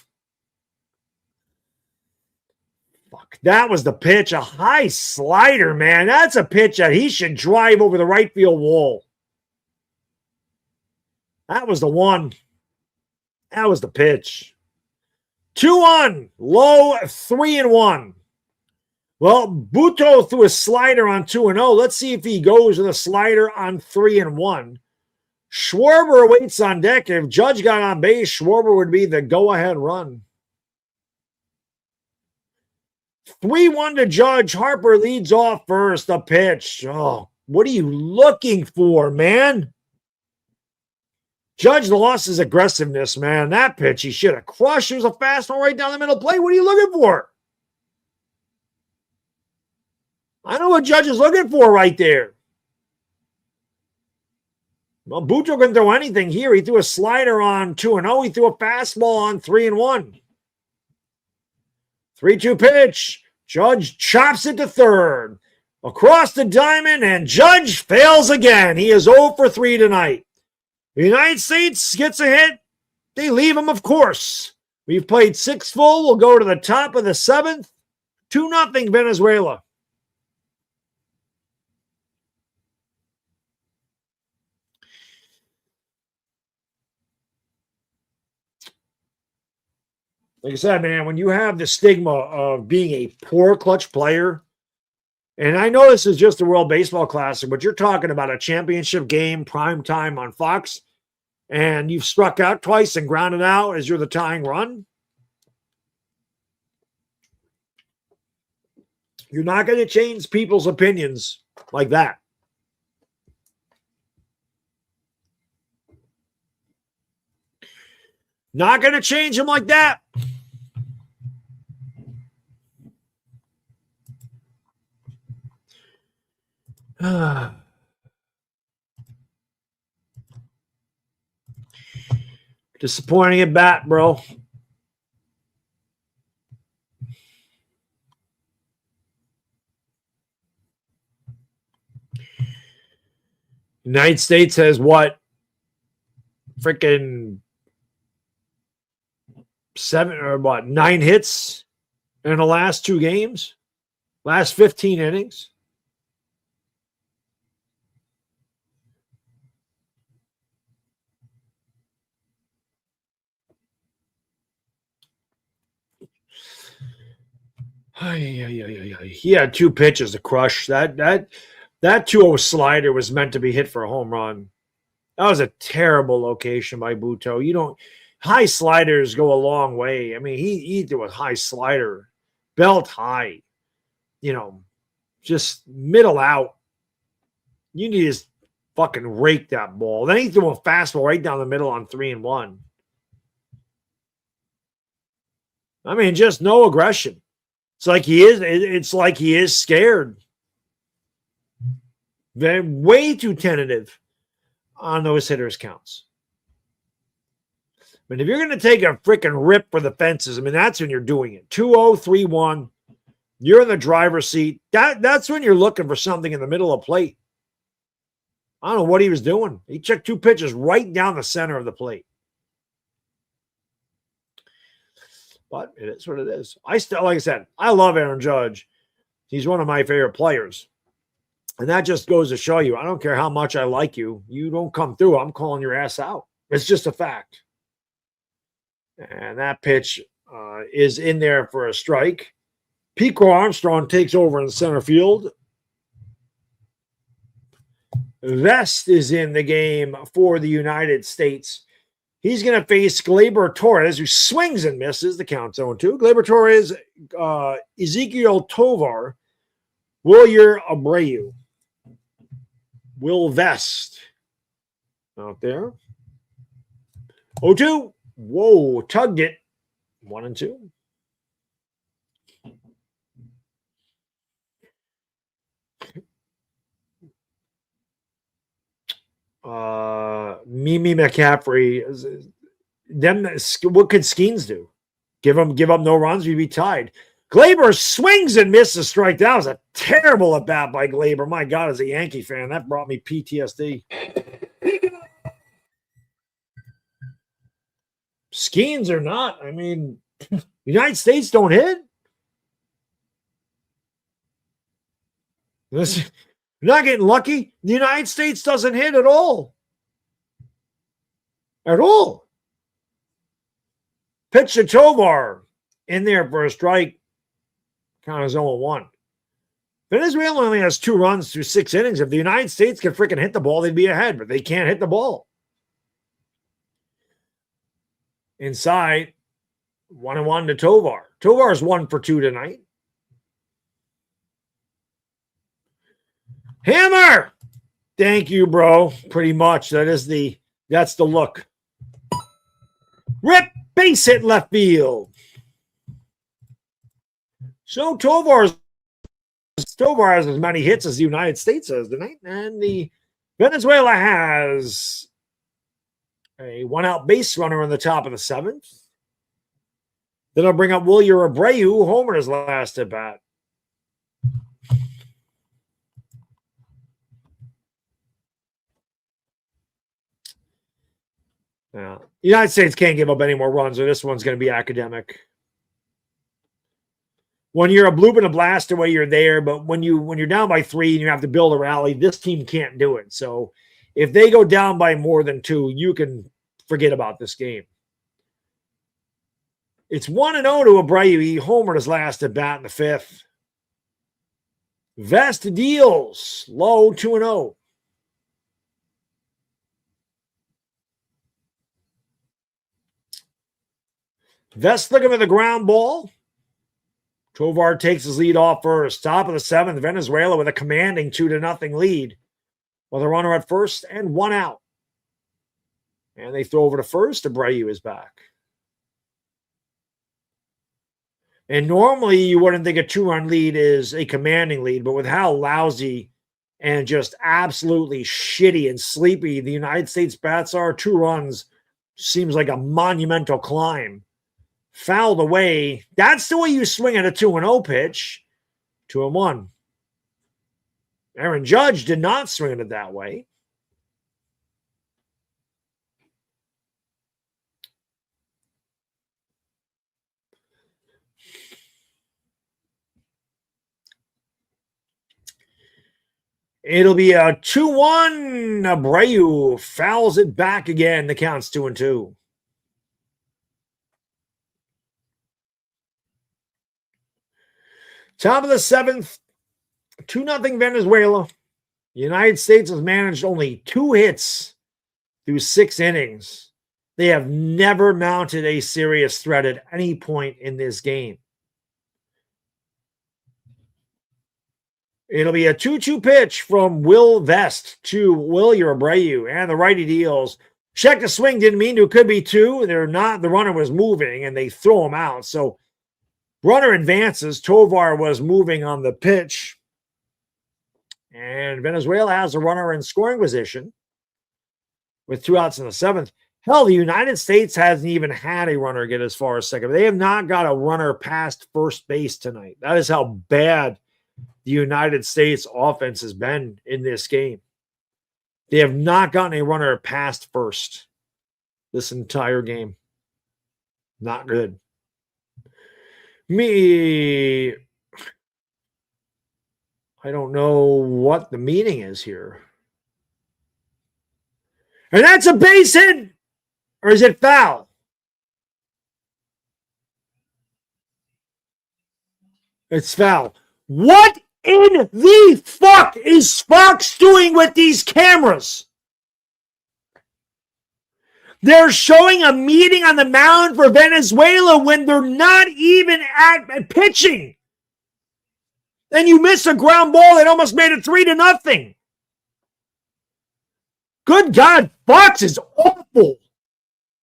Fuck, that was the pitch. A high slider, man. That's a pitch that he should drive over the right field wall. That was the one. That was the pitch. 2-1. Low 3-1. Well, Buto threw a slider on 2-0. Let's see if he goes with a slider on 3-1. Schwarber waits on deck. If Judge got on base, Schwarber would be the go-ahead run. 3-1 to Judge. Harper leads off first. The pitch. Oh, what are you looking for, man? Judge lost his aggressiveness, man. That pitch he should have crushed. It was a fastball right down the middle plate. What are you looking for? I know what Judge is looking for right there. Well, Buto can throw anything here. He threw a slider on 2-0. He threw a fastball on 3-1. 3-2 pitch. Judge chops it to third. Across the diamond, and Judge fails again. He is 0 for 3 tonight. The United States gets a hit. They leave him, of course. We've played 6 full. We'll go to the top of the 7th. 2-0 Venezuela. Like I said, man, when you have the stigma of being a poor clutch player, and I know this is just the World Baseball Classic, but you're talking about a championship game, prime time on Fox, and you've struck out twice and grounded out as you're the tying run. You're not going to change people's opinions like that. Not going to change them like that. Disappointing at bat, bro. United States has what? Freaking 9 hits in the last 2 games? Last 15 innings? He had 2 pitches to crush. That 2-0 slider was meant to be hit for a home run. That was a terrible location by Buto. High sliders go a long way. I mean, he threw a high slider, belt high, just middle out. You need to fucking rake that ball. Then he threw a fastball right down the middle on 3-1. I mean, just no aggression. It's like he is scared. They're way too tentative on those hitters' counts. But if you're going to take a freaking rip for the fences, I mean, that's when you're doing it. 2-0, 3-1. You're in the driver's seat. That's when you're looking for something in the middle of the plate. I don't know what he was doing. He checked 2 pitches right down the center of the plate. But it is what it is. Like I said, I love Aaron Judge. He's one of my favorite players. And that just goes to show you, I don't care how much I like you. You don't come through, I'm calling your ass out. It's just a fact. And that pitch is in there for a strike. Pico Armstrong takes over in center field. Vest is in the game for the United States. He's going to face Gleyber Torres, who swings and misses. The count's 0-2. Gleyber Torres, Ezekiel Tovar, Wilyer Abreu, Will Vest out there. 0-2. Whoa, tugged it. 1-2. Mimi McCaffrey. What could Skeens do? Give up no runs, we'd be tied. Gleyber swings and misses strike. That was a terrible at bat by Gleyber. My God, as a Yankee fan, that brought me PTSD. Skeens or not, I mean, United States don't hit. You're not getting lucky. The United States doesn't hit at all. At all. Pitch to Tovar in there for a strike. Count is 0-1. Venezuela only has 2 runs through 6 innings. If the United States could freaking hit the ball, they'd be ahead, but they can't hit the ball. Inside, 1-1 to Tovar. Tovar's 1 for 2 tonight. Hammer! Thank you, bro. Pretty much. That's the look. Rip, base hit left field. So Tovar has as many hits as the United States has tonight. And the Venezuela has a 1-out base runner in the top of the 7th. Then I'll bring up Wilyer Abreu, who homered his last at bat. Yeah. The United States can't give up any more runs, or this one's going to be academic. When you're a bloop and a blast away, you're there. But when you're down by 3 and you have to build a rally, this team can't do it. So if they go down by more than 2, you can forget about this game. It's 1-0 to Abreu. He homered his last at bat in the 5th. Vest deals low 2-0. Vest looking for the ground ball. Tovar takes his lead off first. Top of the 7th, Venezuela with a commanding 2-0 lead. With a runner at first and 1 out. And they throw over to first. Abreu is back. And normally you wouldn't think a 2-run lead is a commanding lead, but with how lousy and just absolutely shitty and sleepy the United States bats are, 2 runs seems like a monumental climb. Fouled away. That's the way you swing at a 2-0 pitch. 2-1. Aaron Judge did not swing it that way. It'll be a 2-1. Abreu fouls it back again. The count's 2-2. Top of the 7th, 2-0 Venezuela. The United States has managed only 2 hits through 6 innings. They have never mounted a serious threat at any point in this game. It'll be a 2-2 pitch from Will Vest to Wilyer Abreu, and the righty deals. Check the swing, didn't mean to. It could be 2. They're not. The runner was moving, and they throw him out. So runner advances. Tovar was moving on the pitch. And Venezuela has a runner in scoring position with 2 outs in the 7th. Hell, the United States hasn't even had a runner get as far as second. They have not got a runner past first base tonight. That is how bad the United States offense has been in this game. They have not gotten a runner past first this entire game. Not good. I don't know what the meaning is here. And that's a base hit. Or is it foul? It's foul. What in the fuck is Fox doing with these cameras? They're showing a meeting on the mound for Venezuela when they're not even at pitching. And you miss a ground ball that almost made it 3-0. Good God, Fox is awful.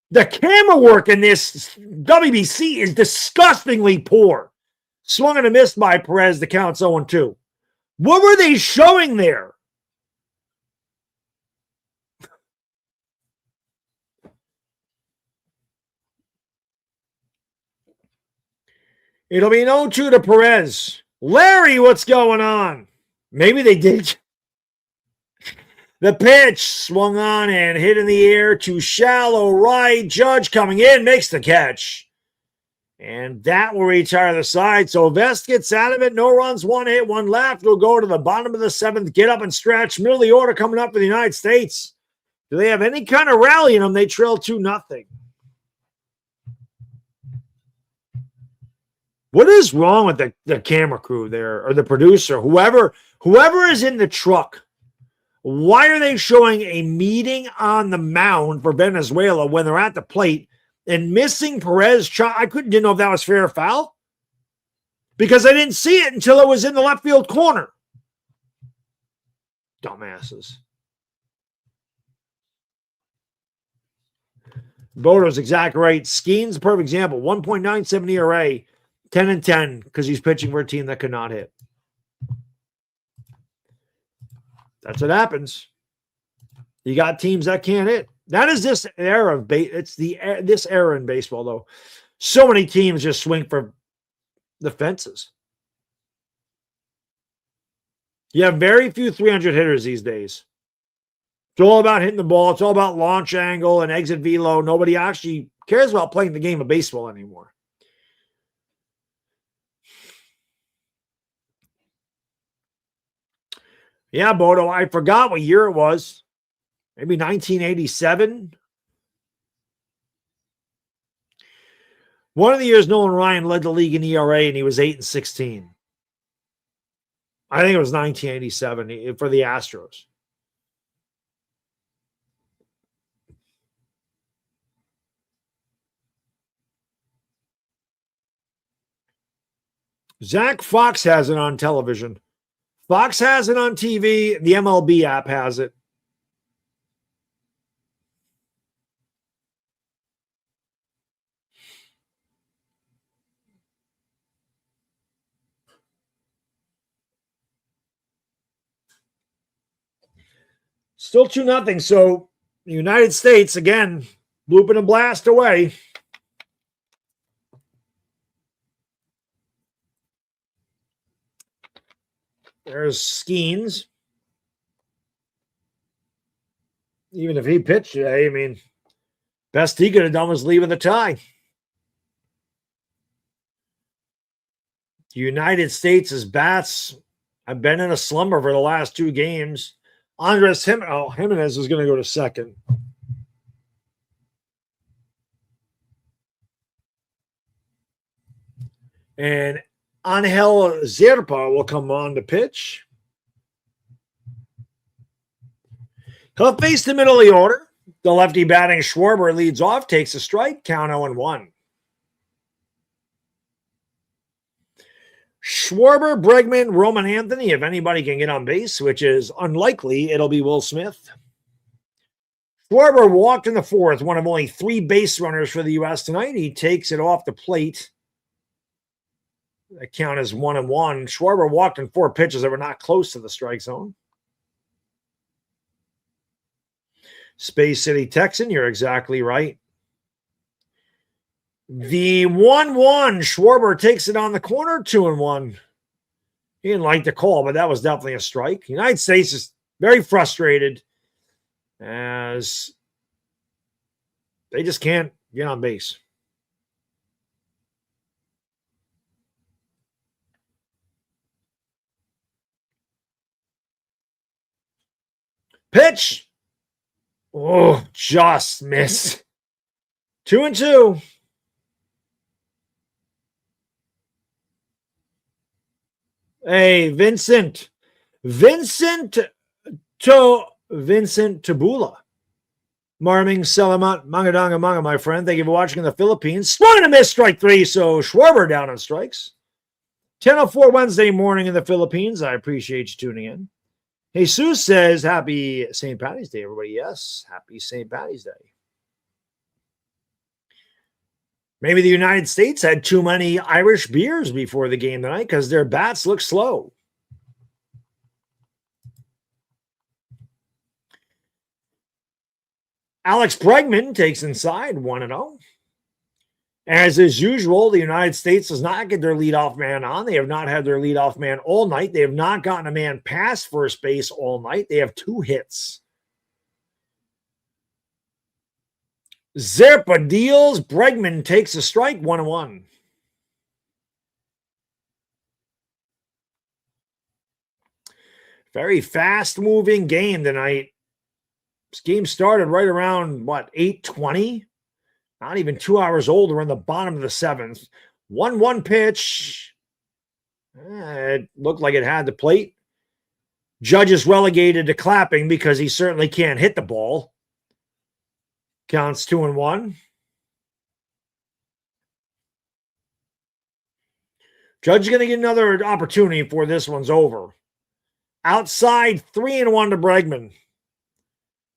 The camera work in this WBC is disgustingly poor. Swung and a miss by Perez. The count's 0-2. What were they showing there? It'll be an 0-2 to Perez. Larry, what's going on? Maybe they did. The pitch swung on and hit in the air to shallow right. Judge coming in, makes the catch. And that will retire the side. So Vest gets out of it. No runs, 1 hit, 1 left. We'll go to the bottom of the 7th. Get up and stretch. Middle of the order coming up for the United States. Do they have any kind of rally in them? They trail 2-0. What is wrong with the camera crew there, or the producer, whoever is in the truck? Why are they showing a meeting on the mound for Venezuela when they're at the plate and missing Perez? Didn't know if that was fair or foul because I didn't see it until it was in the left field corner. Dumbasses. Bodo's exactly right. Skeen's a perfect example. 1.97 ERA, 10-10, because he's pitching for a team that could not hit. That's what happens. You got teams that can't hit. That is this era of this era in baseball, though. So many teams just swing for the fences. You have very few 300 hitters these days. It's all about hitting the ball. It's all about launch angle and exit velo. Nobody actually cares about playing the game of baseball anymore. Yeah, Bodo, I forgot what year it was. Maybe 1987. One of the years Nolan Ryan led the league in ERA, and he was 8-16. I think it was 1987 for the Astros. Zach Fox has it on television. Fox has it on TV. The MLB app has it. Still 2-0. So the United States, again, blooping a blast away. There's Skeens. Even if he pitched today, I mean, best he could have done was leave in the tie. The United States' bats have been in a slumber for the last 2 games. Andres Jimenez is going to go to second. And Angel Zerpa will come on to pitch. He'll face the middle of the order. The lefty batting Schwarber leads off, takes a strike, count 0-1. Schwarber, Bregman, Roman Anthony, if anybody can get on base, which is unlikely, it'll be Will Smith. Schwarber walked in the 4th, one of only 3 base runners for the U.S. tonight. He takes it off the plate. That count is 1-1. Schwarber walked in 4 pitches that were not close to the strike zone. Space City Texan, you're exactly right. The 1-1, Schwarber takes it on the corner, 2-1. He didn't like the call, but that was definitely a strike. The United States is very frustrated as they just can't get on base. Pitch. Oh, just missed. 2-2. Hey, Vincent Tabula. Marming Salamat Mangadanga Manga, my friend. Thank you for watching in the Philippines. Swung and a miss, strike 3. So Schwarber down on strikes. 10:04 Wednesday morning in the Philippines. I appreciate you tuning in. Jesus says, happy St. Patty's Day, everybody. Yes, happy St. Patty's Day. Maybe the United States had too many Irish beers before the game tonight because their bats look slow. Alex Bregman takes inside 1-0. As is usual, the United States does not get their leadoff man on. They have not had their leadoff man all night. They have not gotten a man past first base all night. They have 2 hits. Zerpa deals. Bregman takes a strike, 1-1. Very fast-moving game tonight. This game started right around, 8:20? Not even 2 hours old. We're in the bottom of the 7th. 1-1 pitch. It looked like it had the plate. Judge is relegated to clapping because he certainly can't hit the ball. Counts 2-1. Judge is going to get another opportunity before this one's over. Outside, 3-1 to Bregman.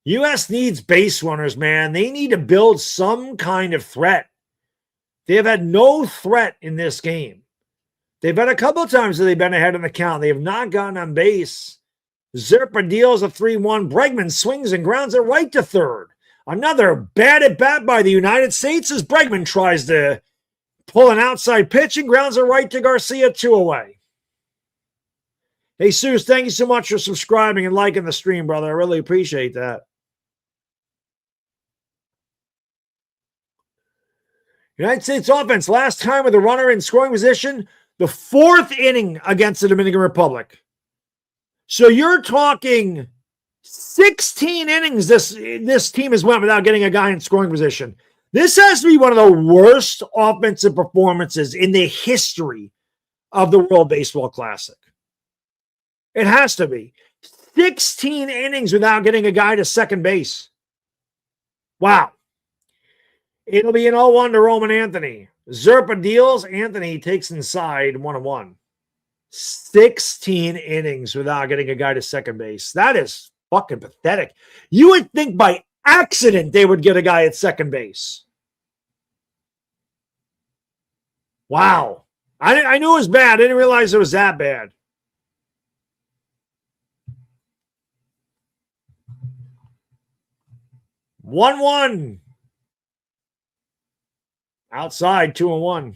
U.S. needs base runners, man. They need to build some kind of threat. They have had no threat in this game. They've had a couple of times that they've been ahead in the count. They have not gotten on base. Zerpa deals a 3-1. Bregman swings and grounds it right to third. Another bad at bat by the United States as Bregman tries to pull an outside pitch and grounds it right to Garcia, 2 away. Hey, Seuss, thank you so much for subscribing and liking the stream, brother. I really appreciate that. United States offense, last time with a runner in scoring position, the 4th inning against the Dominican Republic. So you're talking 16 innings this team has went without getting a guy in scoring position. This has to be one of the worst offensive performances in the history of the World Baseball Classic. It has to be. 16 innings without getting a guy to second base. Wow. It'll be an 0-1 to Roman Anthony. Zerpa deals. Anthony takes inside 1-1. 16 innings without getting a guy to second base. That is fucking pathetic. You would think by accident they would get a guy at second base. Wow. I knew it was bad. I didn't realize it was that bad. One. Outside, 2-1.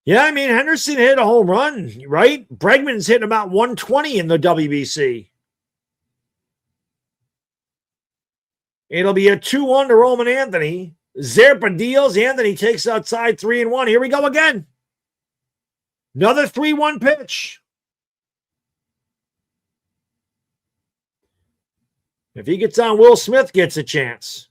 Yeah, I mean, Henderson hit a home run, right? Bregman's hitting about 120 in the WBC. It'll be a 2-1 to Roman Anthony. Zerpa deals. Anthony takes outside 3-1. Here we go again. Another 3-1 pitch. If he gets on, Will Smith gets a chance.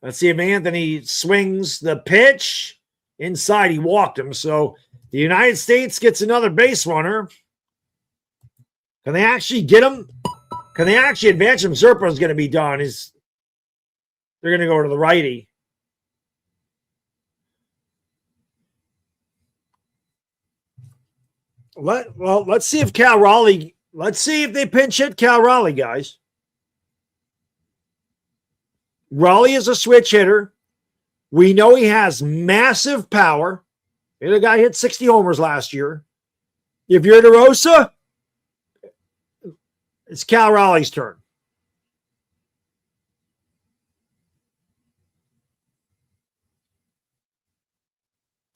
Let's see if Anthony swings the pitch. Inside, he walked him. So the United States gets another base runner. Can they actually get him? Can they actually advance him? Zerpa is going to be done. They're going to go to the righty. Let's see if Cal Raleigh. Let's see if they pinch hit Cal Raleigh, guys. Raleigh is a switch hitter. We know he has massive power. The guy hit 60 homers last year. If you're DeRosa, it's Cal Raleigh's turn.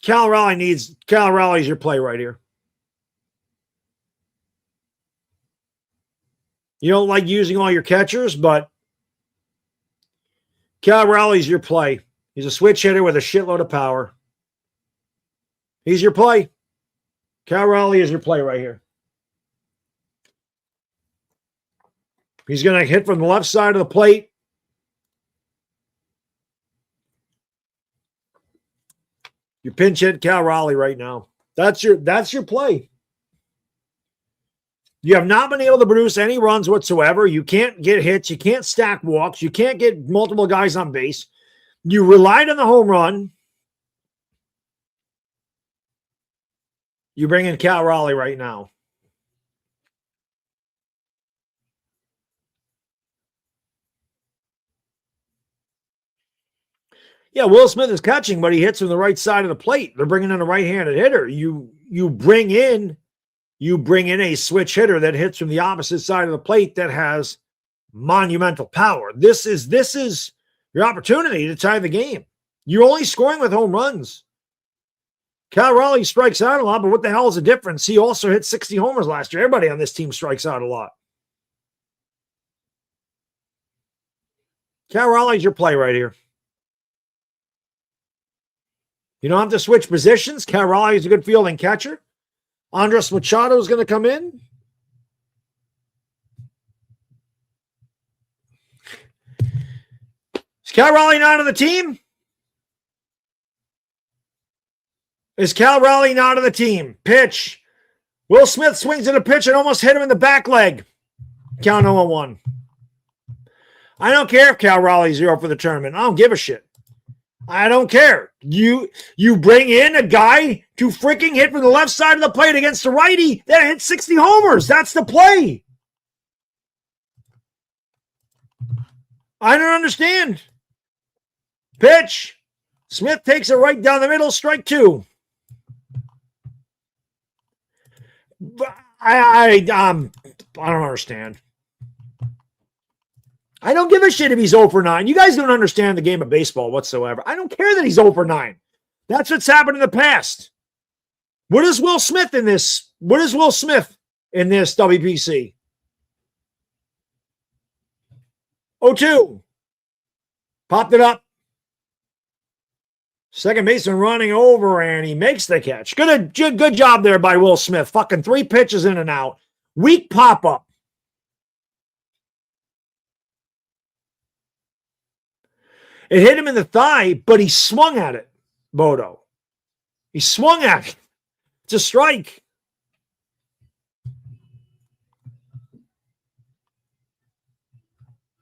Cal Raleigh's your play right here. You don't like using all your catchers, but Cal Raleigh's your play. He's a switch hitter with a shitload of power. He's your play. Cal Raleigh is your play right here. He's going to hit from the left side of the plate. You pinch hit Cal Raleigh right now. That's your play. You have not been able to produce any runs whatsoever. You can't get hits. You can't stack walks. You can't get multiple guys on base. You relied on the home run. You bring in Cal Raleigh right now. Yeah, Will Smith is catching, but he hits from the right side of the plate. They're bringing in a right-handed hitter. You bring in a switch hitter that hits from the opposite side of the plate that has monumental power. This is your opportunity to tie the game. You're only scoring with home runs. Cal Raleigh strikes out a lot, but what the hell is the difference? He also hit 60 homers last year. Everybody on this team strikes out a lot. Cal Raleigh's your play right here. You don't have to switch positions. Cal Raleigh is a good fielding catcher. Andres Machado is going to come in. Cal Raleigh not on the team? Is Cal Raleigh not on the team? Pitch. Will Smith swings at a pitch and almost hit him in the back leg. Count 0-1. I don't care if Cal Raleigh's 0 for the tournament. I don't give a shit. I don't care. You bring in a guy to freaking hit from the left side of the plate against the righty that hit 60 homers. That's the play. I don't understand. Pitch. Smith takes it right down the middle. Strike 2. I don't understand. I don't give a shit if he's 0 for 9. You guys don't understand the game of baseball whatsoever. I don't care that he's 0 for 9. That's what's happened in the past. What is Will Smith in this? What is Will Smith in this WBC? 0-2. Popped it up. Second baseman running over, and he makes the catch. Good job there by Will Smith. Fucking 3 pitches in and out. Weak pop-up. It hit him in the thigh, but he swung at it, Bodo. He swung at it. It's a strike.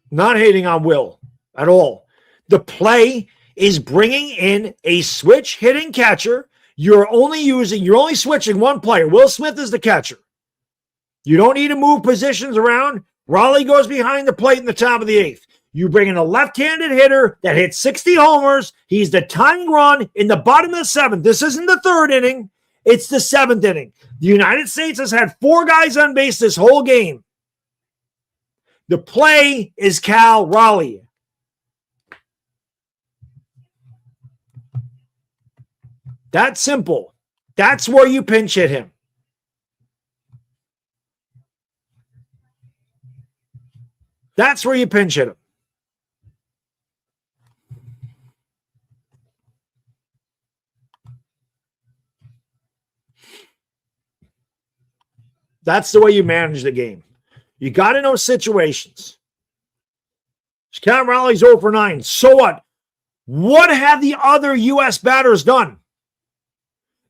Not hating on Will at all. The play is bringing in a switch hitting catcher. You're only switching one player. Will Smith is the catcher. You don't need to move positions around. Raleigh goes behind the plate in the top of the 8th. You bring in a left-handed hitter that hits 60 homers. He's the tying run in the bottom of the 7th. This isn't the 3rd inning. It's the 7th inning. The United States has had 4 guys on base this whole game. The play is Cal Raleigh. That's simple. That's where you pinch hit him. That's where you pinch hit him. That's the way you manage the game. You got to know situations. Cal Raleigh's 0 for 9. So what? What have the other U.S. batters done?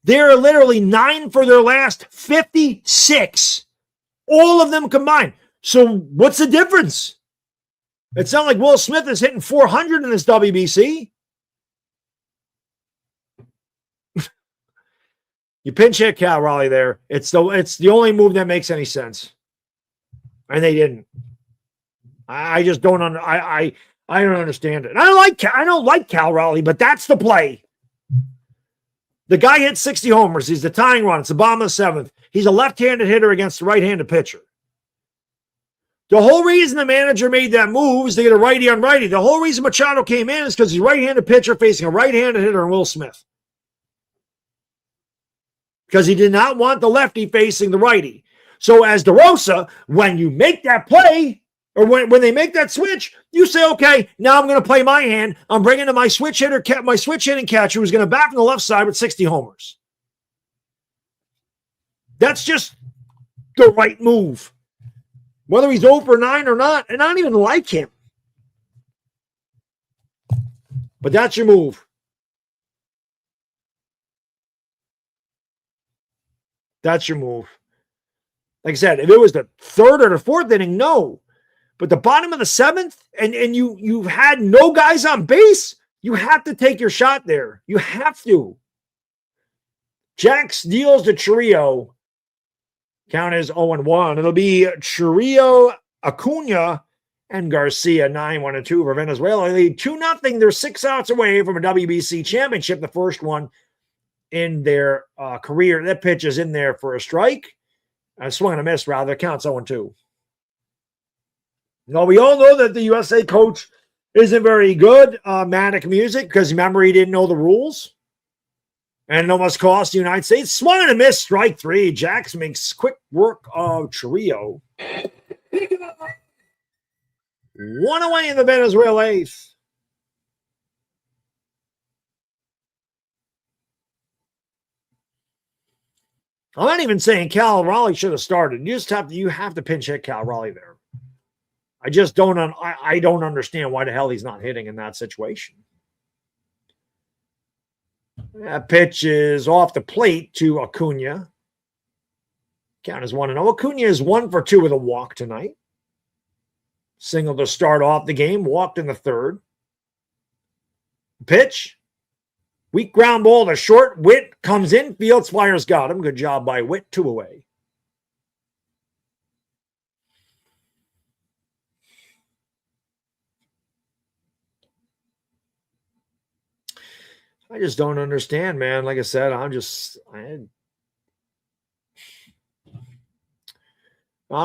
They're literally 9 for their last 56. All of them combined. So what's the difference? It's not like Will Smith is hitting 400 in this WBC. You pinch hit Cal Raleigh there. It's the only move that makes any sense. And they didn't. I just don't I don't understand it. I don't like Cal Raleigh, but that's the play. The guy hit 60 homers. He's the tying run. It's the bottom of the 7th. He's a left-handed hitter against a right-handed pitcher. The whole reason the manager made that move is to get a righty on righty. The whole reason Machado came in is because he's a right-handed pitcher facing a right-handed hitter in Will Smith. Because he did not want the lefty facing the righty. So as DeRosa, when you make that play, or when they make that switch, you say, okay, now I'm going to play my hand. I'm bringing in my switch hitting catcher who's going to bat from the left side with 60 homers. That's just the right move. Whether he's 0 for 9 or not, and I don't even like him. But that's your move. That's your move. Like I said, if it was the 3rd or the 4th inning, no. But the bottom of the 7th, and you've had no guys on base, you have to take your shot there. You have to. Jax deals to Chiriot. Count is 0-1. It'll be Chiriot, Acuna, and Garcia, 9-1-2 for Venezuela. They lead 2-0. They're 6 outs away from a WBC championship, the first one in their career. That pitch is in there for a strike. I swung and a miss, rather. Counts 0-2. Now, we all know that the USA coach isn't very good. Manic Music, because remember, he didn't know the rules. And it almost cost the United States. Swung and a miss, strike 3. Jax makes quick work of Chiriot. 1 away in the Venezuela 8th. I'm not even saying Cal Raleigh should have started. You have to pinch hit Cal Raleigh there. I just don't. I don't understand why the hell he's not hitting in that situation. That pitch is off the plate to Acuna. Count is 1-0. Acuna is 1 for 2 with a walk tonight. Single to start off the game. Walked in the third. Pitch. Weak ground ball to short. Witt comes in. Fields Flyers got him. Good job by Witt. 2 away. I just don't understand, man. Like I said, I don't understand. I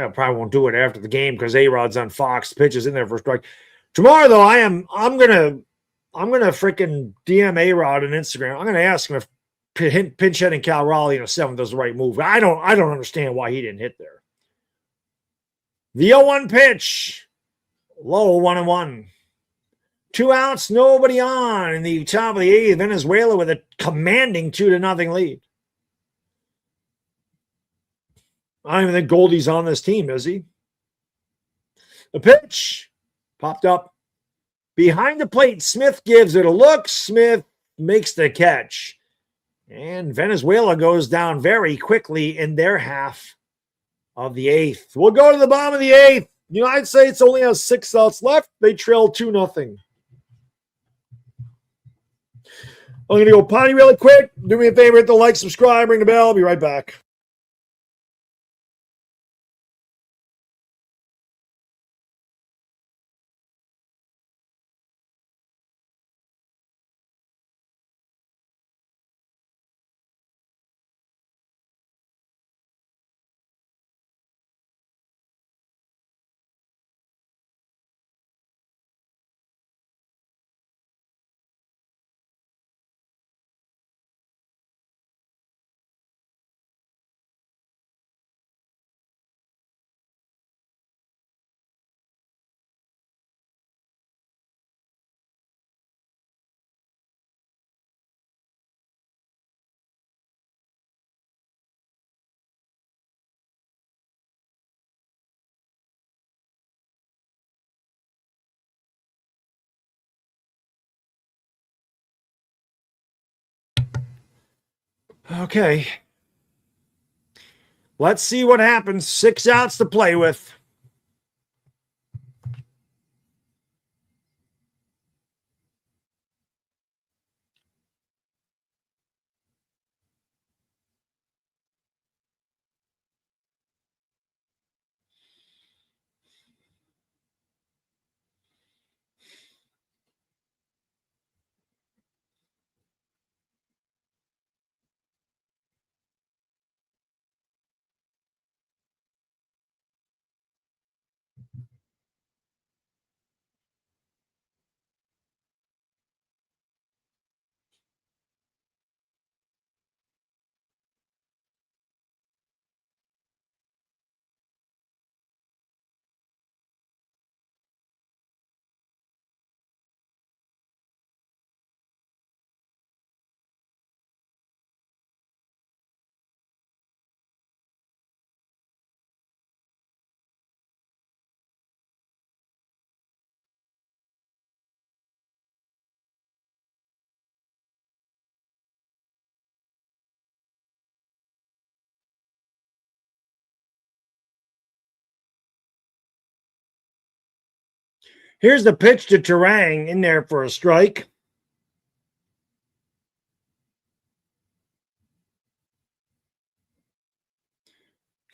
probably won't do it after the game because A-Rod's on Fox, pitches in there for a strike. Tomorrow, though, I'm gonna freaking DM A-Rod on Instagram. I'm gonna ask him if pinch hitting Cal Raleigh in a 7th is the right move. I don't understand why he didn't hit there. The 0-1 pitch. Low 1-1. 2 outs, nobody on in the top of the 8th. Venezuela with a commanding 2-0 lead. I don't even think Goldie's on this team, is he? The pitch popped up behind the plate. Smith gives it a look. Smith makes the catch. And Venezuela goes down very quickly in their half of the 8th. We'll go to the bottom of the 8th. The United States only has 6 outs left. They trail 2-0. I'm going to go potty really quick. Do me a favor, hit the like, subscribe, ring the bell. I'll be right back. Okay. Let's see what happens. 6 outs to play with. Here's the pitch to Terang in there for a strike.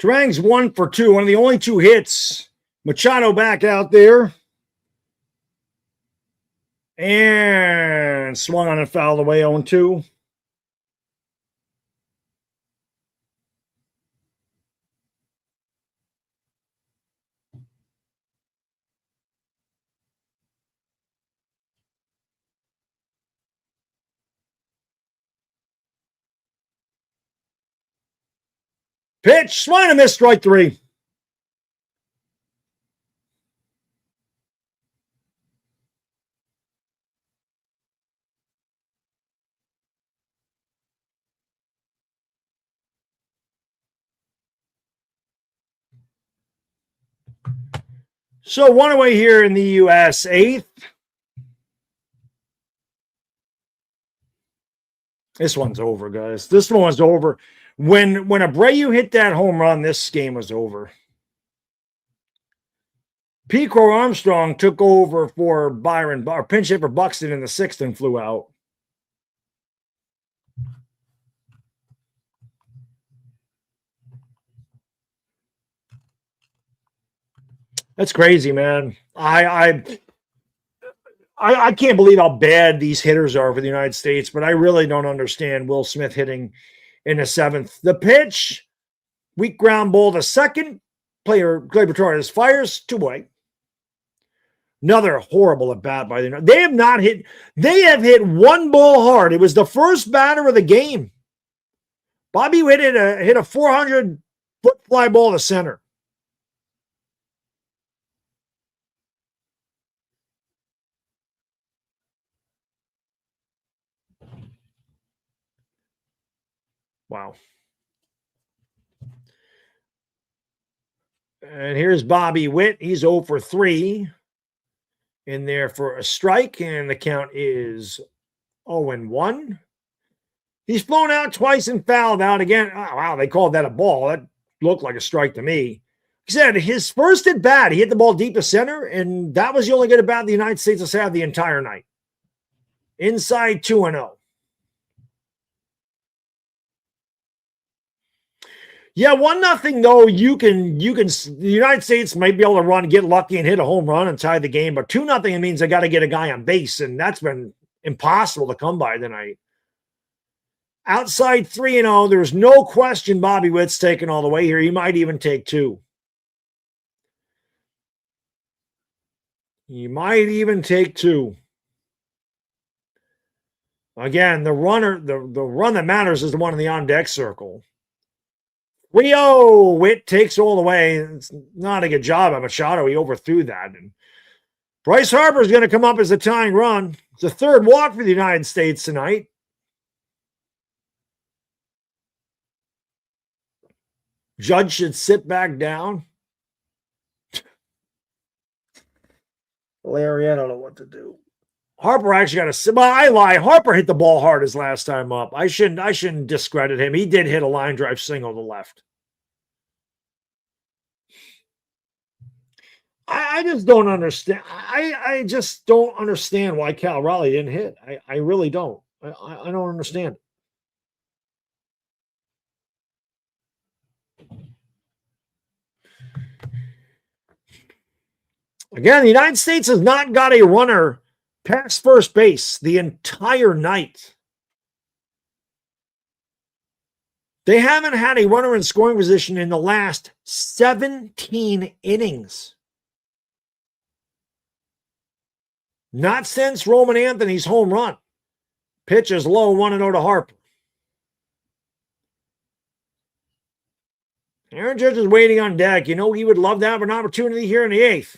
Terang's 1 for 2, one of the only 2 hits. Machado back out there. And swung on and fouled away 0-2. Pitch, swing and miss, strike 3. So one away here in the U.S. 8th. This one's over, guys. This one's over. When Abreu hit that home run, this game was over. Pico Armstrong took over for Byron, or pinch hit for Buxton in the 6th and flew out. That's crazy, man. I can't believe how bad these hitters are for the United States, but I really don't understand Will Smith hitting in the 7th. The pitch, weak ground ball. The second player, Gleyber Torres, fires 2 away. Another horrible at bat by the. They have not hit. They have hit one ball hard. It was the first batter of the game. Bobby Witt hit a 400-foot fly ball to center. Wow. And here's Bobby Witt. He's 0 for 3 in there for a strike, and the count is 0-1. He's flown out twice and fouled out again. Oh, wow, they called that a ball. That looked like a strike to me. He said his first at bat, he hit the ball deep to center, and that was the only good at bat the United States has had the entire night. Inside 2-0. Yeah, 1-0 though. The United States might be able to run, get lucky, and hit a home run and tie the game. But 2-0, it means they got to get a guy on base, and that's been impossible to come by tonight. Outside 3-0, there's no question Bobby Witt's taking all the way here. He might even take 2. He might even take 2. Again, the run that matters is the one in the on-deck circle. 3-0, Witt takes all the way. It's not a good job of Machado. He overthrew that. And Bryce Harper is going to come up as a tying run. It's the 3rd walk for the United States tonight. Judge should sit back down. Larry, I don't know what to do. Harper actually got a sit. Well, I lie. Harper hit the ball hard his last time up. I shouldn't discredit him. He did hit a line drive single to left. I just don't understand. I just don't understand why Cal Raleigh didn't hit. I really don't. I don't understand. Again, the United States has not got a runner past first base the entire night. They haven't had a runner in scoring position in the last 17 innings. Not since Roman Anthony's home run. Pitch is low, 1-0 to Harper. Aaron Judge is waiting on deck. You know, he would love to have an opportunity here in the 8th.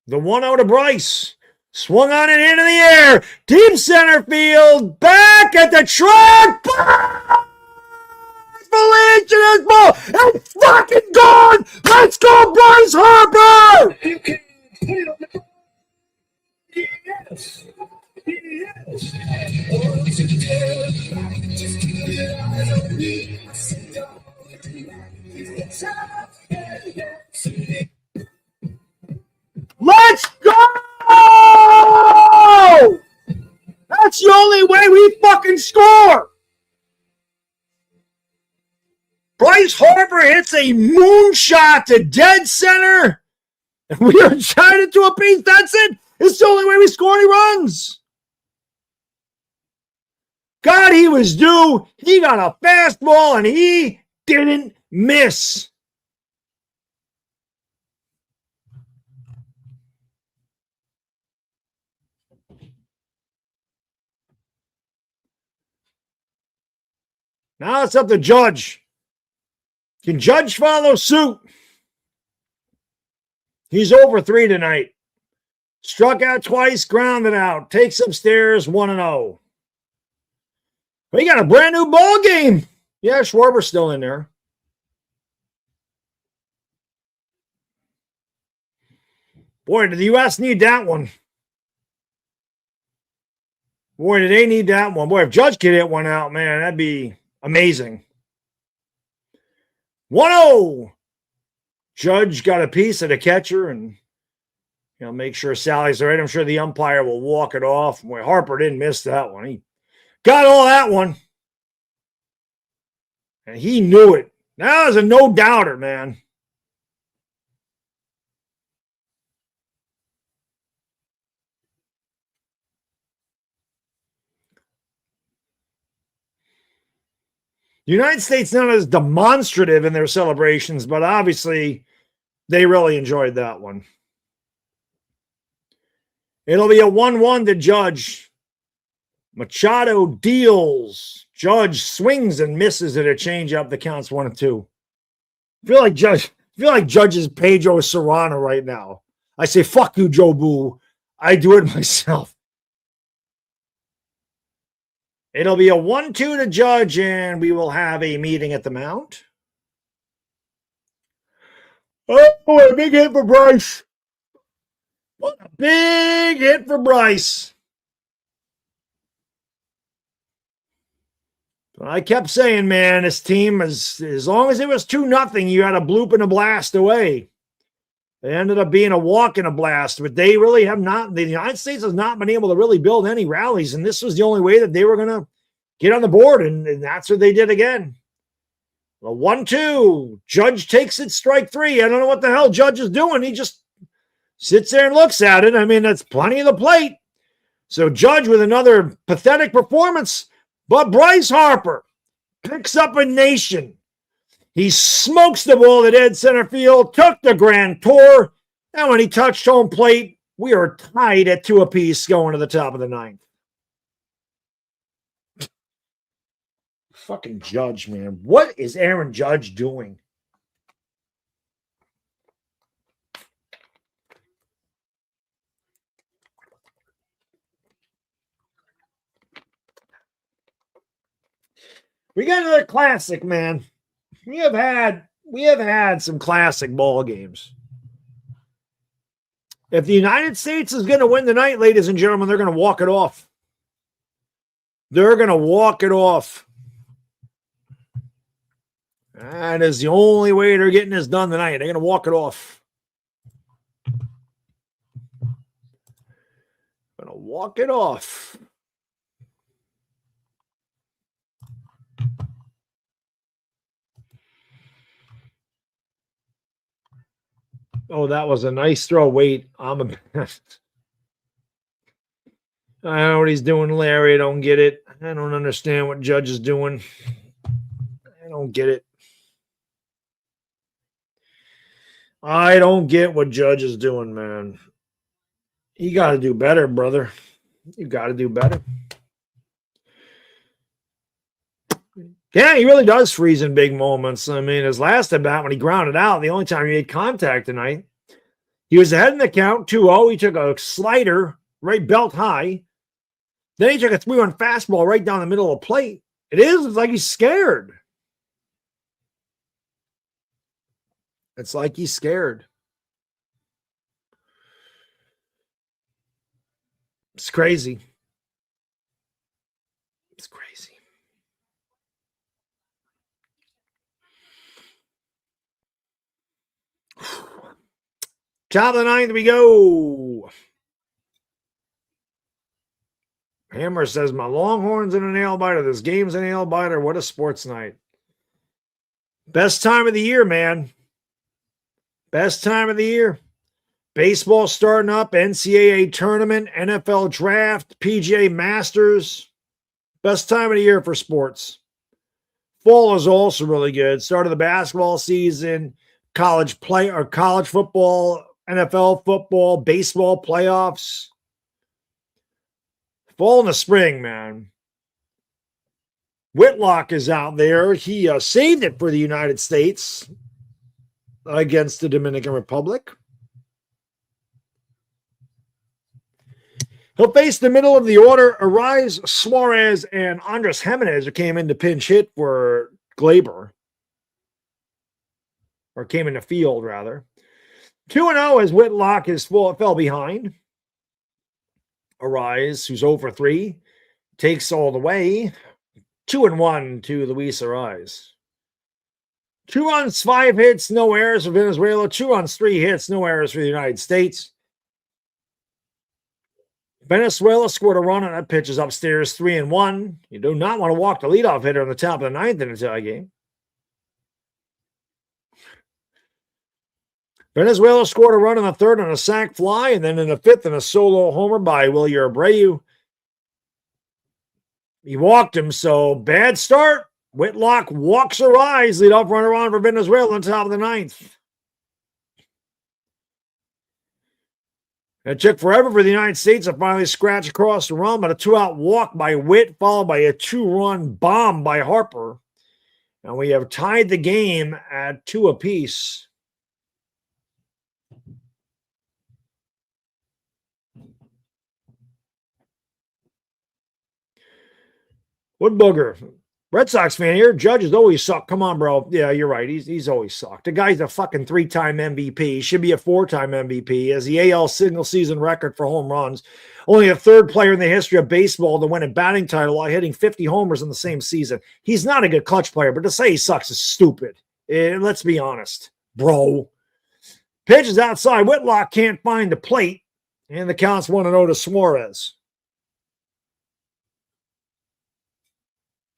The 1-0 to Bryce. Swung on it into the air. Deep center field. Back at the track. Felicia ball. It's fucking gone. Let's go, Bryce Harper.
Yes.
Let's go! That's the only way we fucking score. Bryce Harper hits a moonshot to dead center. And we are trying to a piece. That's it. It's the only way we score any runs. God, he was due. He got a fastball and he didn't miss. Now it's up to Judge. Can Judge follow suit? He's over 3 tonight. Struck out twice, grounded out. Takes upstairs, 1-0. We got a brand new ball game. Yeah, Schwarber's still in there. Boy, did the U.S. need that one. Boy, did they need that one. Boy, if Judge could hit one out, man, that'd be amazing. 1-0. Judge got a piece of the catcher and make sure Sally's all right. I'm sure the umpire will walk it off. Boy, Harper didn't miss that one. He got all that one. And he knew it. That was a no-doubter, man. The United States not as demonstrative in their celebrations, but obviously they really enjoyed that one. It'll be a 1-1 to Judge. Machado deals. Judge swings and misses at a changeup that counts 1-2. I feel like Judge is Pedro Serrano right now. I say, fuck you, Joe Boo. I do it myself. It'll be a 1-2 to Judge, and we will have a meeting at the mound. Oh, boy, a big hit for Bryce. What a big hit for Bryce. But I kept saying, man, this team, as long as it was 2-0, you had a bloop and a blast away. It ended up being a walk and a blast, but they really have not. The United States has not been able to really build any rallies, and this was the only way that they were going to get on the board, and that's what they did again. The 1-2. Judge takes it, strike 3. I don't know what the hell Judge is doing. He just sits there and looks at it. I mean, that's plenty of the plate. So Judge with another pathetic performance, but Bryce Harper picks up a nation. He smokes the ball at dead center field, took the grand tour, and when he touched home plate, we are tied at 2 apiece going to the top of the 9th. Fucking Judge, man. What is Aaron Judge doing? We got another classic, man. We have had some classic ball games. If the United States is going to win tonight, ladies and gentlemen, they're going to walk it off. They're going to walk it off. That is the only way they're getting this done tonight. They're going to walk it off. Going to walk it off. Oh, that was a nice throw. Wait, I know what he's doing, Larry. I don't get it. I don't understand what Judge is doing. I don't get it. I don't get what Judge is doing, man. You got to do better, brother. You got to do better. Yeah, he really does freeze in big moments. I mean, his last at bat when he grounded out, the only time he made contact tonight, he was ahead in the count, 2-0. He took a slider right belt high. Then he took a 3-1 fastball right down the middle of the plate. It's like he's scared. It's like he's scared. It's crazy. It's crazy. Top of the 9th we go. Hammer says, my Longhorns in a nail biter. This game's a nail biter. What a sports night. Best time of the year, man. Best time of the year. Baseball starting up, NCAA tournament, NFL draft, PGA Masters. Best time of the year for sports. Fall is also really good. Start of the basketball season, college football, NFL football, baseball playoffs. Fall in the spring, man. Whitlock is out there. He saved it for the United States against the Dominican Republic. He'll face the middle of the order, Arise, Suarez, and Andres Jimenez, who came in to pinch hit for Glaber. Or came in the field, rather. 2-0 as Whitlock fell behind. Arise, who's over 3, takes all the way. 2-1 to Luis Arise. 2 runs, 5 hits, no errors for Venezuela. 2 runs, 3 hits, no errors for the United States. Venezuela scored a run on that pitch is upstairs, 3-1. You do not want to walk the leadoff hitter on the top of the 9th in a tie game. Venezuela scored a run in the 3rd on a sac fly, and then in the 5th on a solo homer by Willie Abreu. He walked him, so bad start. Whitlock walks Arise, leadoff runner on for Venezuela on top of the 9th. It took forever for the United States to finally scratch across the run, but a 2-out walk by Witt, followed by a 2-run bomb by Harper. And we have tied the game at 2 apiece. Wood Booger. Red Sox fan here. Judge has always sucked. Come on, bro. Yeah, you're right. He's always sucked. The guy's a fucking 3-time MVP. He should be a 4-time MVP. He has the AL single season record for home runs. Only the 3rd player in the history of baseball to win a batting title while hitting 50 homers in the same season. He's not a good clutch player, but to say he sucks is stupid. Let's be honest, bro. Pitch is outside. Whitlock can't find the plate, and the count's 1-0 to Suarez.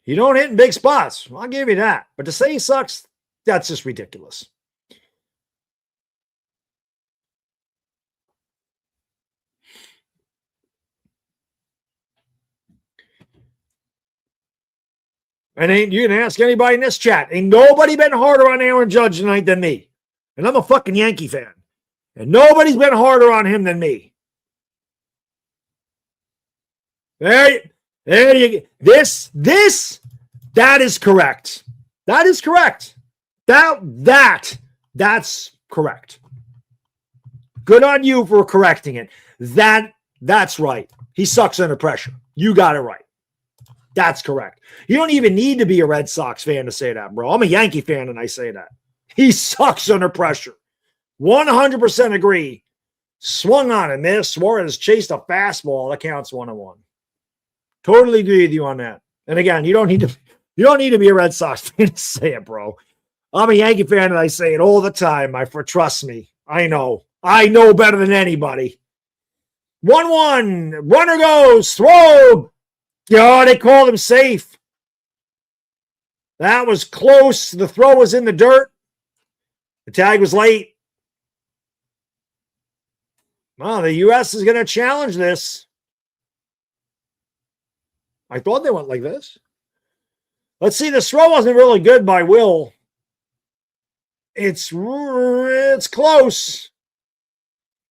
You don't hit in big spots. I'll give you that. But to say he sucks, that's just ridiculous. And you can ask anybody in this chat. Ain't nobody been harder on Aaron Judge tonight than me. And I'm a fucking Yankee fan. And nobody's been harder on him than me. There you go. That is correct. That is correct. That's correct. Good on you for correcting it. That's right. He sucks under pressure. You got it right. That's correct. You don't even need to be a Red Sox fan to say that, bro. I'm a Yankee fan and I say that. He sucks under pressure. 100% agree. Swung on and missed. Suarez chased a fastball. That counts 1-1. Totally agree with you on that. And again, you don't need to be a Red Sox fan to say it, bro. I'm a Yankee fan and I say it all the time. Trust me. I know better than anybody. 1-1. Runner goes. Throw. Oh, they called him safe. That was close. The throw was in the dirt. The tag was late. Well, the U.S. is going to challenge this. I thought they went like this. Let's see. The throw wasn't really good by Will. It's close.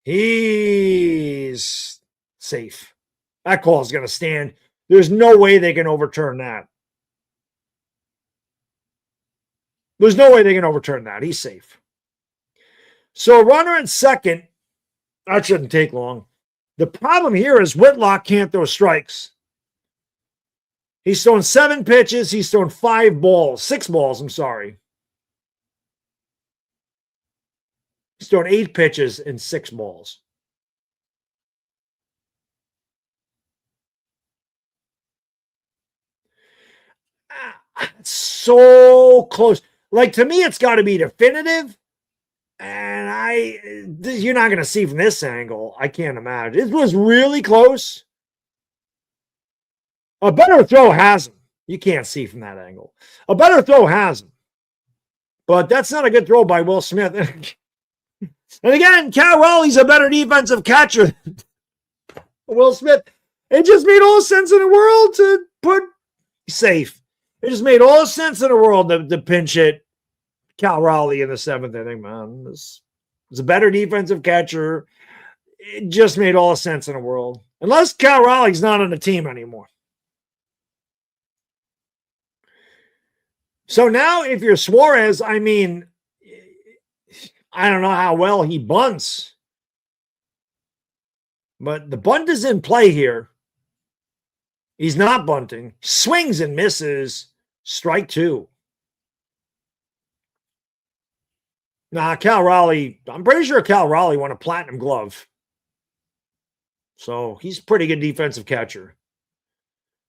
He's safe. That call is going to stand. There's no way they can overturn that. There's no way they can overturn that. He's safe. So runner at second. That shouldn't take long. The problem here is Whitlock can't throw strikes. He's thrown 7 pitches. He's thrown 6 balls, I'm sorry. He's thrown 8 pitches and 6 balls. It's so close. Like, to me, it's got to be definitive. And you're not going to see from this angle. I can't imagine. It was really close. A better throw has him. You can't see from that angle. A better throw has him. But that's not a good throw by Will Smith. And again, Cal Raleigh's a better defensive catcher than Will Smith. It just made all sense in the world to put safe. It just made all sense in the world to pinch hit Cal Raleigh in the 7th inning, man. This was a better defensive catcher. It just made all sense in the world. Unless Cal Raleigh's not on the team anymore. So now if you're Suarez, I mean, I don't know how well he bunts. But the bunt is in play here. He's not bunting. Swings and misses. Strike 2. Nah, Cal Raleigh, I'm pretty sure Cal Raleigh won a platinum glove. So he's a pretty good defensive catcher.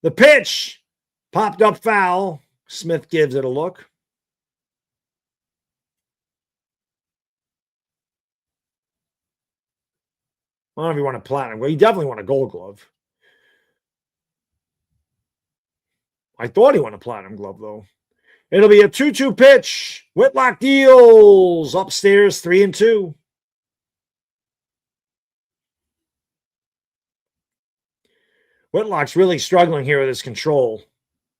The pitch popped up foul. Smith gives it a look. I don't know if he won a platinum. Well, he definitely won a gold glove. I thought he won a platinum glove, though. It'll be a 2-2 pitch. Whitlock deals upstairs 3-2. Whitlock's really struggling here with his control.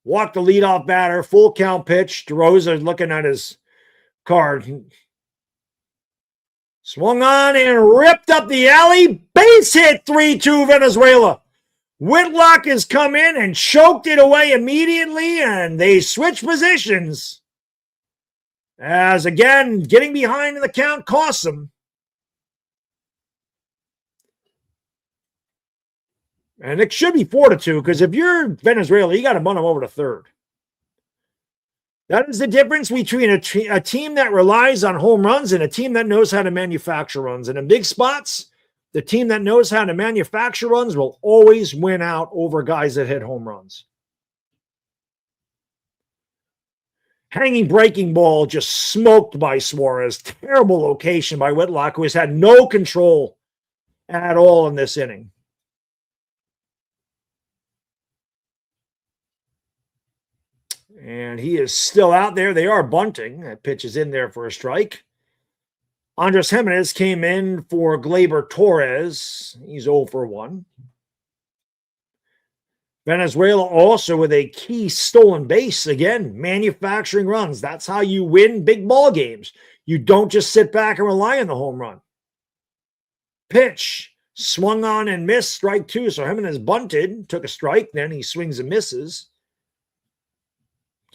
Walked the leadoff batter, full count pitch. DeRosa looking at his card. Swung on and ripped up the alley. Base hit 3-2 Venezuela. Whitlock has come in and choked it away immediately, and they switch positions. As again, getting behind in the count costs them. And it should be 4-2, because if you're Venezuela, you got to bunt them over to third. That is the difference between a team that relies on home runs and a team that knows how to manufacture runs. And in big spots, the team that knows how to manufacture runs will always win out over guys that hit home runs. Hanging breaking ball just smoked by Suarez. Terrible location by Whitlock, who has had no control at all in this inning. And he is still out there. They are bunting. That pitch is in there for a strike. Andres Jimenez came in for Gleyber Torres. He's 0 for 1. Venezuela also with a key stolen base. Again, manufacturing runs. That's how you win big ball games. You don't just sit back and rely on the home run. Pitch. Swung on and missed. Strike 2. So Jimenez bunted. Took a strike. Then he swings and misses.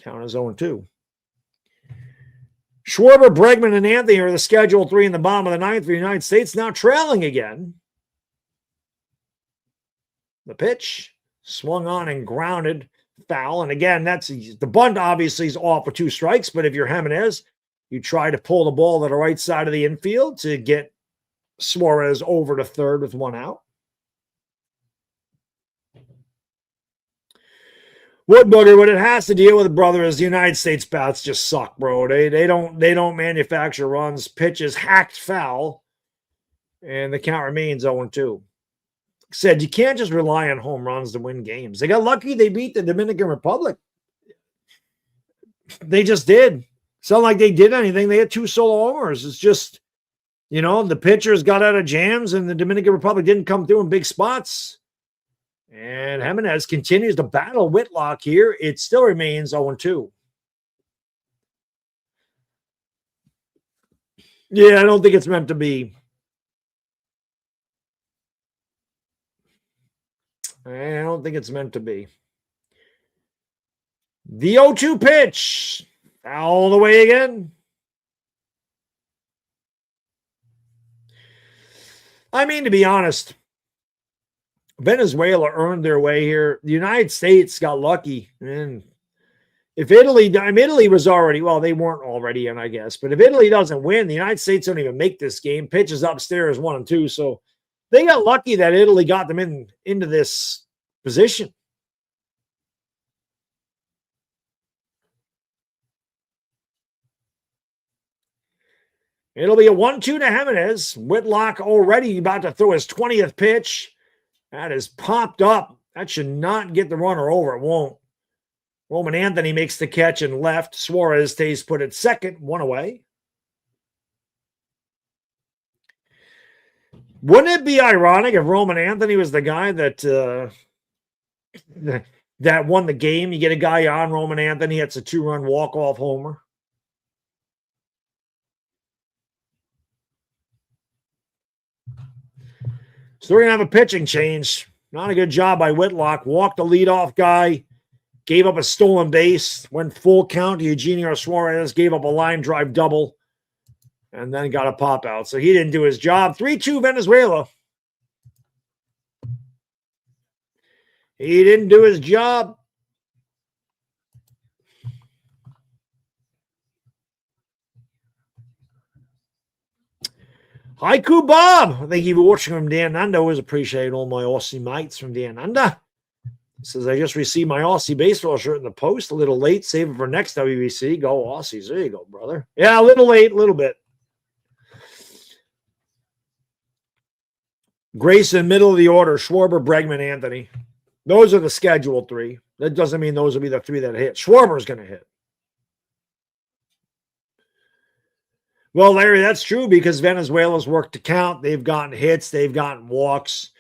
Count is 0-2. Schwarber, Bregman, and Anthony are the scheduled 3 in the bottom of the 9th for the United States, now trailing again. The pitch, swung on and grounded, foul. And again, that's the bunt obviously is off with 2 strikes, but if you're Jimenez, you try to pull the ball to the right side of the infield to get Suarez over to third with 1 out. Woodbooger, what it has to deal with, brother, is the United States bats just suck, bro. They don't manufacture runs. Pitches hacked foul, and the count remains 0-2. Said you can't just rely on home runs to win games. They got lucky they beat the Dominican Republic. They just did. It's not like they did anything. They had 2 solo homers. It's just, the pitchers got out of jams, and the Dominican Republic didn't come through in big spots. And Jimenez continues to battle Whitlock here. It still remains 0-2. Yeah, I don't think it's meant to be. I don't think it's meant to be. The 0-2 pitch. All the way again. I mean, to be honest, Venezuela earned their way here. The United States got lucky. And if Italy was already, well, they weren't already in, I guess. But if Italy doesn't win, the United States don't even make this game. Pitches upstairs 1-2. So they got lucky that Italy got them into this position. It'll be a 1-2 to Jimenez. Whitlock already about to throw his 20th pitch. That is popped up. That should not get the runner over. It won't. Roman Anthony makes the catch and left. Suarez stays put at second. 1 away. Wouldn't it be ironic if Roman Anthony was the guy that that won the game? You get a guy on Roman Anthony. It's a 2-run walk-off homer. So we're going to have a pitching change. Not a good job by Whitlock. Walked the leadoff guy. Gave up a stolen base. Went full count to Eugenio Suarez. Gave up a line drive double. And then got a pop out. So he didn't do his job. 3-2 Venezuela. He didn't do his job. Haiku Bob. Thank you for watching from Dan Under. Always appreciate all my Aussie mates from Dan Under. Says, I just received my Aussie baseball shirt in the post. A little late. Save it for next WBC. Go Aussies. There you go, brother. Yeah, a little late. A little bit. Grayson, middle of the order. Schwarber, Bregman, Anthony. Those are the scheduled three. That doesn't mean those will be the three that hit. Schwarber's going to hit. Well, Larry, that's true because Venezuela's worked to count. They've gotten hits. They've gotten walks.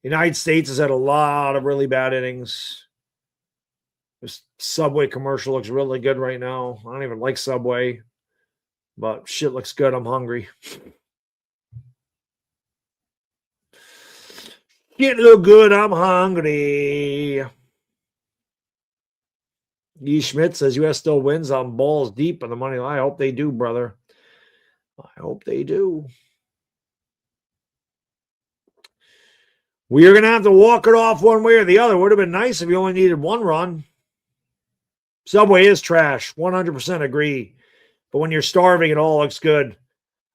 The United States has had a lot of really bad innings. This Subway commercial looks really good right now. I don't even like Subway, but shit looks good. I'm hungry. Shit look good. I'm hungry. E. Schmidt says U.S. still wins on balls deep on the money line. I hope they do, brother. I hope they do. We are going to have to walk it off one way or the other. Would have been nice if you only needed one run. Subway is trash. 100% agree. But when you're starving, it all looks good.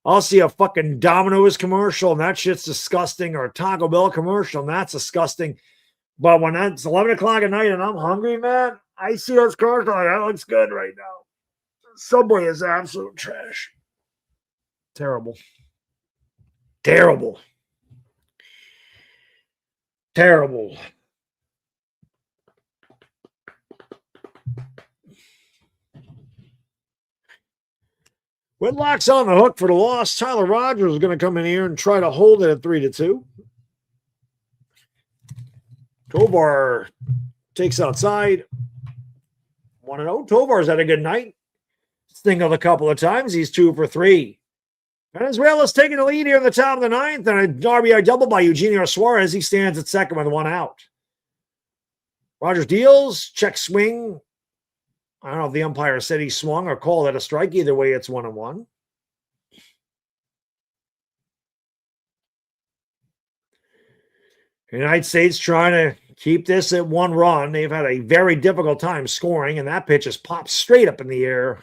I'll see a fucking Domino's commercial, and that shit's disgusting, or a Taco Bell commercial, and that's disgusting. But when it's 11 o'clock at night and I'm hungry, man, I see those commercials, like, that looks good right now. Subway is absolute trash. Terrible. Terrible. Terrible. Whitlock's on the hook for the loss. Tyler Rogers is going to come in here and try to hold it at 3-2. Tovar takes outside. 1-0. Tovar's had a good night. Singled a couple of times. He's 2 for 3. Venezuela's taking the lead here in the top of the ninth, and an RBI double by Eugenio Suarez. He stands at second with 1 out. Rogers deals, check swing. I don't know if the umpire said he swung or called it a strike. Either way, it's 1-1. The United States trying to keep this at 1 run. They've had a very difficult time scoring, and that pitch has popped straight up in the air.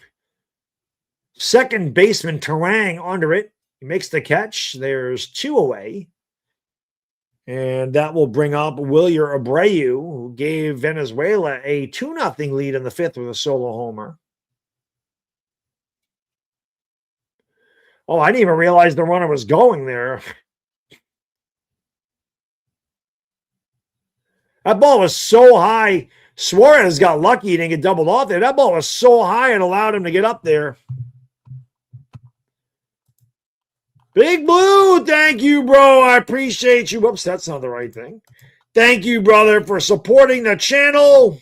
Second baseman Terang under it. He makes the catch. There's 2 away. And that will bring up Wilyer Abreu, who gave Venezuela a 2-0 lead in the 5th with a solo homer. Oh, I didn't even realize the runner was going there. That ball was so high. Suarez got lucky he didn't get doubled off there. That ball was so high it allowed him to get up there. Big Blue, thank you, bro. I appreciate you. Whoops, that's not the right thing. Thank you, brother, for supporting the channel.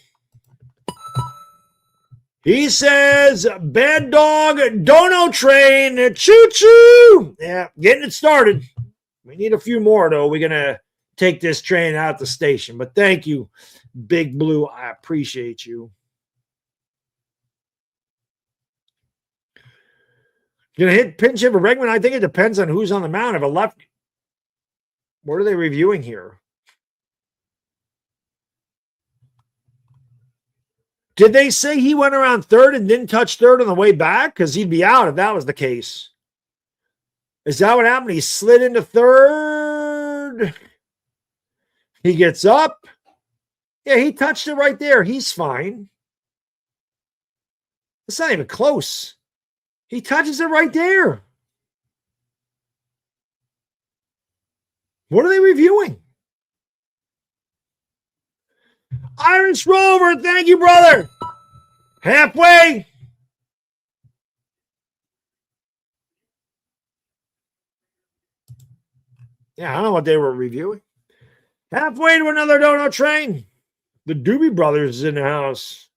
He says, Bad Dog Dono Train, choo-choo. Yeah, getting it started. We need a few more, though. We're going to take this train out the station. But thank you, Big Blue. I appreciate you. Gonna hit pinch hit for Bregman. I think it depends on who's on the mound. If a left, what are they reviewing here? Did they say he went around third and didn't touch third on the way back? Because he'd be out if that was the case. Is that what happened? He slid into third. He gets up. Yeah, he touched it right there. He's fine. It's not even close. He touches it right there. What are they reviewing? Irish Rover, thank you, brother. Halfway. Yeah, I don't know what they were reviewing. Halfway to another donut train. The Doobie Brothers is in the house.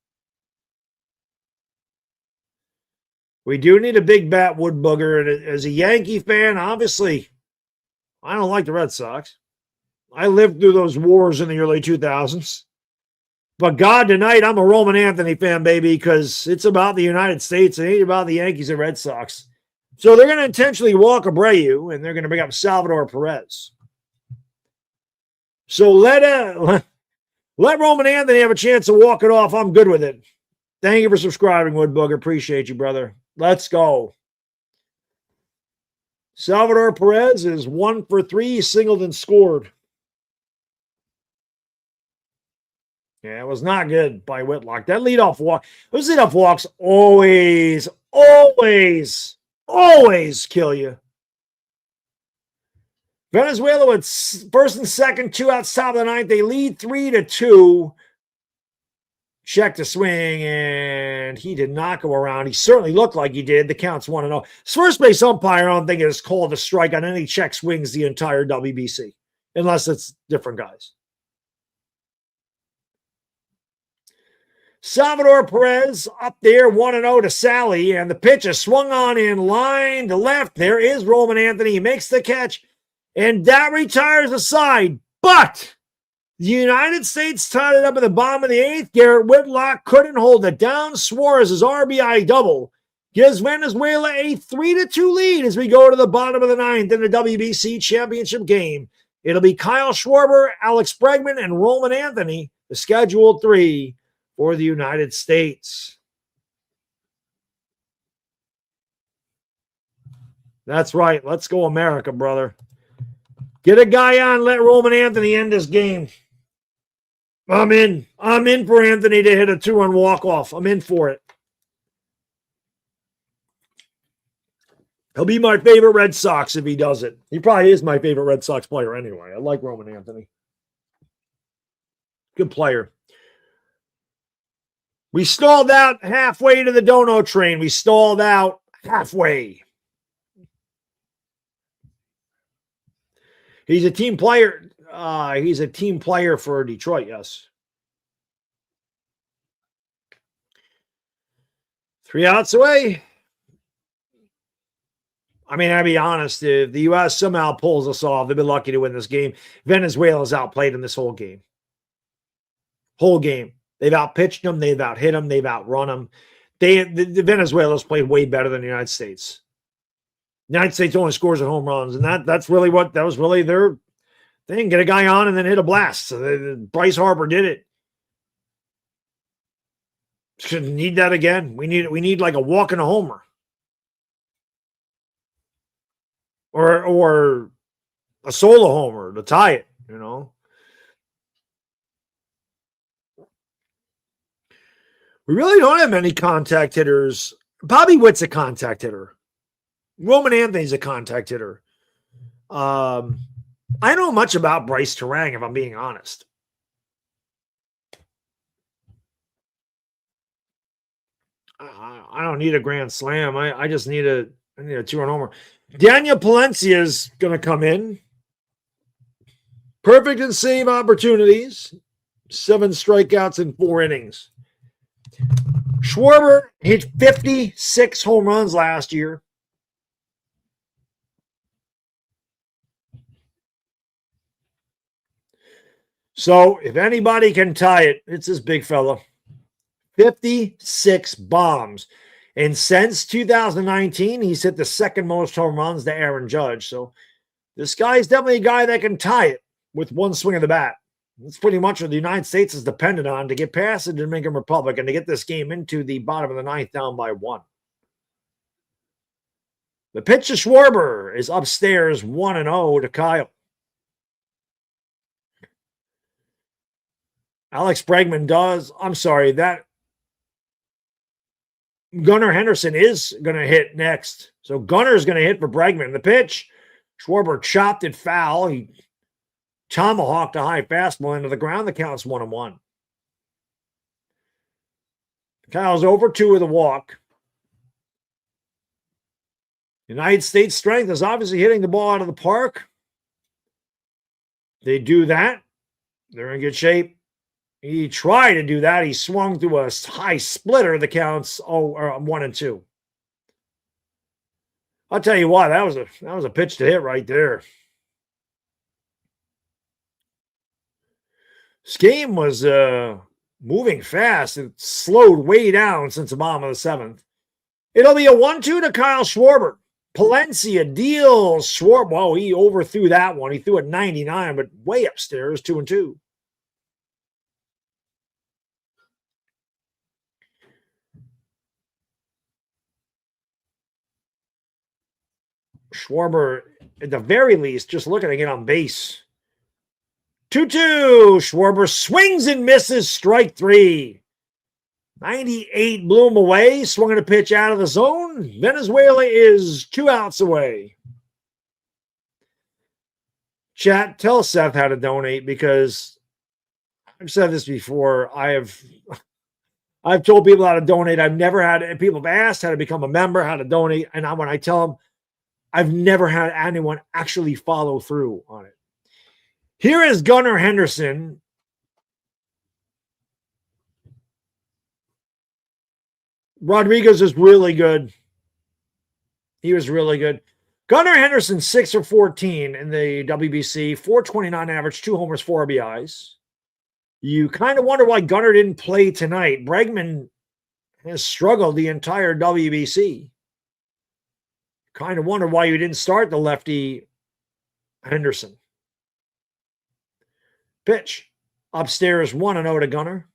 We do need a big bat wood booger. And as a Yankee fan, obviously, I don't like the Red Sox. I lived through those wars in the early 2000s. But God, tonight, I'm a Roman Anthony fan, baby, because it's about the United States. It ain't about the Yankees and Red Sox. So they're going to intentionally walk Abreu, and they're going to bring up Salvador Perez. So let Let Roman Anthony have a chance to walk it off. I'm good with it. Thank you for subscribing, Woodbugger. Appreciate you, brother. Let's go. Salvador Perez is 1 for 3, singled and scored. Yeah, it was not good by Whitlock. That leadoff walk, those leadoff walks always kill you. Venezuela with first and second, 2 outs top of the ninth. They lead 3-2. Check the swing, and he did not go around. He certainly looked like he did. The count's 1-0. First base umpire, I don't think is called a strike on any check swings the entire WBC, unless it's different guys. Salvador Perez up there, 1-0 to Sally, and the pitch is swung on in line to left. There is Roman Anthony. He makes the catch, and that retires the side. But the United States tied it up at the bottom of the 8th. Garrett Whitlock couldn't hold it down. Suarez's RBI double gives Venezuela a 3-2 lead as we go to the bottom of the 9th in the WBC championship game. It'll be Kyle Schwarber, Alex Bregman, and Roman Anthony, the scheduled 3 for the United States. That's right. Let's go America, brother. Get a guy on. Let Roman Anthony end this game. I'm in. I'm in for Anthony to hit a 2-run walk-off. I'm in for it. He'll be my favorite Red Sox if he does it. He probably is my favorite Red Sox player anyway. I like Roman Anthony. Good player. We stalled out halfway to the dono train. We stalled out halfway. He's a team player. He's a team player for Detroit, yes. 3 outs away. I mean, I'll be honest, if the U.S. somehow pulls us off, they've been lucky to win this game. Venezuela's outplayed in this whole game. Whole game. They've outpitched them. They've outhit them. They've outrun them. The Venezuela's played way better than the United States. The United States only scores at home runs, and that was really their thing. Get a guy on and then hit a blast. So Bryce Harper did it. Shouldn't need that again. We need like a walk and a homer. Or a solo homer to tie it, you know. We really don't have many contact hitters. Bobby Witt's a contact hitter. Roman Anthony's a contact hitter. I don't know much about Bryce Terang, if I'm being honest. I don't need a grand slam. I just need a 2-run homer. Daniel Palencia is going to come in. Perfect in save opportunities. 7 strikeouts in 4 innings. Schwarber hit 56 home runs last year. So if anybody can tie it, it's this big fella. 56 bombs. And since 2019, he's hit the second most home runs to Aaron Judge. So this guy is definitely a guy that can tie it with one swing of the bat. That's pretty much what the United States is dependent on to get past the Dominican Republic and to get this game into the bottom of the 9th down by 1. The pitch to Schwarber is upstairs 1-0 to Kyle. Alex Bregman that Gunnar Henderson is going to hit next. So Gunner's going to hit for Bregman. The pitch, Schwarber chopped it foul. He tomahawked a high fastball into the ground. The count's 1-1. Kyle's over 2 with a walk. United States strength is obviously hitting the ball out of the park. They do that. They're in good shape. He tried to do that. He swung through a high splitter. The count's 1-2. I'll tell you what, that was a pitch to hit right there. This game was moving fast. It slowed way down since the bottom of the 7th. It'll be a 1-2 to Kyle Schwarber. Palencia deals Schwarber. Well, he overthrew that one. He threw it 99, but way upstairs, 2-2. Schwarber, at the very least, just looking to get on base. 2-2. Schwarber swings and misses. Strike 3. 98 blew him away. Swung a pitch out of the zone. Venezuela is 2 outs away. Chat, tell Seth how to donate, because I've said this before. I've told people how to donate. I've never had, people have asked how to become a member, how to donate. And when I tell them, I've never had anyone actually follow through on it. Here is Gunnar Henderson. Rodriguez is really good. He was really good. Gunnar Henderson, 6 for 14 in the WBC, 429 average, 2 homers, 4 RBIs. You kind of wonder why Gunnar didn't play tonight. Bregman has struggled the entire WBC. Kind of wonder why you didn't start the lefty Henderson. Pitch. Upstairs, 1-0 to Gunnar.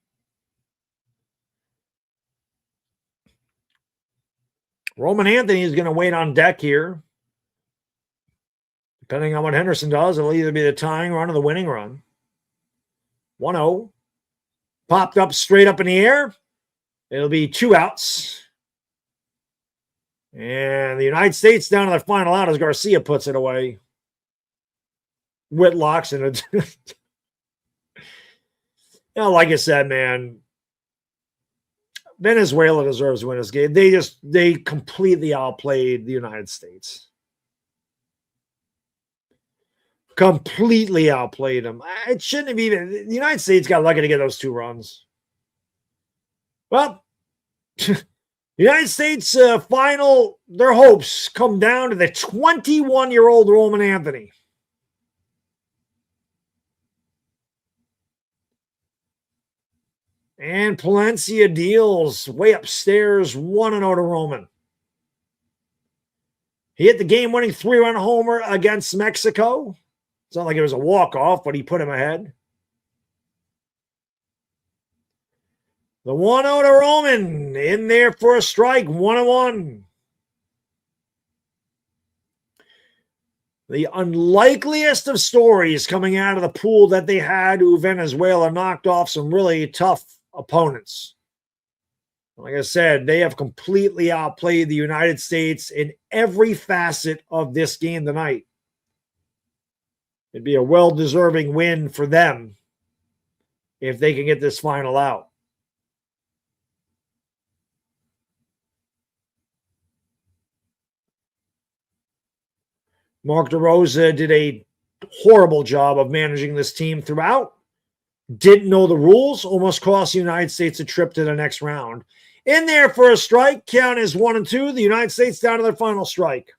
Roman Anthony is going to wait on deck here. Depending on what Henderson does, it'll either be the tying run or the winning run. 1-0. Popped up straight up in the air. It'll be 2 outs. And the United States down to their final out as Garcia puts it away. Whitlock's in it. Like I said, man, Venezuela deserves to win this game. They completely outplayed the United States. Completely outplayed them. It shouldn't have even. The United States got lucky to get those 2 runs. Well, the United States final, their hopes come down to the 21-year-old Roman Anthony. And Palencia deals way upstairs, 1-0 to Roman. He hit the game-winning 3-run homer against Mexico. It's not like it was a walk-off, but he put him ahead. The 1-0 to Roman, in there for a strike, 1-1. The unlikeliest of stories coming out of the pool that they had, who Venezuela knocked off some really tough opponents. Like I said, they have completely outplayed the United States in every facet of this game tonight. It'd be a well-deserving win for them if they can get this final out. Mark DeRosa did a horrible job of managing this team throughout. Didn't know the rules, almost cost the United States a trip to the next round. In there for a strike, count is 1-2. The United States down to their final strike.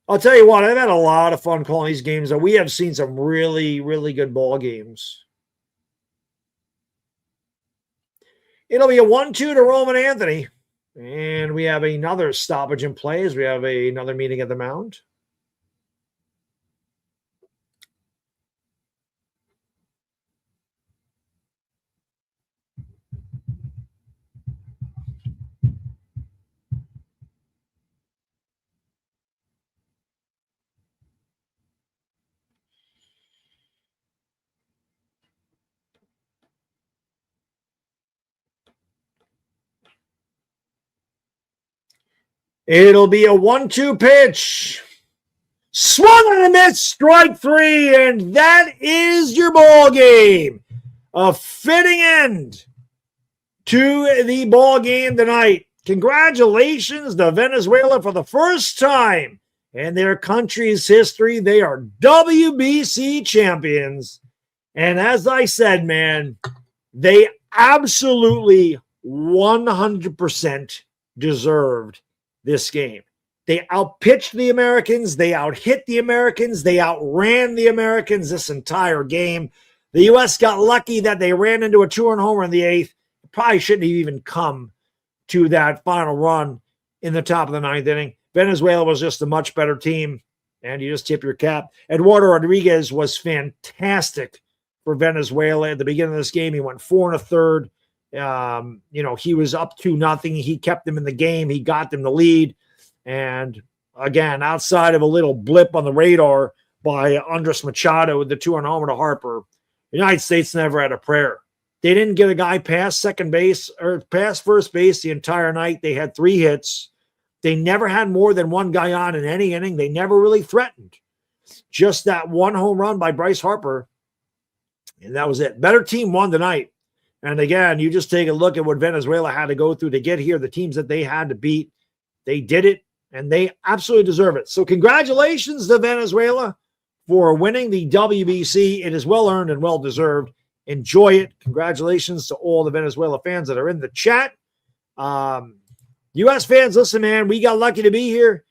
I'll tell you what, I've had a lot of fun calling these games. We have seen some really, really good ball games. It'll be a 1-2 to Roman Anthony. And we have another stoppage in play as we have another meeting at the mound. It'll be a 1-2 pitch. Swung and a miss, strike 3, and that is your ball game. A fitting end to the ball game tonight. Congratulations to Venezuela for the first time in their country's history. They are WBC champions. And as I said, man, they absolutely 100% deserved this game. They outpitched the Americans. They outhit the Americans. They outran the Americans this entire game. The U.S. got lucky that they ran into a 2-run homer in the 8th. Probably shouldn't have even come to that final run in the top of the 9th inning. Venezuela was just a much better team, and you just tip your cap. Eduardo Rodriguez was fantastic for Venezuela at the beginning of this game. He went 4 1/3 He was up 2-0. He kept them in the game. He got them the lead. And again, outside of a little blip on the radar by Andres Machado with the 2-run homer to Harper, the United States never had a prayer. They didn't get a guy past second base or past first base the entire night. They had 3 hits. They never had more than one guy on in any inning. They never really threatened. Just that one home run by Bryce Harper, and that was it. Better team won tonight. And again, you just take a look at what Venezuela had to go through to get here, the teams that they had to beat. They did it, and they absolutely deserve it. So congratulations to Venezuela for winning the WBC. It is well-earned and well-deserved. Enjoy it. Congratulations to all the Venezuela fans that are in the chat. U.S. fans, listen, man, we got lucky to be here.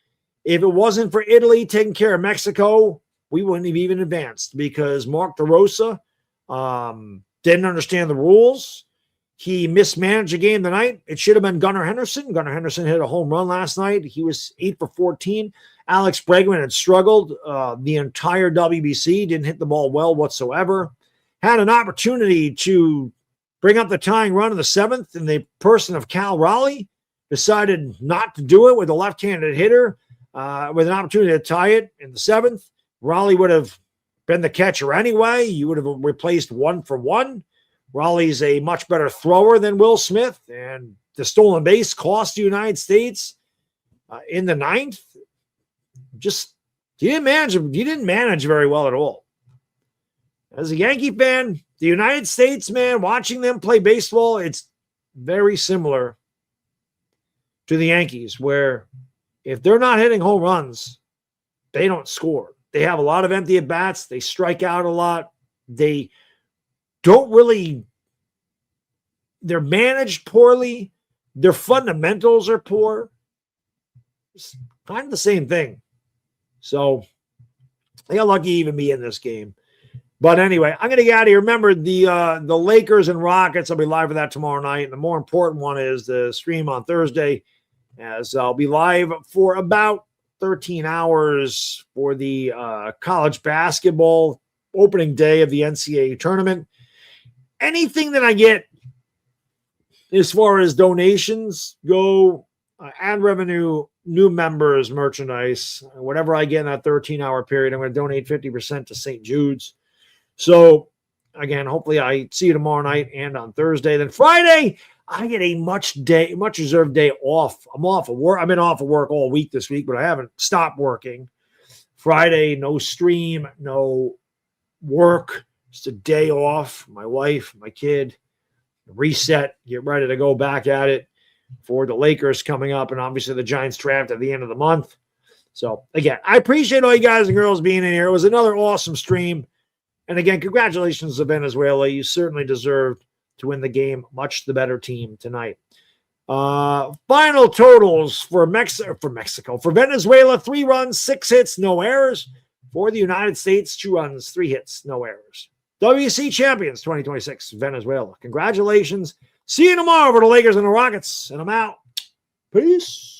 If it wasn't for Italy taking care of Mexico, we wouldn't have even advanced because Mark DeRosa didn't understand the rules. He mismanaged a game tonight. It should have been Gunnar Henderson. Gunnar Henderson hit a home run last night. He was 8 for 14. Alex Bregman had struggled the entire WBC, didn't hit the ball well whatsoever. Had an opportunity to bring up the tying run in the 7th, and the person of Cal Raleigh decided not to do it with a left-handed hitter with an opportunity to tie it in the 7th. Raleigh would have been the catcher anyway. You would have replaced 1 for 1. Raleigh's a much better thrower than Will Smith, and the stolen base cost the United States in the 9th. Just you didn't manage very well at all. As a Yankee fan, the United States, man, watching them play baseball, it's very similar to the Yankees, where if they're not hitting home runs, they don't score. They have a lot of empty at-bats. They strike out a lot. They don't really – they're managed poorly. Their fundamentals are poor. It's kind of the same thing. So they got lucky to even be in this game. But anyway, I'm going to get out of here. Remember, the Lakers and Rockets, I'll be live for that tomorrow night. And the more important one is the stream on Thursday, as I'll be live for about 13 hours for the college basketball opening day of the NCAA tournament. Anything that I get as far as donations go, ad revenue, new members, merchandise, whatever I get in that 13-hour period, I'm going to donate 50% to St. Jude's. So, again, hopefully I see you tomorrow night and on Thursday. Then Friday, I get a much deserved day off. I'm off of work. I've been off of work all week this week, but I haven't stopped working. Friday, no stream, no work. Just a day off. My wife, my kid, reset, get ready to go back at it for the Lakers coming up, and obviously the Giants draft at the end of the month. So, again, I appreciate all you guys and girls being in here. It was another awesome stream. And again, congratulations to Venezuela. You certainly deserved to win the game. Much the better team tonight. Final totals for Mexico. For Venezuela, 3 runs, 6 hits, no errors. For the United States, 2 runs, 3 hits, no errors. WBC champions 2026, Venezuela. Congratulations. See you tomorrow for the Lakers and the Rockets. And I'm out. Peace.